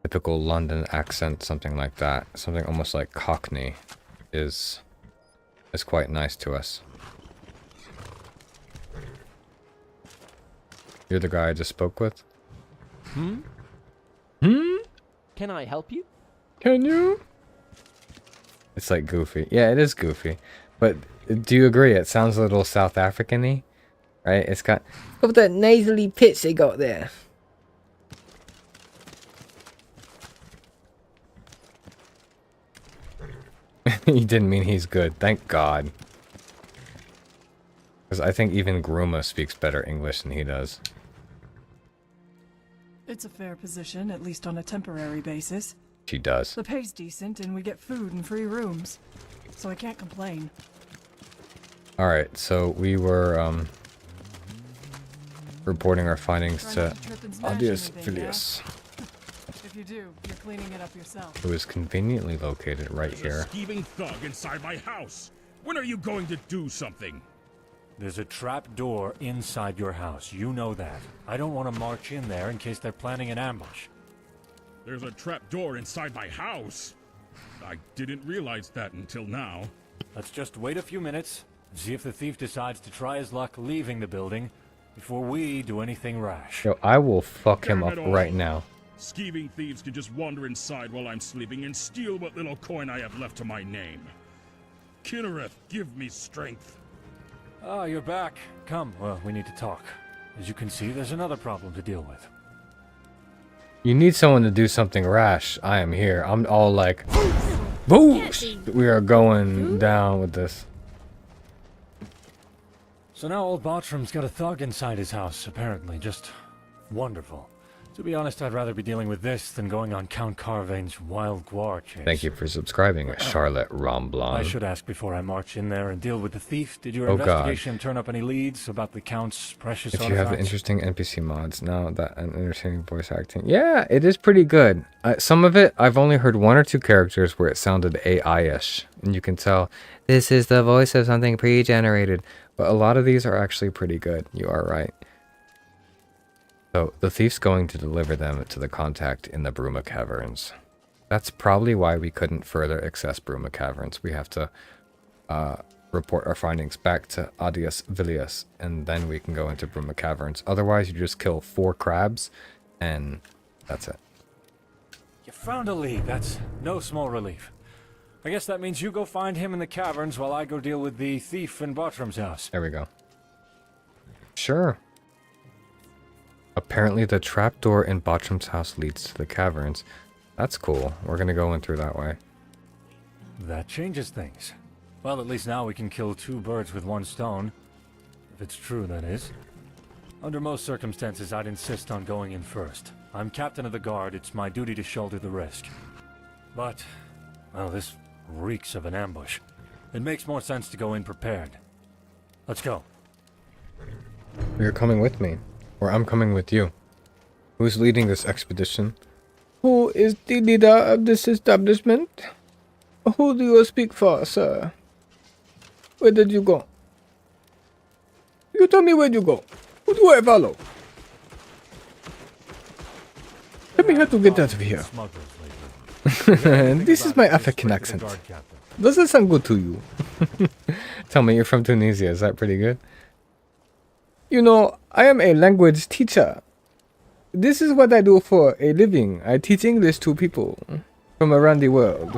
typical London accent, something like that. Something almost like Cockney is quite nice to us. You're the guy I just spoke with? Hmm? Hmm? Can I help you? Can you? It's like goofy. Yeah, it is goofy. But do you agree? It sounds a little South African-y, right? It's got that nasally pitch they got there. He didn't mean he's good. Thank God. Because I think even Gruma speaks better English than he does. It's a fair position, at least on a temporary basis. She does. The pay's decent, and we get food and free rooms. So I can't complain. Alright, so we were, reporting our findings to Audius Vilius, If you do, you're cleaning it up yourself. who is conveniently located right There's here. a scheming thug inside my house. When are you going to do something? There's a trap door inside your house. You know that. I don't want to march in there in case they're planning an ambush. There's a trap door inside my house. I didn't realize that until now. Let's just wait a few minutes and see if the thief decides to try his luck leaving the building before we do anything rash. Yo, I will fuck him Damn up it all. right now. Scheming thieves can just wander inside while I'm sleeping and steal what little coin I have left to my name. Kinnereth, give me strength. Ah, you're back. Come, well, we need to talk. As you can see, there's another problem to deal with. You need someone to do something rash. I am here. I'm all like, boosh! We are going down with this. So now old Bartram's got a thug inside his house, apparently. Just wonderful. To be honest, I'd rather be dealing with this than going on Count Carvane's wild guar chase. Thank you for subscribing, Charlotte Romblon. I should ask before I march in there and deal with the thief. Did your Oh, God. investigation turn up any leads about the Count's precious If you have artifacts? interesting NPC mods, now that and entertaining voice acting. Yeah, it is pretty good. Some of it, I've only heard one or two characters where it sounded AI-ish. And you can tell, this is the voice of something pre-generated. But a lot of these are actually pretty good. You are right. So, the thief's going to deliver them to the contact in the Bruma Caverns. That's probably why we couldn't further access Bruma Caverns. We have to report our findings back to Audius Vilius, and then we can go into Bruma Caverns. Otherwise, you just kill 4 crabs, and that's it. You found a lead. That's no small relief. I guess that means you go find him in the caverns while I go deal with the thief in Bartram's house. There we go. Sure. Apparently the trapdoor in Bottom's house leads to the caverns. That's cool. We're gonna go in through that way. That changes things. Well, at least now we can kill 2 birds with 1 stone. If it's true, that is. Under most circumstances, I'd insist on going in first. I'm captain of the guard, it's my duty to shoulder the risk. But, well, this reeks of an ambush. It makes more sense to go in prepared. Let's go. You're coming with me. Or I'm coming with you. Who's leading this expedition? Who is the leader of this establishment? Who do you speak for, sir? Where did you go? You tell me where you go. Who do I follow? Let me have to get out of here. This is my African accent. Does that sound good to you? Tell me, you're from Tunisia. Is that pretty good? You know, I am a language teacher. This is what I do for a living. I teach English to people from around the world.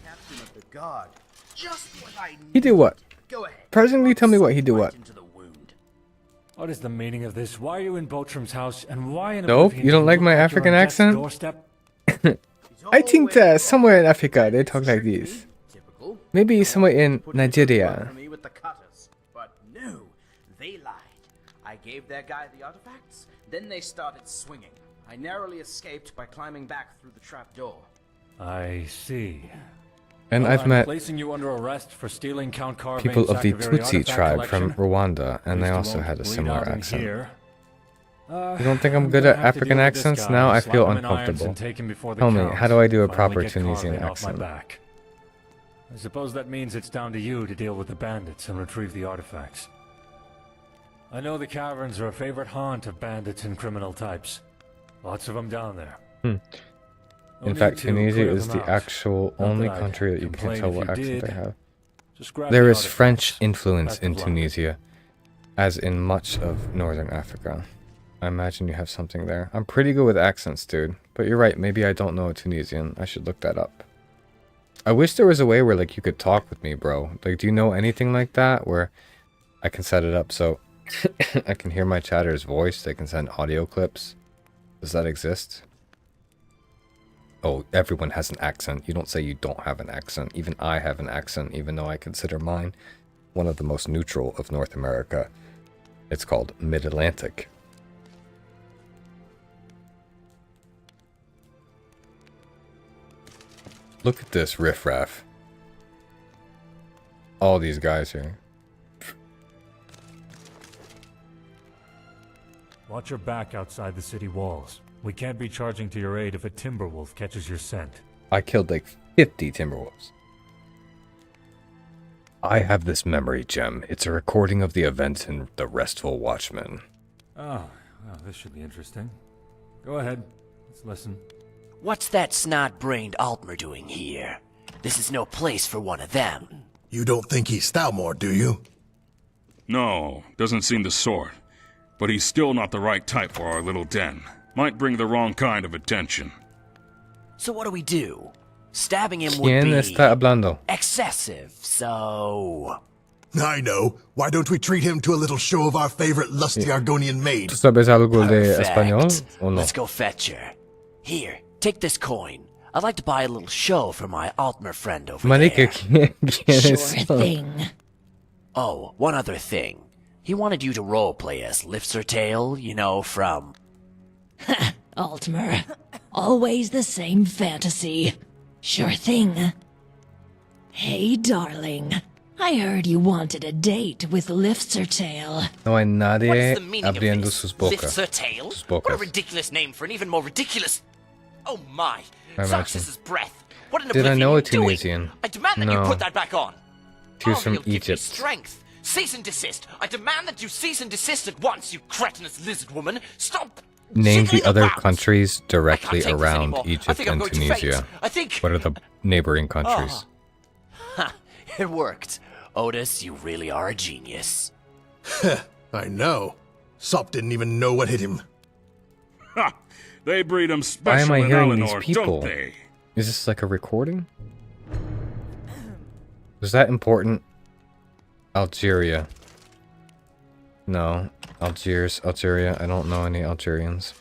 Captain of the guard. Just what I need. He did what? Go ahead. Personally, tell me what he did what. What is the meaning of this? Why are you in Botrum's house, and why in Nope, you don't like my African accent? I think that somewhere in Africa they talk like this. Maybe somewhere in Nigeria. But no, they lied. I gave their guy the artifacts, then they started swinging. I narrowly escaped by climbing back through the trap door. I see. And Well, I've I'm met placing you under arrest for stealing Count Carvane's people of the Sacraveri Tutsi artifact tribe from collection. Rwanda, and they At least also you had a won't bleed similar out in accent. here. You don't think I'm I'm good gonna at have to African deal with this accents? guy, Now I slap feel him in irons uncomfortable. and take him before the Tell me, count. how do I do a Finally proper get Tunisian Carvane off my accent? back. I suppose that means it's down to you to deal with the bandits and retrieve the artifacts. I know the caverns are a favorite haunt of bandits and criminal types. Lots of them down there. In No fact, need to Tunisia clear is them the out. actual Not only that I'd country that you can't complain tell if what you accent did. they have. Just grab There the is French artifacts. influence Best in of luck. Tunisia, as in much of northern Africa. I imagine you have something there. I'm pretty good with accents, dude. But you're right, maybe I don't know Tunisian. I should look that up. I wish there was a way where, like, you could talk with me, bro. Like, do you know anything like that where I can set it up so I can hear my chatter's voice? They can send audio clips. Does that exist? Oh, everyone has an accent. You don't say you don't have an accent. Even I have an accent, even though I consider mine one of the most neutral of North America. It's called Mid-Atlantic. Look at this riffraff. All these guys here. Watch your back outside the city walls. We can't be charging to your aid if a timber wolf catches your scent. I killed like 50 timberwolves. I have this memory gem. It's a recording of the events in The Restful Watchman. Oh, well, this should be interesting. Go ahead. Let's listen. What's that snot-brained Altmer doing here? This is no place for one of them. You don't think he's Stalmore, do you? No, doesn't seem the sort. But he's still not the right type for our little den. Might bring the wrong kind of attention. So what do we do? Stabbing him would ¿Quién be está hablando? excessive, so... I know. Why don't we treat him to a little show of our favorite lusty Argonian maid? ¿Tú sabes algo de Perfect. español o no? Let's go fetch her. Here, take this coin. I'd like to buy a little show for my Altmer friend over Marica, there. ¿quién es? Oh, one other thing. He wanted you to roleplay as Lifts-Her-Tail, you know, from... Altmer, always the same fantasy. Sure thing. Hey, darling. I heard you wanted a date with Lifts-Her-Tail. No hay nadie What's the meaning of abriendo this? sus bocas. Lifts-Her-Tail? Sus What a bocas. ridiculous name for an even more ridiculous... Oh my! I imagine. Zarxus's breath! What an Did I oblivion know a you're doing. Tunisian? I demand that No. you put that back on! She was Oh, from you'll give me Egypt. strength! Cease and desist! I demand that you cease and desist at once, you cretinous lizard woman! Stop! Name jiggling the other about. countries directly take this around anymore. I Egypt think I'm and going to faint. Tunisia. I think... What are the neighboring countries? Ha! It worked. Otis, you really are a genius. I know. Sop didn't even know what hit him. Ha! They breed them Why special am I in hearing these Eleanor, people? don't they? Is this like a recording? Was that important? Algeria. No. Algeria. I don't know any Algerians.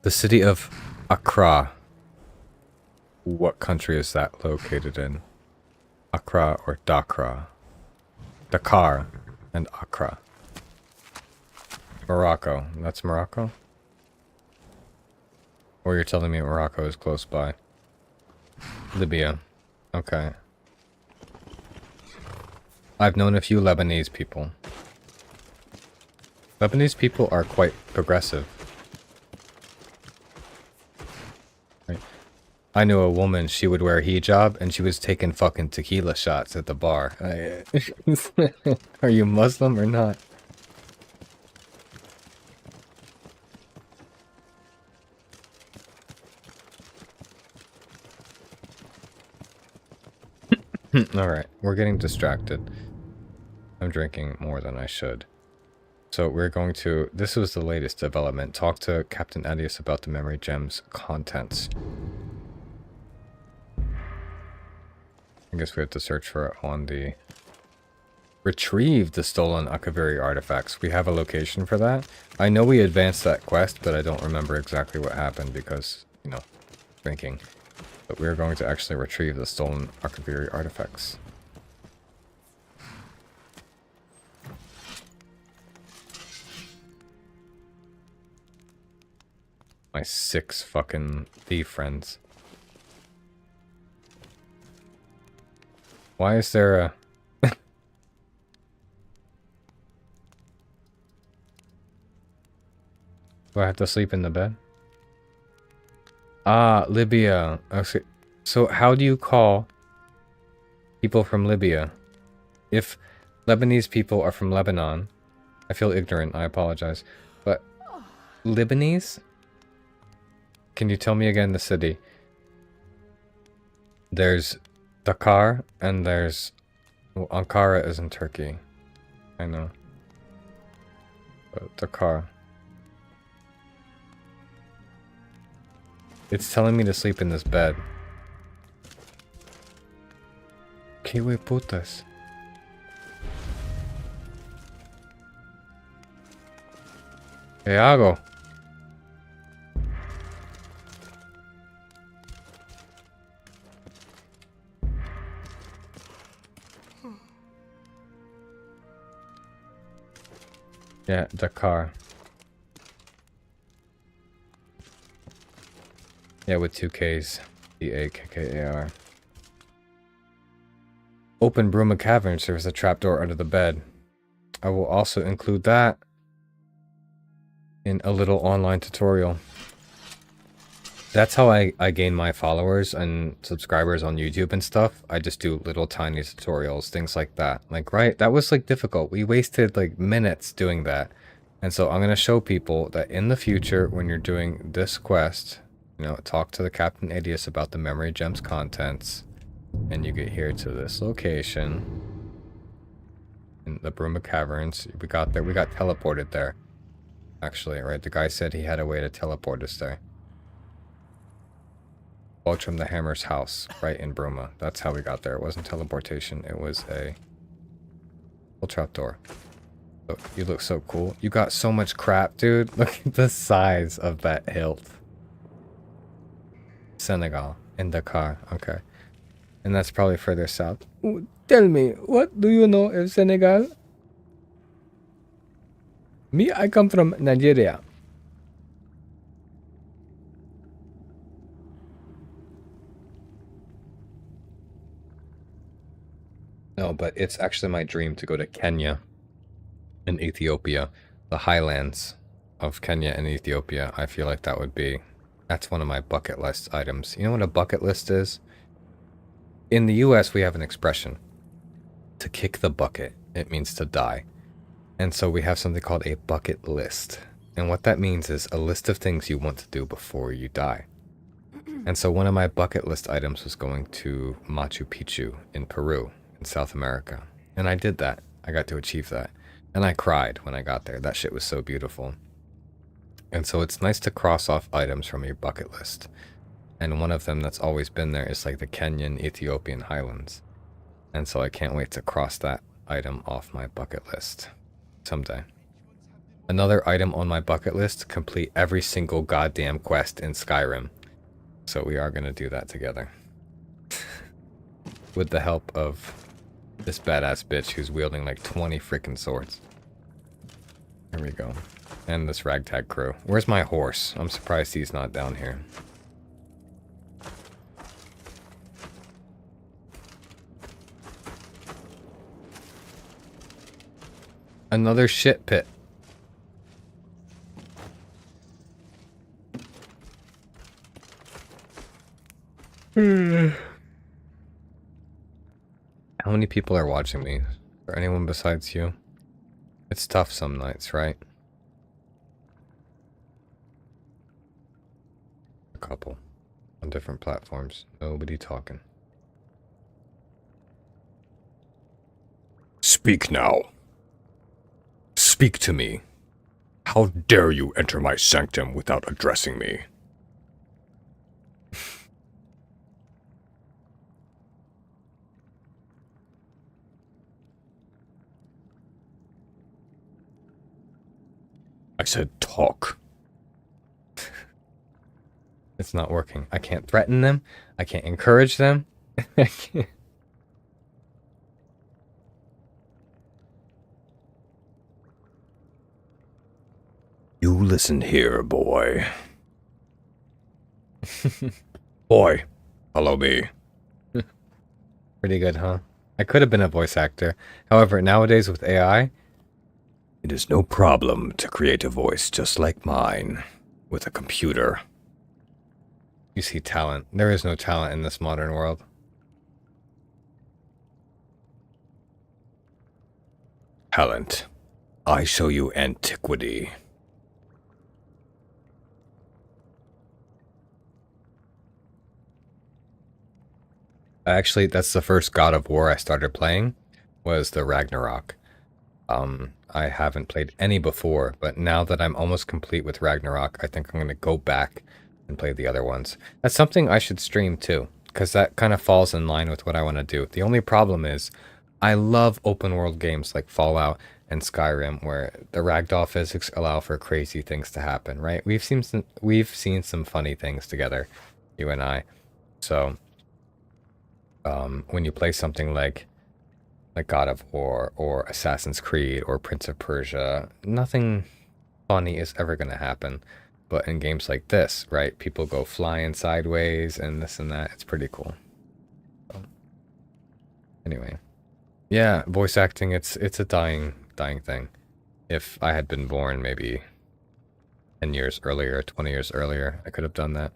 The city of Accra. What country is that located in? Accra or Dakar? Dakar and Accra. Morocco. That's Morocco? Or you're telling me Morocco is close by? Libya. Okay. I've known a few Lebanese people. Lebanese people are quite progressive. Right. I knew a woman, she would wear hijab, and she was taking fucking tequila shots at the bar. Are you Muslim or not? Alright, we're getting distracted. I'm drinking more than I should. So we're going to... This was the latest development. Talk to Captain Adius about the memory gem's contents. I guess we have to search for it on the... Retrieve the stolen Akaviri artifacts. We have a location for that. I know we advanced that quest, but I don't remember exactly what happened because, you know, drinking. But we're going to actually retrieve the stolen Akaviri artifacts. My 6 fucking thief friends. Why is there a... Do I have to sleep in the bed? Ah, Libya. Okay. So how do you call people from Libya? If Lebanese people are from Lebanon, I feel ignorant, I apologize. But Lebanese? Can you tell me again the city? There's Dakar and there's... Well, Ankara is in Turkey. I know. But Dakar. It's telling me to sleep in this bed. Que we putas. ¿Qué hago? Yeah, Dakar. Yeah, with 2 Ks. D-A-K-K-A-R. Open Bruma Cavern serves a trapdoor under the bed. I will also include that in a little online tutorial. That's how I gain my followers and subscribers on YouTube and stuff. I just do little tiny tutorials, things like that. Like, right, that was like difficult. We wasted like minutes doing that. And so I'm going to show people that in the future, when you're doing this quest, you know, talk to the Captain Adius about the memory gem's contents, and you get here to this location in the Bruma Caverns. We got teleported there. Actually, right? The guy said he had a way to teleport us there. Baltram the Hammer's house, right in Bruma. That's how we got there. It wasn't teleportation. It was a little trapdoor. Oh, you look so cool. You got so much crap, dude. Look at the size of that hilt. Senegal, in Dakar. Okay. And that's probably further south. Ooh, tell me, what do you know of Senegal? Me, I come from Nigeria. No, but it's actually my dream to go to Kenya and Ethiopia. The highlands of Kenya and Ethiopia. I feel like that would be... That's one of my bucket list items. You know what a bucket list is? In the US, we have an expression. To kick the bucket. It means to die. And so we have something called a bucket list. And what that means is a list of things you want to do before you die. And so one of my bucket list items was going to Machu Picchu in Peru, in South America. And I did that. I got to achieve that. And I cried when I got there. That shit was so beautiful. And so it's nice to cross off items from your bucket list. And one of them that's always been there is like the Kenyan Ethiopian highlands. And so I can't wait to cross that item off my bucket list. Someday. Another item on my bucket list, complete every single goddamn quest in Skyrim. So we are going to do that together. With the help of this badass bitch who's wielding like 20 freaking swords. Here we go. And this ragtag crew. Where's my horse? I'm surprised he's not down here. Another shit pit. How many people are watching me? Or anyone besides you? It's tough some nights, right? A couple. On different platforms. Nobody talking. Speak now. Speak to me. How dare you enter my sanctum without addressing me? I said talk. It's not working. I can't threaten them. I can't encourage them. I can't. You listen here, boy. Boy, follow me. Pretty good, huh? I could have been a voice actor. However, nowadays with AI, it is no problem to create a voice just like mine with a computer. You see talent. There is no talent in this modern world. Talent. I show you antiquity. Actually, that's the first God of War I started playing, was the Ragnarok. I haven't played any before, but now that I'm almost complete with Ragnarok, I think I'm going to go back and play the other ones. That's something I should stream too, because that kind of falls in line with what I want to do. The only problem is, I love open world games like Fallout and Skyrim, where the ragdoll physics allow for crazy things to happen, right? We've seen some funny things together, you and I. So, when you play something like God of War or Assassin's Creed or Prince of Persia, nothing funny is ever going to happen. But in games like this, right, people go flying sideways and this and that. It's pretty cool. So, anyway, yeah, voice acting, it's a dying thing. If I had been born maybe 10 years earlier, 20 years earlier, I could have done that.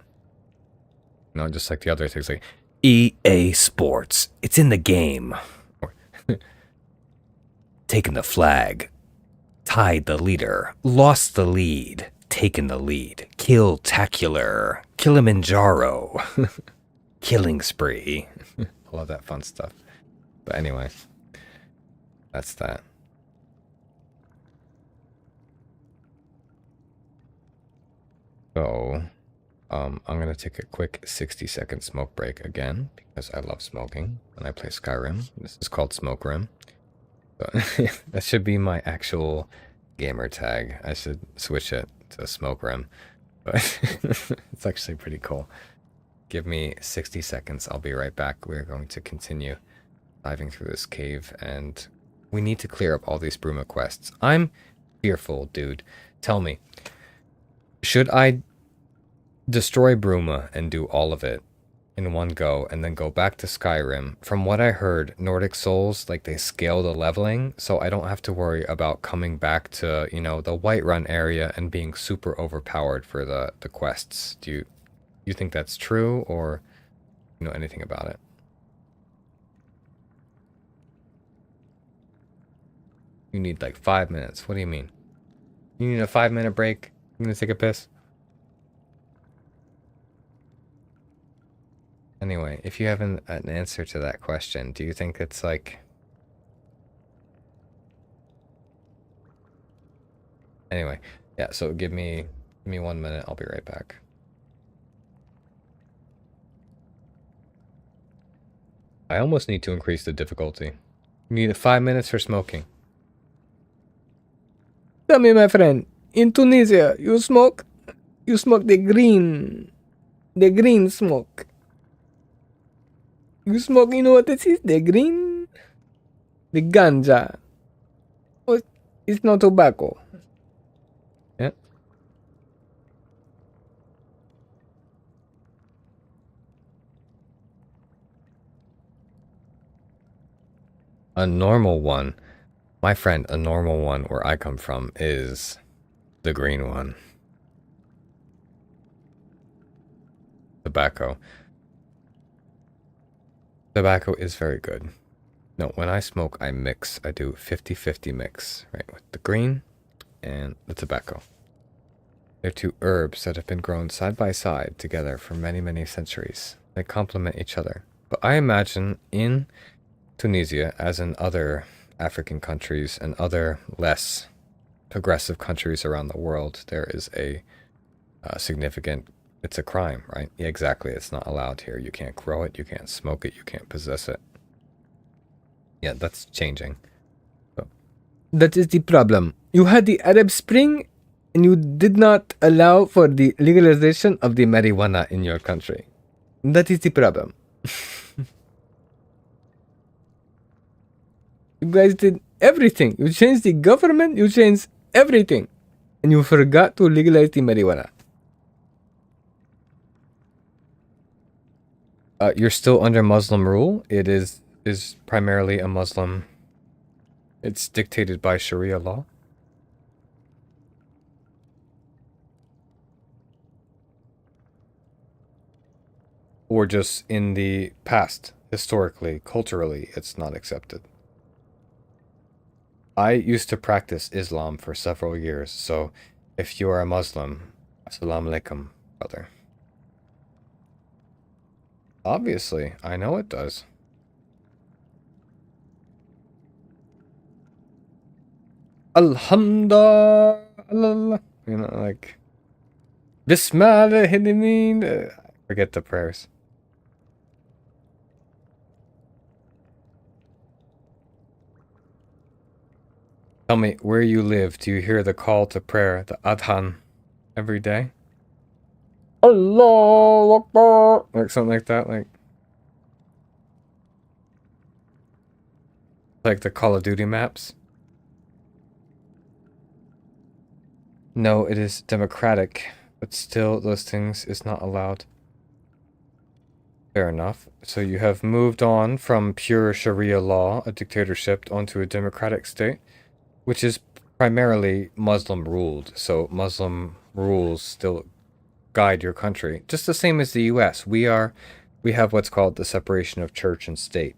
You know, just like the other things like EA Sports. It's in the game. Taken the flag. Tied the leader. Lost the lead. Taken the lead. Kill-tacular. Kilimanjaro. Killing spree. All of that fun stuff. But anyway, that's that. So, I'm going to take a quick 60-second smoke break again, because I love smoking when I play Skyrim. This is called Smoke Rim. So, that should be my actual gamer tag. I should switch it to Smoke Rim. But it's actually pretty cool. Give me 60 seconds. I'll be right back. We're going to continue diving through this cave, and we need to clear up all these Bruma quests. I'm fearful, dude. Tell me, should I destroy Bruma and do all of it in one go and then go back to Skyrim? From what I heard, Nordic Souls, like, they scale the leveling, so I don't have to worry about coming back to, you know, the Whiterun area and being super overpowered for the quests. Do you think that's true, or you know anything about it? You need like 5 minutes. What do you mean? You need a 5-minute break? You gonna take a piss? Anyway, if you have an answer to that question, do you think it's like... Anyway, yeah, so give me 1 minute, I'll be right back. I almost need to increase the difficulty. You need 5 minutes for smoking. Tell me, my friend, in Tunisia, you smoke the green smoke. You smoke, you know what this is? The green, the ganja. Oh, it's not tobacco. Yeah. A normal one, my friend, a normal one where I come from is the green one. Tobacco. Tobacco is very good. No, when I smoke, I mix. I do 50-50 mix, right, with the green and the tobacco. They're two herbs that have been grown side by side together for many, many centuries. They complement each other. But I imagine in Tunisia, as in other African countries and other less progressive countries around the world, there is a significant, it's a crime, right? Yeah, exactly. It's not allowed here. You can't grow it, you can't smoke it, you can't possess it. Yeah, that's changing. So. That is the problem. You had the Arab Spring and you did not allow for the legalization of the marijuana in your country. That is the problem. You guys did everything. You changed the government, you changed everything. And you forgot to legalize the marijuana. You're still under Muslim rule. It is primarily a Muslim. It's dictated by Sharia law. Or just in the past, historically, culturally, it's not accepted. I used to practice Islam for several years, so if you are a Muslim, assalamu alaikum, brother. Obviously, I know it does. Alhamdulillah. You know, like, Bismillah, forget the prayers. Tell me, where you live, do you hear the call to prayer, the adhan, every day? Allahu Akbar! Like something like that, like the Call of Duty maps? No, it is democratic, but still those things is not allowed. Fair enough. So you have moved on from pure Sharia law, a dictatorship, onto a democratic state, which is primarily Muslim ruled. So Muslim rules still guide your country, just the same as the US. We have what's called the separation of church and state.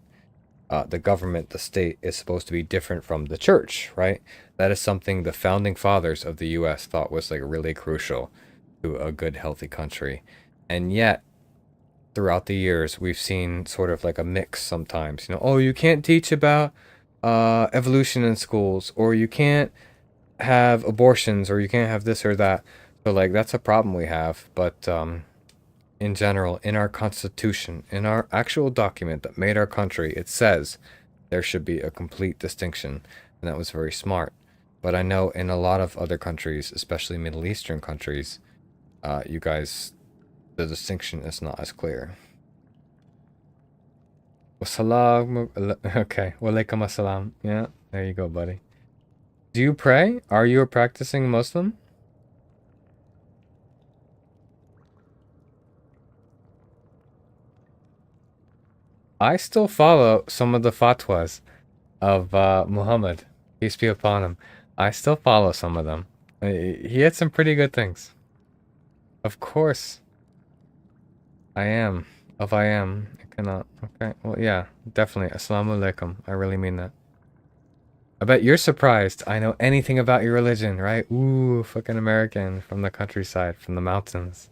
The government, the state, is supposed to be different from the church, right? That is something the founding fathers of the US thought was like really crucial to a good, healthy country. And yet, throughout the years, we've seen sort of like a mix sometimes. You know, oh, you can't teach about evolution in schools, or you can't have abortions, or you can't have this or that. So like that's a problem we have. But in general, in our constitution, in our actual document that made our country, it says there should be a complete distinction, and that was very smart. But I know in a lot of other countries, especially Middle Eastern countries, you guys, the distinction is not as clear. Wassalam. Okay. Walaikum assalam. Yeah, there you go, buddy. Do you pray? Are you a practicing Muslim? I still follow some of the fatwas of Muhammad, peace be upon him. I still follow some of them. He had some pretty good things. Of course. I am. I am. I cannot. Okay. Well, yeah, definitely. Assalamu alaikum. I really mean that. I bet you're surprised I know anything about your religion, right? Ooh, fucking American from the countryside, from the mountains.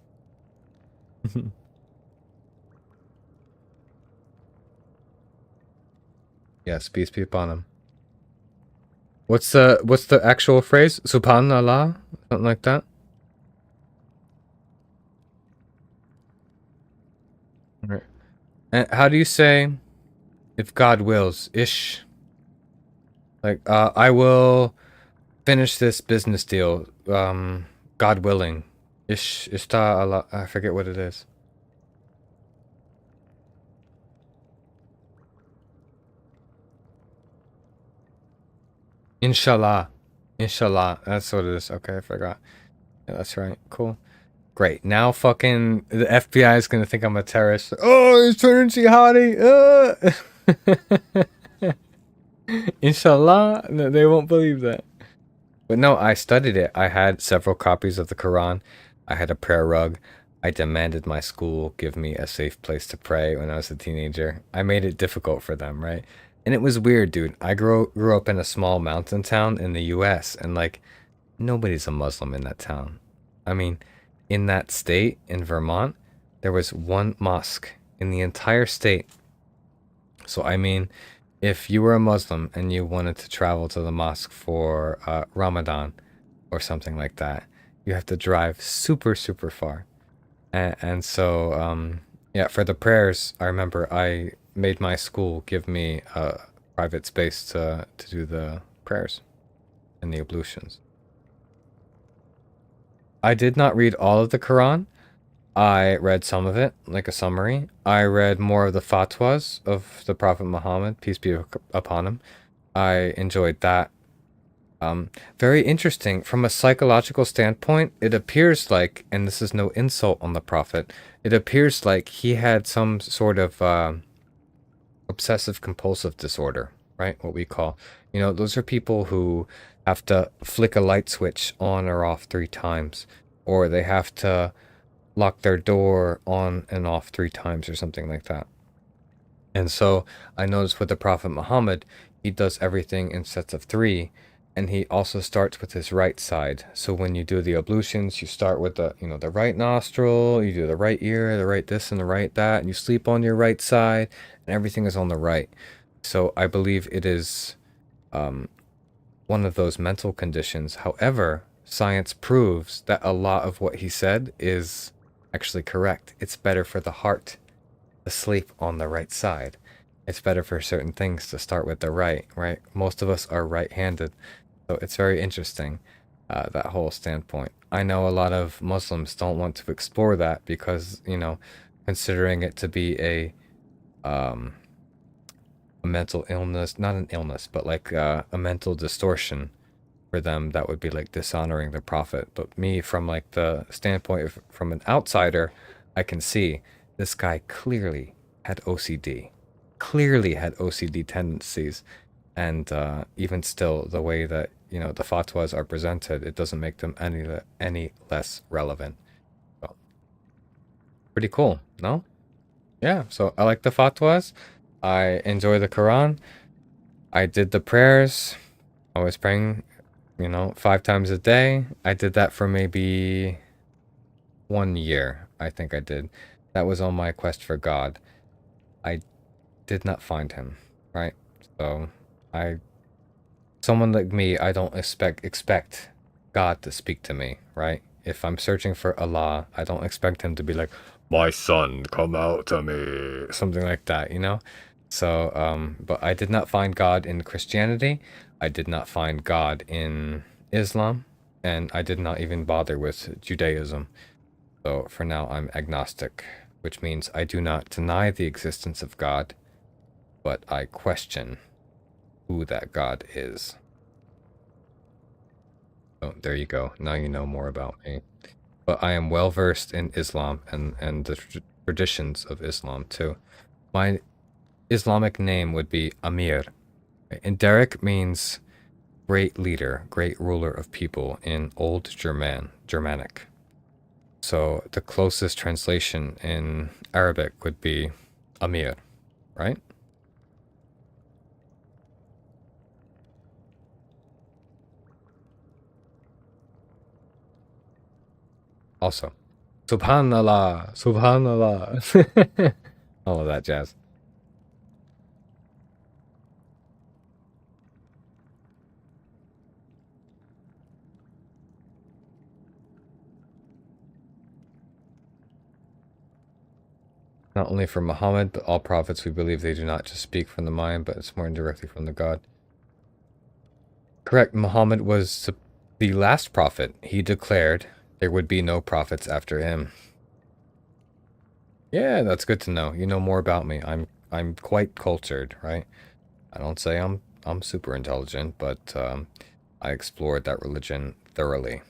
Yes, peace be upon him. What's the actual phrase? Subhanallah? Something like that? Alright. And how do you say if God wills? Ish. Like, I will finish this business deal. God willing. Ishta Allah. I forget what it is. Inshallah. Inshallah. That's what it is. Okay, I forgot. Yeah, that's right. Cool. Great. Now fucking the FBI is gonna think I'm a terrorist. Oh, he's turning jihadi. Inshallah. No, they won't believe that. But no, I studied it. I had several copies of the Quran. I had a prayer rug. I demanded my school give me a safe place to pray when I was a teenager. I made it difficult for them, right? And it was weird, dude. I grew up in a small mountain town in the US, and like nobody's a Muslim in that town. I mean, in that state, in Vermont, there was one mosque in the entire state. So I mean, if you were a Muslim and you wanted to travel to the mosque for Ramadan or something like that, you have to drive super, super far. And so, yeah, for the prayers, I remember I made my school give me a private space to do the prayers and the ablutions. I did not read all of the Quran. I read some of it, like a summary. I read more of the fatwas of the Prophet Muhammad, peace be upon him. I enjoyed that. Very interesting. From a psychological standpoint, it appears like, and this is no insult on the Prophet, it appears like he had some sort of obsessive compulsive disorder, right? What we call, you know, those are people who have to flick a light switch on or off 3 times, or they have to lock their door on and off 3 times or something like that. And so I noticed with the Prophet Muhammad, he does everything in sets of 3, and he also starts with his right side. So when you do the ablutions, you start with the, you know, the right nostril, you do the right ear, the right this and the right that, and you sleep on your right side, and everything is on the right. So I believe it is one of those mental conditions. However, science proves that a lot of what he said is actually correct. It's better for the heart to sleep on the right side. It's better for certain things to start with the right? Most of us are right-handed. So it's very interesting, that whole standpoint. I know a lot of Muslims don't want to explore that because, you know, considering it to be a mental illness, not an illness, but like a mental distortion for them, that would be like dishonoring the Prophet. But me, from like the standpoint of, from an outsider, I can see this guy clearly had OCD, tendencies, and even still, the way that, you know, the fatwas are presented, it doesn't make them any less relevant. So, pretty cool, no? Yeah, so I like the fatwas. I enjoy the Quran. I did the prayers. I was praying, you know, 5 times a day. I did that for maybe 1 year, I think I did. That was on my quest for God. I did not find him, right? So, someone like me, I don't expect God to speak to me, right? If I'm searching for Allah, I don't expect him to be like, my son, come out to me, something like that, you know? So, but I did not find God in Christianity. I did not find God in Islam, and I did not even bother with Judaism. So for now, I'm agnostic, which means I do not deny the existence of God, but I question who that God is. So there you go. Now you know more about me. But I am well versed in Islam and the traditions of Islam too. My Islamic name would be Amir. And Derek means great leader, great ruler of people in Old Germanic. So the closest translation in Arabic would be Amir, right? Also, Subhanallah, Subhanallah. All of that jazz. Not only from Muhammad, but all prophets, we believe they do not just speak from the mind, but it's more indirectly from the God. Correct, Muhammad was the last prophet. He declared there would be no prophets after him. Yeah, that's good to know. You know more about me. I'm quite cultured, right? I don't say I'm super intelligent, but I explored that religion thoroughly.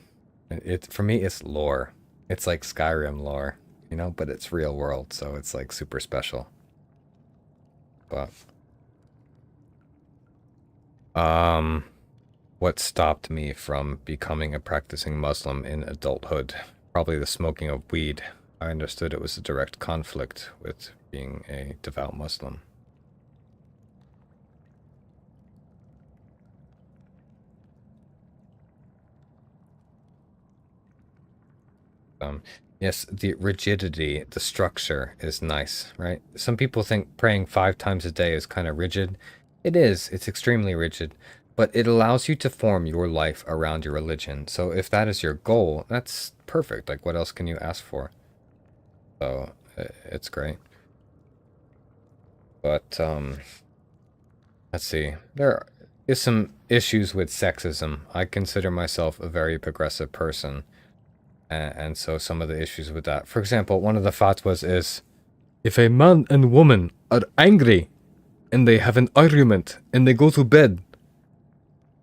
For me it's lore. It's like Skyrim lore, you know, but it's real world, so it's like super special. But what stopped me from becoming a practicing Muslim in adulthood? Probably the smoking of weed. I understood it was a direct conflict with being a devout Muslim. Yes, the rigidity, the structure is nice, right? Some people think praying 5 times a day is kind of rigid. It is, it's extremely rigid, but it allows you to form your life around your religion. So if that is your goal, that's perfect. Like, what else can you ask for? So, it's great. But, let's see. There is some issues with sexism. I consider myself a very progressive person. And so some of the issues with that. For example, one of the fatwas is, if a man and woman are angry and they have an argument and they go to bed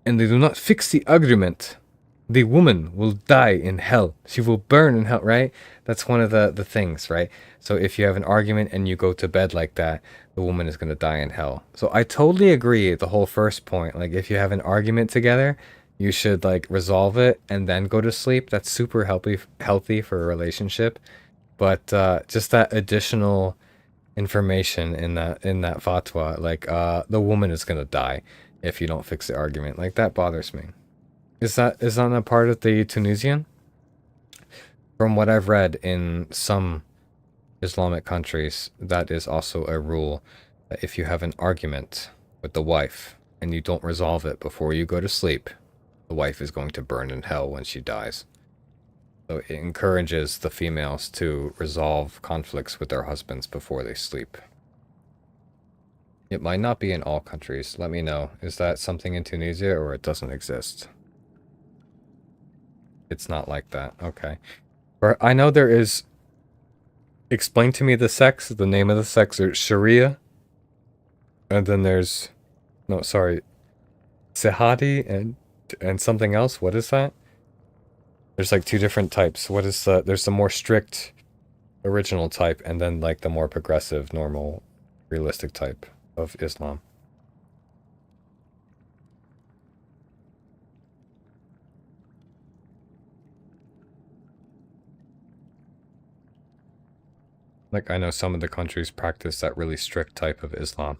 and they do not fix the argument, the woman will die in hell. She will burn in hell, right? That's one of the things, right? So if you have an argument and you go to bed like that, the woman is going to die in hell. So I totally agree the whole first point. Like, if you have an argument together, you should like resolve it and then go to sleep. That's super healthy for a relationship. But just that additional information in that fatwa, like the woman is gonna die if you don't fix the argument. Like, that bothers me. Is that a part of the Tunisian? From what I've read in some Islamic countries, that is also a rule that if you have an argument with the wife and you don't resolve it before you go to sleep, the wife is going to burn in hell when she dies. So it encourages the females to resolve conflicts with their husbands before they sleep. It might not be in all countries. Let me know. Is that something in Tunisia, or it doesn't exist? It's not like that. Okay. Or I know there is... Explain to me the sex. The name of the sex is Sharia. And then there's... No, sorry. Sehati and something else. What is that? There's like 2 different types. What is there's the more strict original type, and then like the more progressive, normal, realistic type of Islam. Like, I know some of the countries practice that really strict type of Islam.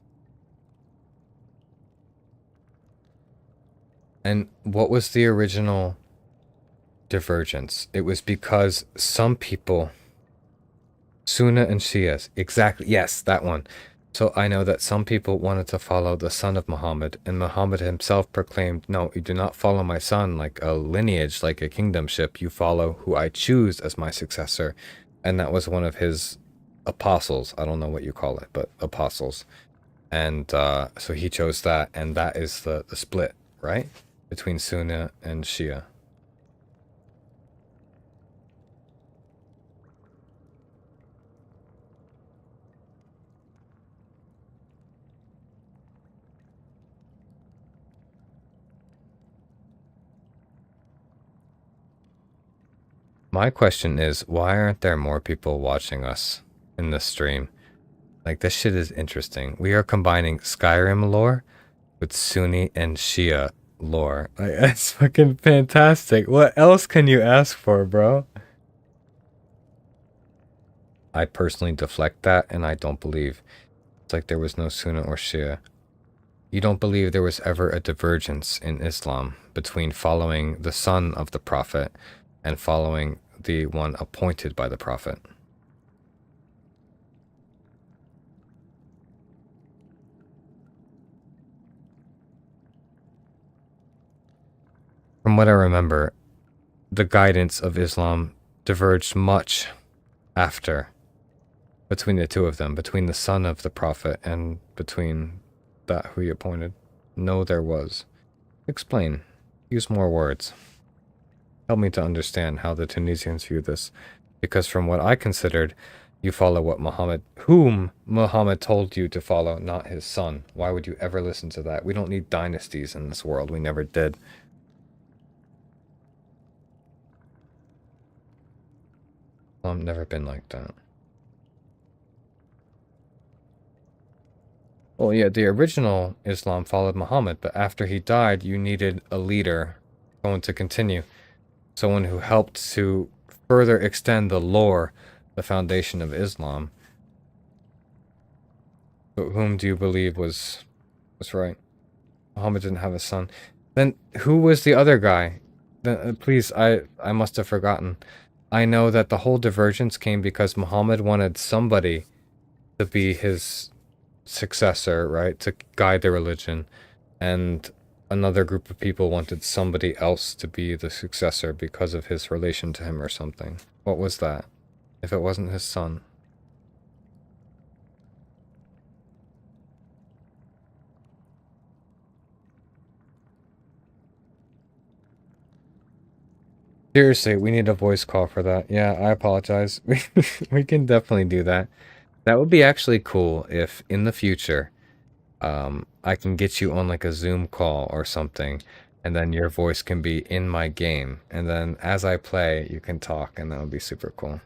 And what was the original divergence? It was because some people, Sunna and Shias, exactly, yes, that one. So I know that some people wanted to follow the son of Muhammad, and Muhammad himself proclaimed, no, you do not follow my son like a lineage, like a kingdomship. You follow who I choose as my successor. And that was one of his apostles. I don't know what you call it, but apostles. And so he chose that, and that is the split, right? Between Sunna and Shia. My question is, why aren't there more people watching us in this stream? Like, this shit is interesting. We are combining Skyrim lore with Sunni and Shia lore. Like, that's fucking fantastic. What else can you ask for, bro? I personally deflect that, and I don't believe it's like there was no Sunni or Shia. You don't believe there was ever a divergence in Islam between following the son of the Prophet and following the one appointed by the Prophet. From what I remember, the guidance of Islam diverged much after, between the two of them, between the son of the Prophet and between that who he appointed. No, there was. Explain. Use more words. Help me to understand how the Tunisians view this. Because from what I considered, you follow whom Muhammad told you to follow, not his son. Why would you ever listen to that? We don't need dynasties in this world. We never did. I've never been like that. Well, yeah, the original Islam followed Muhammad, but after he died, you needed a leader, someone to continue, someone who helped to further extend the lore, the foundation of Islam. But whom do you believe was right? Muhammad didn't have a son. Then who was the other guy? Please, I must have forgotten. I know that the whole divergence came because Muhammad wanted somebody to be his successor, right? To guide the religion. And another group of people wanted somebody else to be the successor because of his relation to him or something. What was that? If it wasn't his son. Seriously, we need a voice call for that. Yeah, I apologize. We can definitely do that. That would be actually cool if in the future, I can get you on like a Zoom call or something, and then your voice can be in my game, and then as I play, you can talk, and that would be super cool.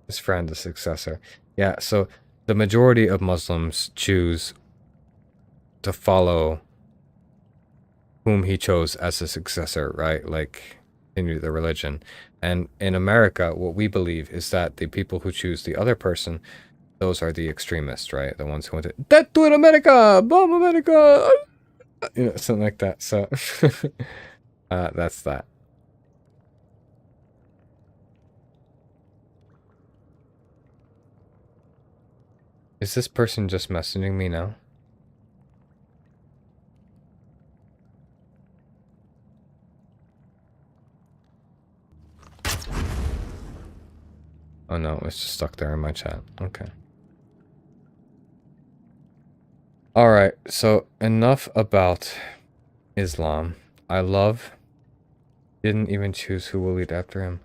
His friend, the successor. Yeah, so the majority of Muslims choose to follow whom he chose as a successor, right? Like, continue the religion. And in America, what we believe is that the people who choose the other person, those are the extremists, right? The ones who want to death to America, bomb America, you know, something like that. So that's that. Is this person just messaging me now? Oh no, it's just stuck there in my chat. Okay. Alright, so enough about Islam. Didn't even choose who will lead after him.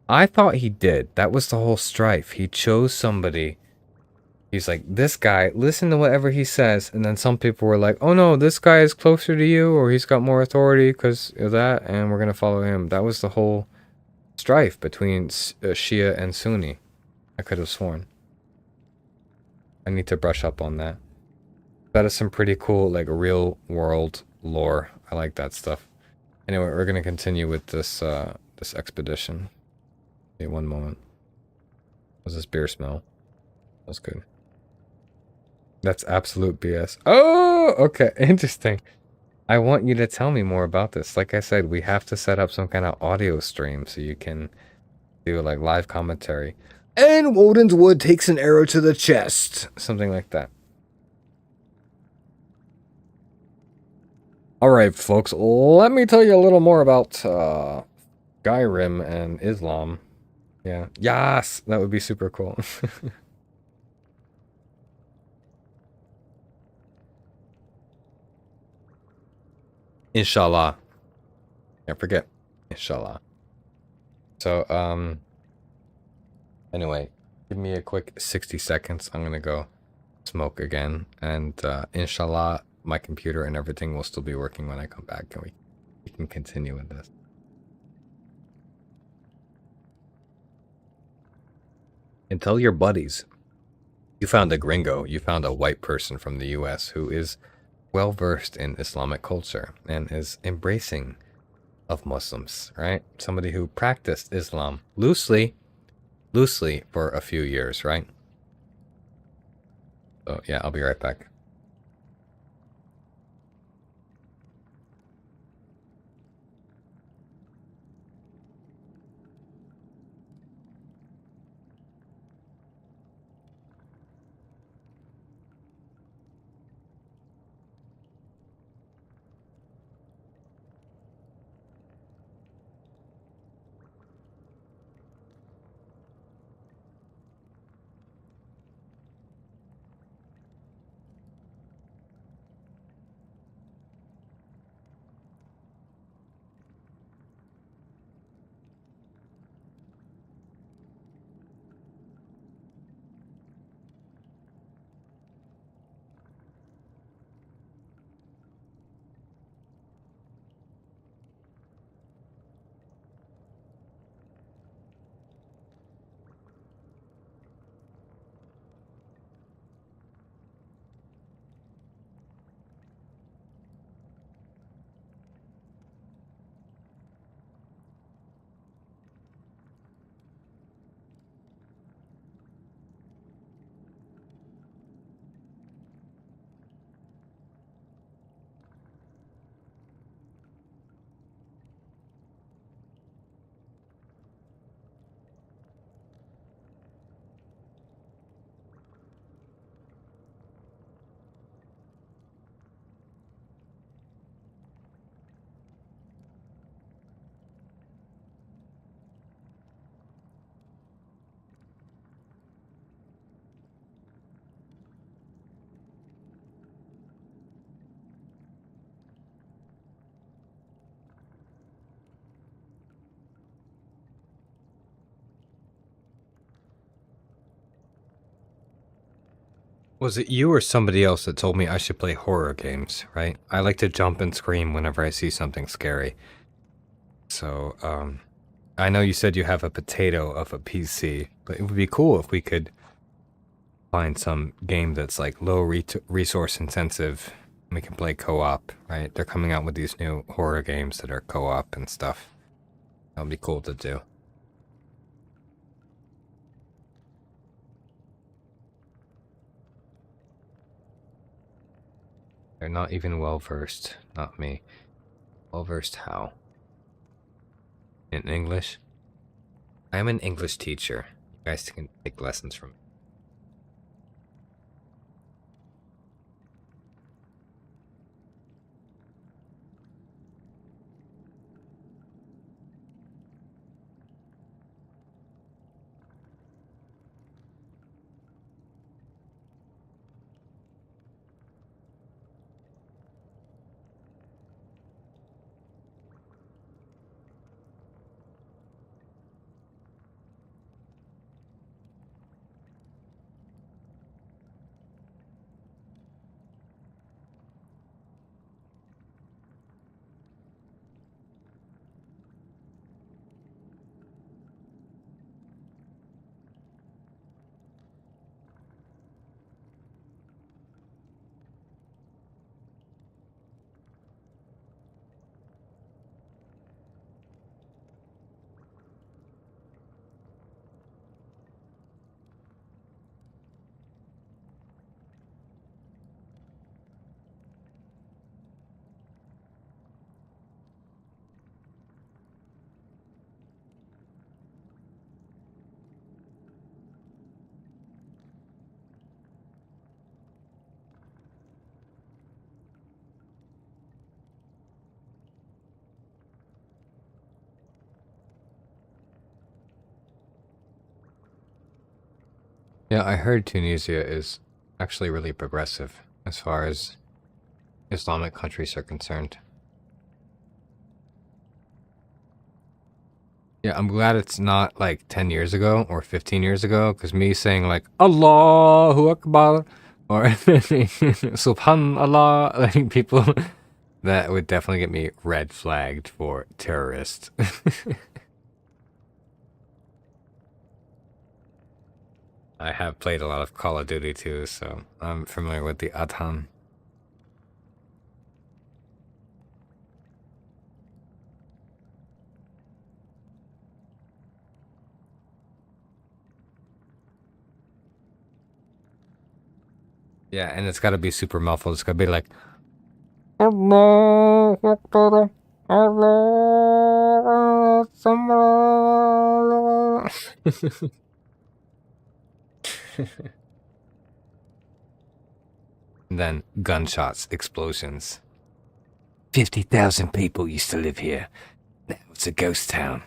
I thought he did. That was the whole strife. He chose somebody. He's like, this guy, listen to whatever he says. And then some people were like, oh no, this guy is closer to you, or he's got more authority because of that, and we're going to follow him. That was the whole strife between Shia and Sunni. I could have sworn. I need to brush up on that. That is some pretty cool, like, real world lore. I like that stuff. Anyway, we're going to continue with this, this expedition. Okay, one moment. What's this beer smell? That's good. That's absolute BS. Oh, okay. Interesting. I want you to tell me more about this. Like I said, we have to set up some kind of audio stream so you can do like live commentary. And Woden's Wood takes an arrow to the chest. Something like that. Alright, folks. Let me tell you a little more about Skyrim and Islam. Yeah. Yes! That would be super cool. Inshallah. Can't forget. Inshallah. So, anyway, give me a quick 60 seconds. I'm gonna go smoke again. And, inshallah, my computer and everything will still be working when I come back. And we can continue with this. And tell your buddies. You found a gringo. You found a white person from the US who is well versed in Islamic culture and is embracing of Muslims, right? Somebody who practiced Islam loosely for a few years, right? So yeah, I'll be right back. Was it you or somebody else that told me I should play horror games, right? I like to jump and scream whenever I see something scary. So, I know you said you have a potato of a PC, but it would be cool if we could find some game that's like low resource intensive. We can play co-op, right? They're coming out with these new horror games that are co-op and stuff. That would be cool to do. They're not even well-versed. Not me. Well-versed how? In English? I am an English teacher. You guys can take lessons from me. Yeah, I heard Tunisia is actually really progressive as far as Islamic countries are concerned. Yeah, I'm glad it's not like 10 years ago or 15 years ago, because me saying like, Allahu Akbar, or Subhanallah, like people, that would definitely get me red flagged for terrorist. I have played a lot of Call of Duty too, so I'm familiar with the Adhan. Yeah, and it's gotta be super muffled. It's gotta be like, Allah Akbar, Allah, and then gunshots, explosions. 50,000 people used to live here. Now it's a ghost town.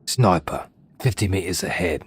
Sniper, 50 meters ahead.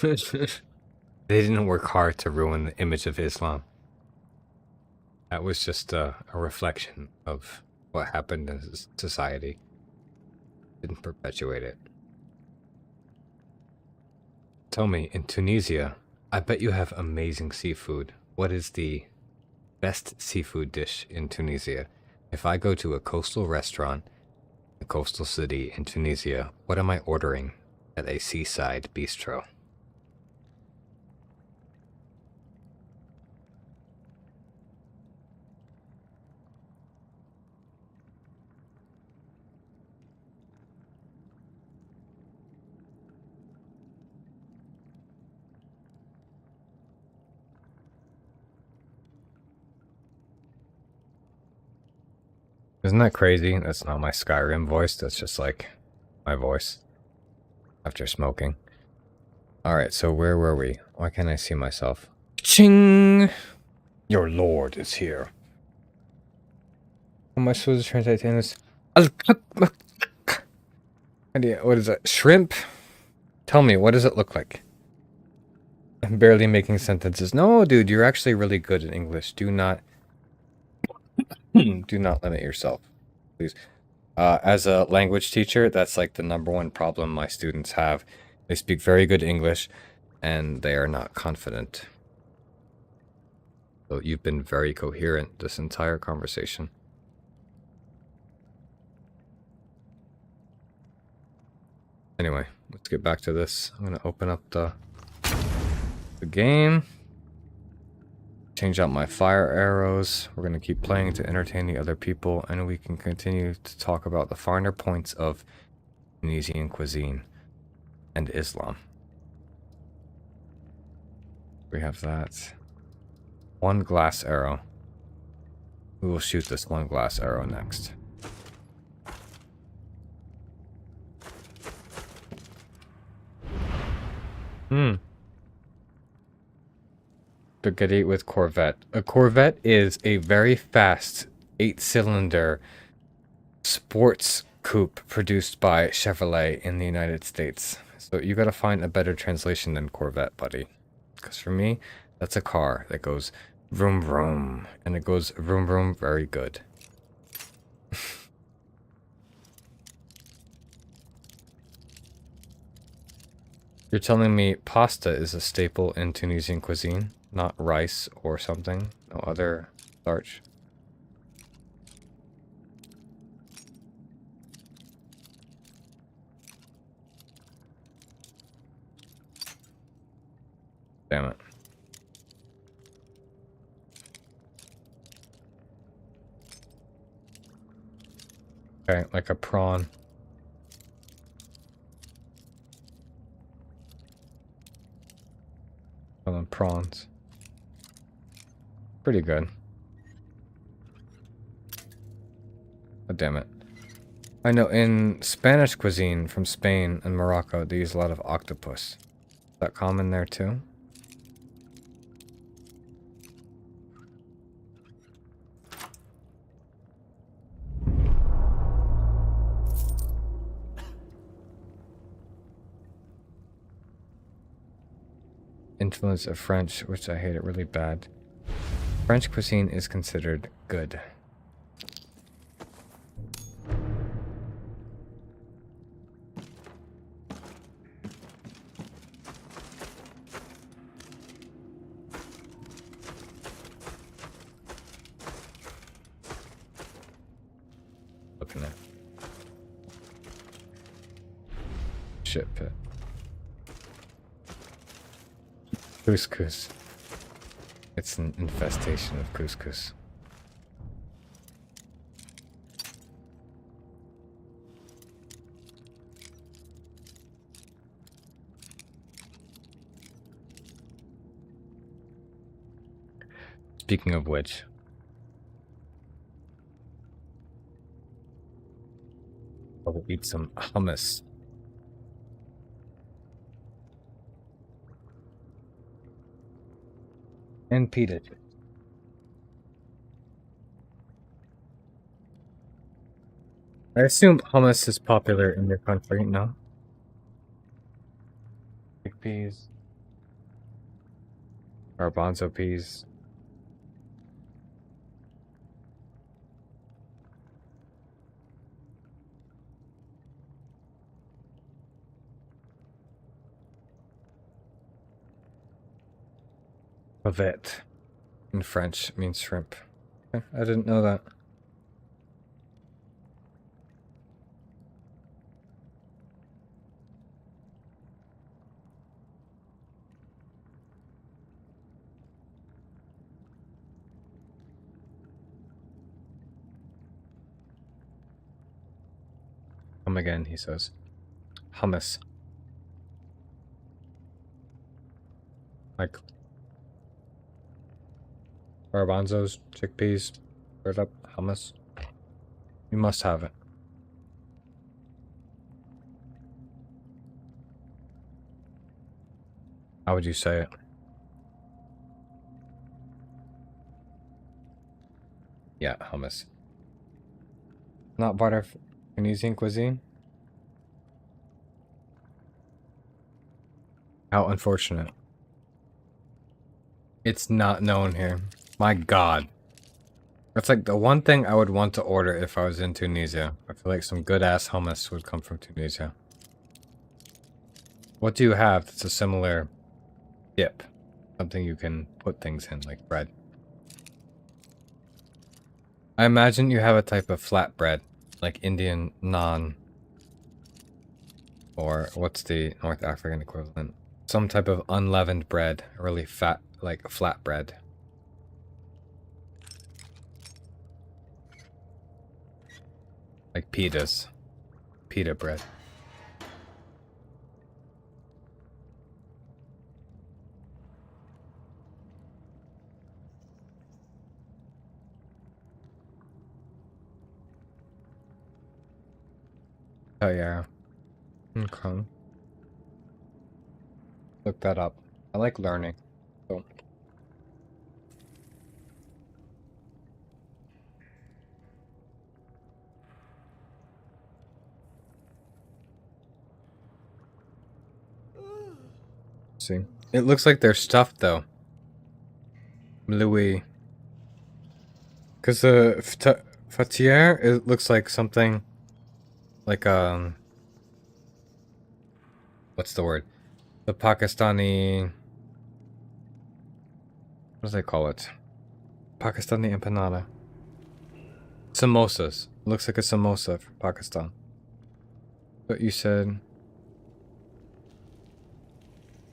They didn't work hard to ruin the image of Islam. That was just a reflection of what happened in society. Didn't perpetuate it. Tell me, in Tunisia, I bet you have amazing seafood. What is the best seafood dish in Tunisia? If I go to a coastal restaurant, a coastal city in Tunisia, what am I ordering at a seaside bistro? Isn't that crazy? That's not my Skyrim voice. That's just like my voice after smoking. Alright, so where were we? Why can't I see myself? Ching! Your lord is here. How am I supposed to translate this? What is that? Shrimp? Tell me, what does it look like? I'm barely making sentences. No, dude, you're actually really good at English. Do not limit yourself, please. As a language teacher, that's like the #1 problem my students have. They speak very good English, and they are not confident. So you've been very coherent this entire conversation. Anyway, let's get back to this. I'm gonna open up the game. Change out my fire arrows. We're going to keep playing to entertain the other people, and we can continue to talk about the finer points of Tunisian cuisine and Islam. We have that. 1 glass arrow. We will shoot this 1 glass arrow next. Spaghetti with Corvette. A Corvette is a very fast 8-cylinder sports coupe produced by Chevrolet in the United States. So you gotta find a better translation than Corvette, buddy. Because for me, that's a car that goes vroom vroom. And it goes vroom vroom very good. You're telling me pasta is a staple in Tunisian cuisine? Not rice or something? No other starch? Damn it. Okay, like a prawn. Well, then prawns. Pretty good. Oh, damn it. I know in Spanish cuisine from Spain and Morocco, they use a lot of octopus. Is that common there too? Influence of French, which I hate it really bad. French cuisine is considered good. Looking at shit pit. Couscous. It's an infestation of couscous. Speaking of which, I will eat some hummus. And pita chips. I assume hummus is popular in your country, no? Chickpeas. Garbanzo peas. Bavette in French means shrimp. Okay, I didn't know that. Come again, he says. Hummus. Like garbanzos, chickpeas, stirred up hummus. You must have it. How would you say it? Yeah, hummus. Not part of Tunisian cuisine? How unfortunate. It's not known here. My god. That's like the one thing I would want to order if I was in Tunisia. I feel like some good ass hummus would come from Tunisia. What do you have that's a similar dip? Something you can put things in, like bread. I imagine you have a type of flatbread, like Indian naan. Or what's the North African equivalent? Some type of unleavened bread, really fat, like flat bread. Like pitas. Pita bread. Oh yeah. Okay. Look that up. I like learning. So. See, it looks like they're stuffed though. Louis. Because the fatiere, it looks like something like what's the word? The Pakistani, what do they call it? Pakistani empanada. Samosas. Looks like a samosa from Pakistan. But you said,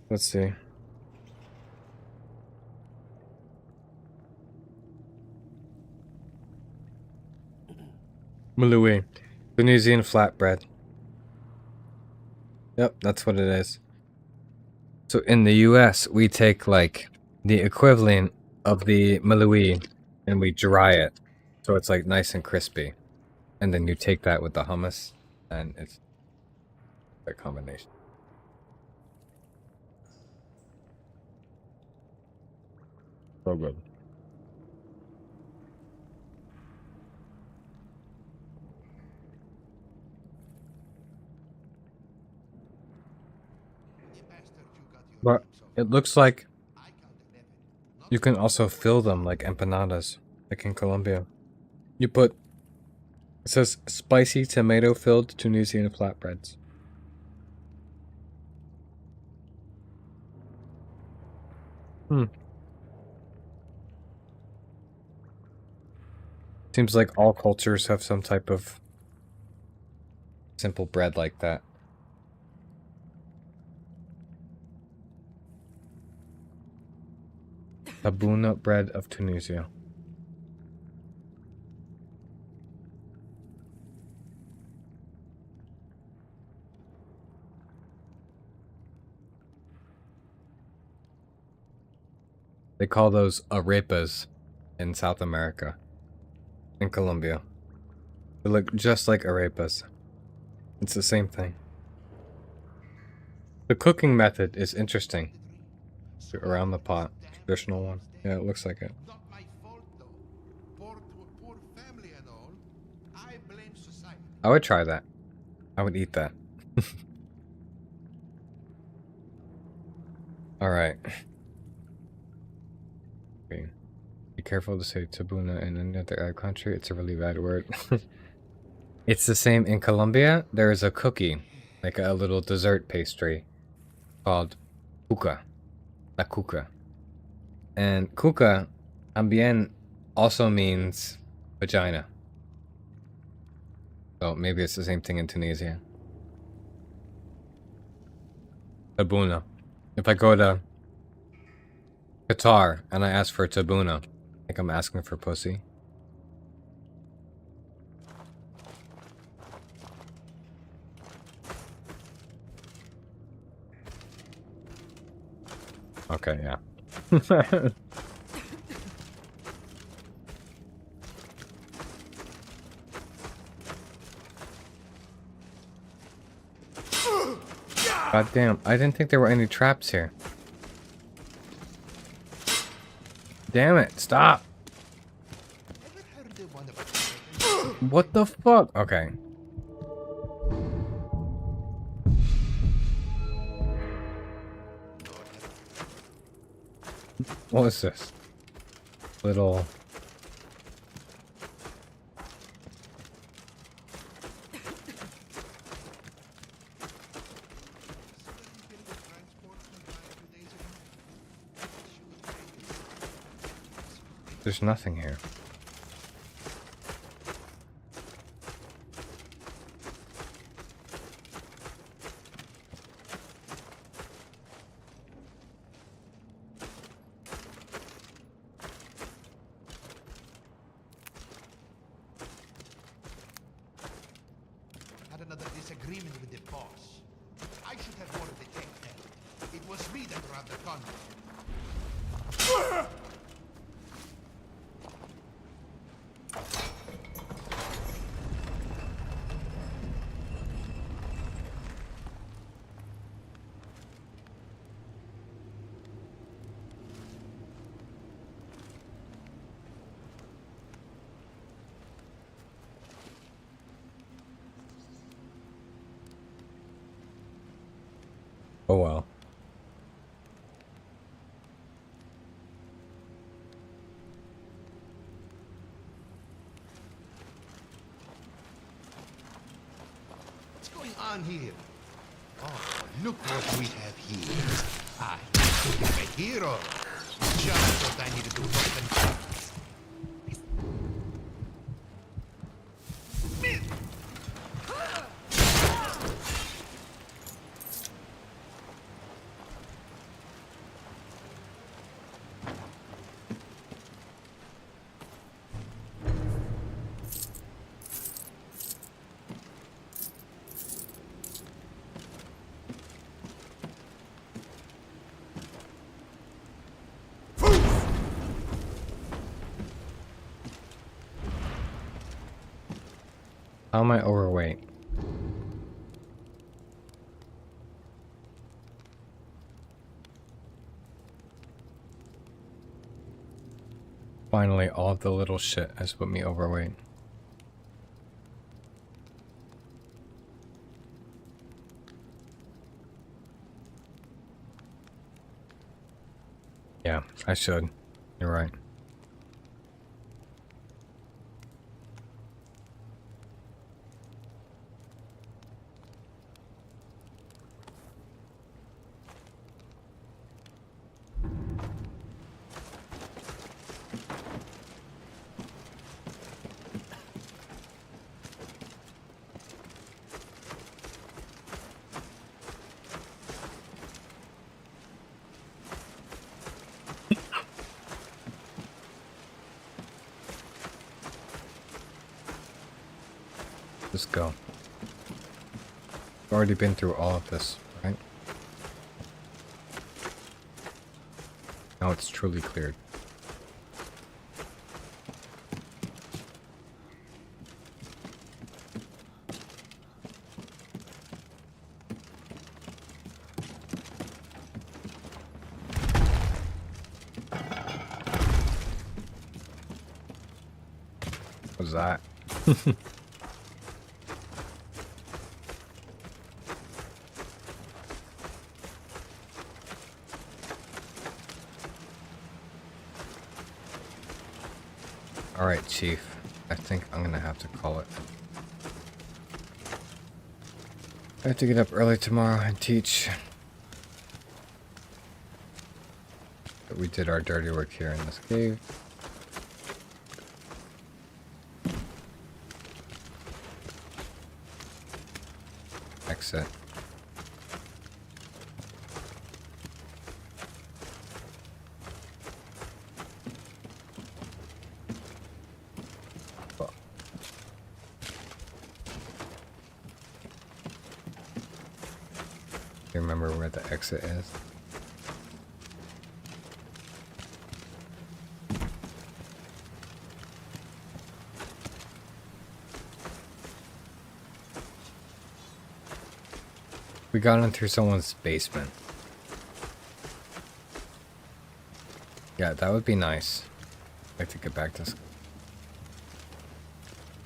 let's see. Malui. Tunisian flatbread. Yep, that's what it is. So in the US, we take like the equivalent of the malui and we dry it. So it's like nice and crispy. And then you take that with the hummus and it's a combination. So good. But it looks like you can also fill them like empanadas, like in Colombia. You put, it says spicy tomato filled Tunisian flatbreads. Seems like all cultures have some type of simple bread like that. Tabouna bread of Tunisia. They call those arepas in South America. In Colombia. They look just like arepas. It's the same thing. The cooking method is interesting. Around the pot. Traditional one. Yeah, it looks like it. I would try that. I would eat that. Alright. Be careful to say tabuna in another country. It's a really bad word. It's the same in Colombia. There is a cookie, like a little dessert pastry, called cuca. La cuca. And cuca, también, also means vagina. So maybe it's the same thing in Tunisia. Tabuna. If I go to Qatar and I ask for tabuna, I think I'm asking for pussy. Okay, yeah. God damn, I didn't think there were any traps here. Damn it, stop. What the fuck? Okay. What is this? Little... There's nothing here. Had another disagreement with the boss. I should have ordered the tank then. It was me that grabbed the gun. Oh well. What's going on here? Oh, look what we have here. I am a hero. Just what I needed to open. How am I overweight? Finally, all of the little shit has put me overweight. Yeah, I should. You're right. Let's go. We've already been through all of this, right? Now it's truly cleared. What was that? Alright, Chief. I think I'm gonna have to call it. I have to get up early tomorrow and teach. But we did our dirty work here in this cave. Exit. You remember where the exit is? We got in through someone's basement. Yeah, that would be nice. I'd like to get back to school.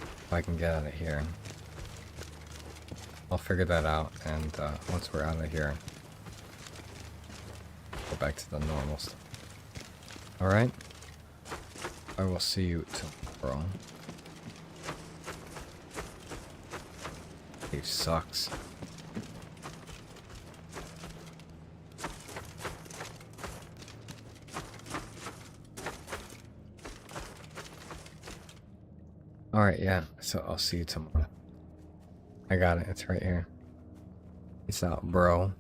If I can get out of here. I'll figure that out, and once we're out of here, go back to the normal stuff. Alright? I will see you tomorrow. Cave sucks. Alright, yeah, so I'll see you tomorrow. I got it, it's right here. Peace out, bro.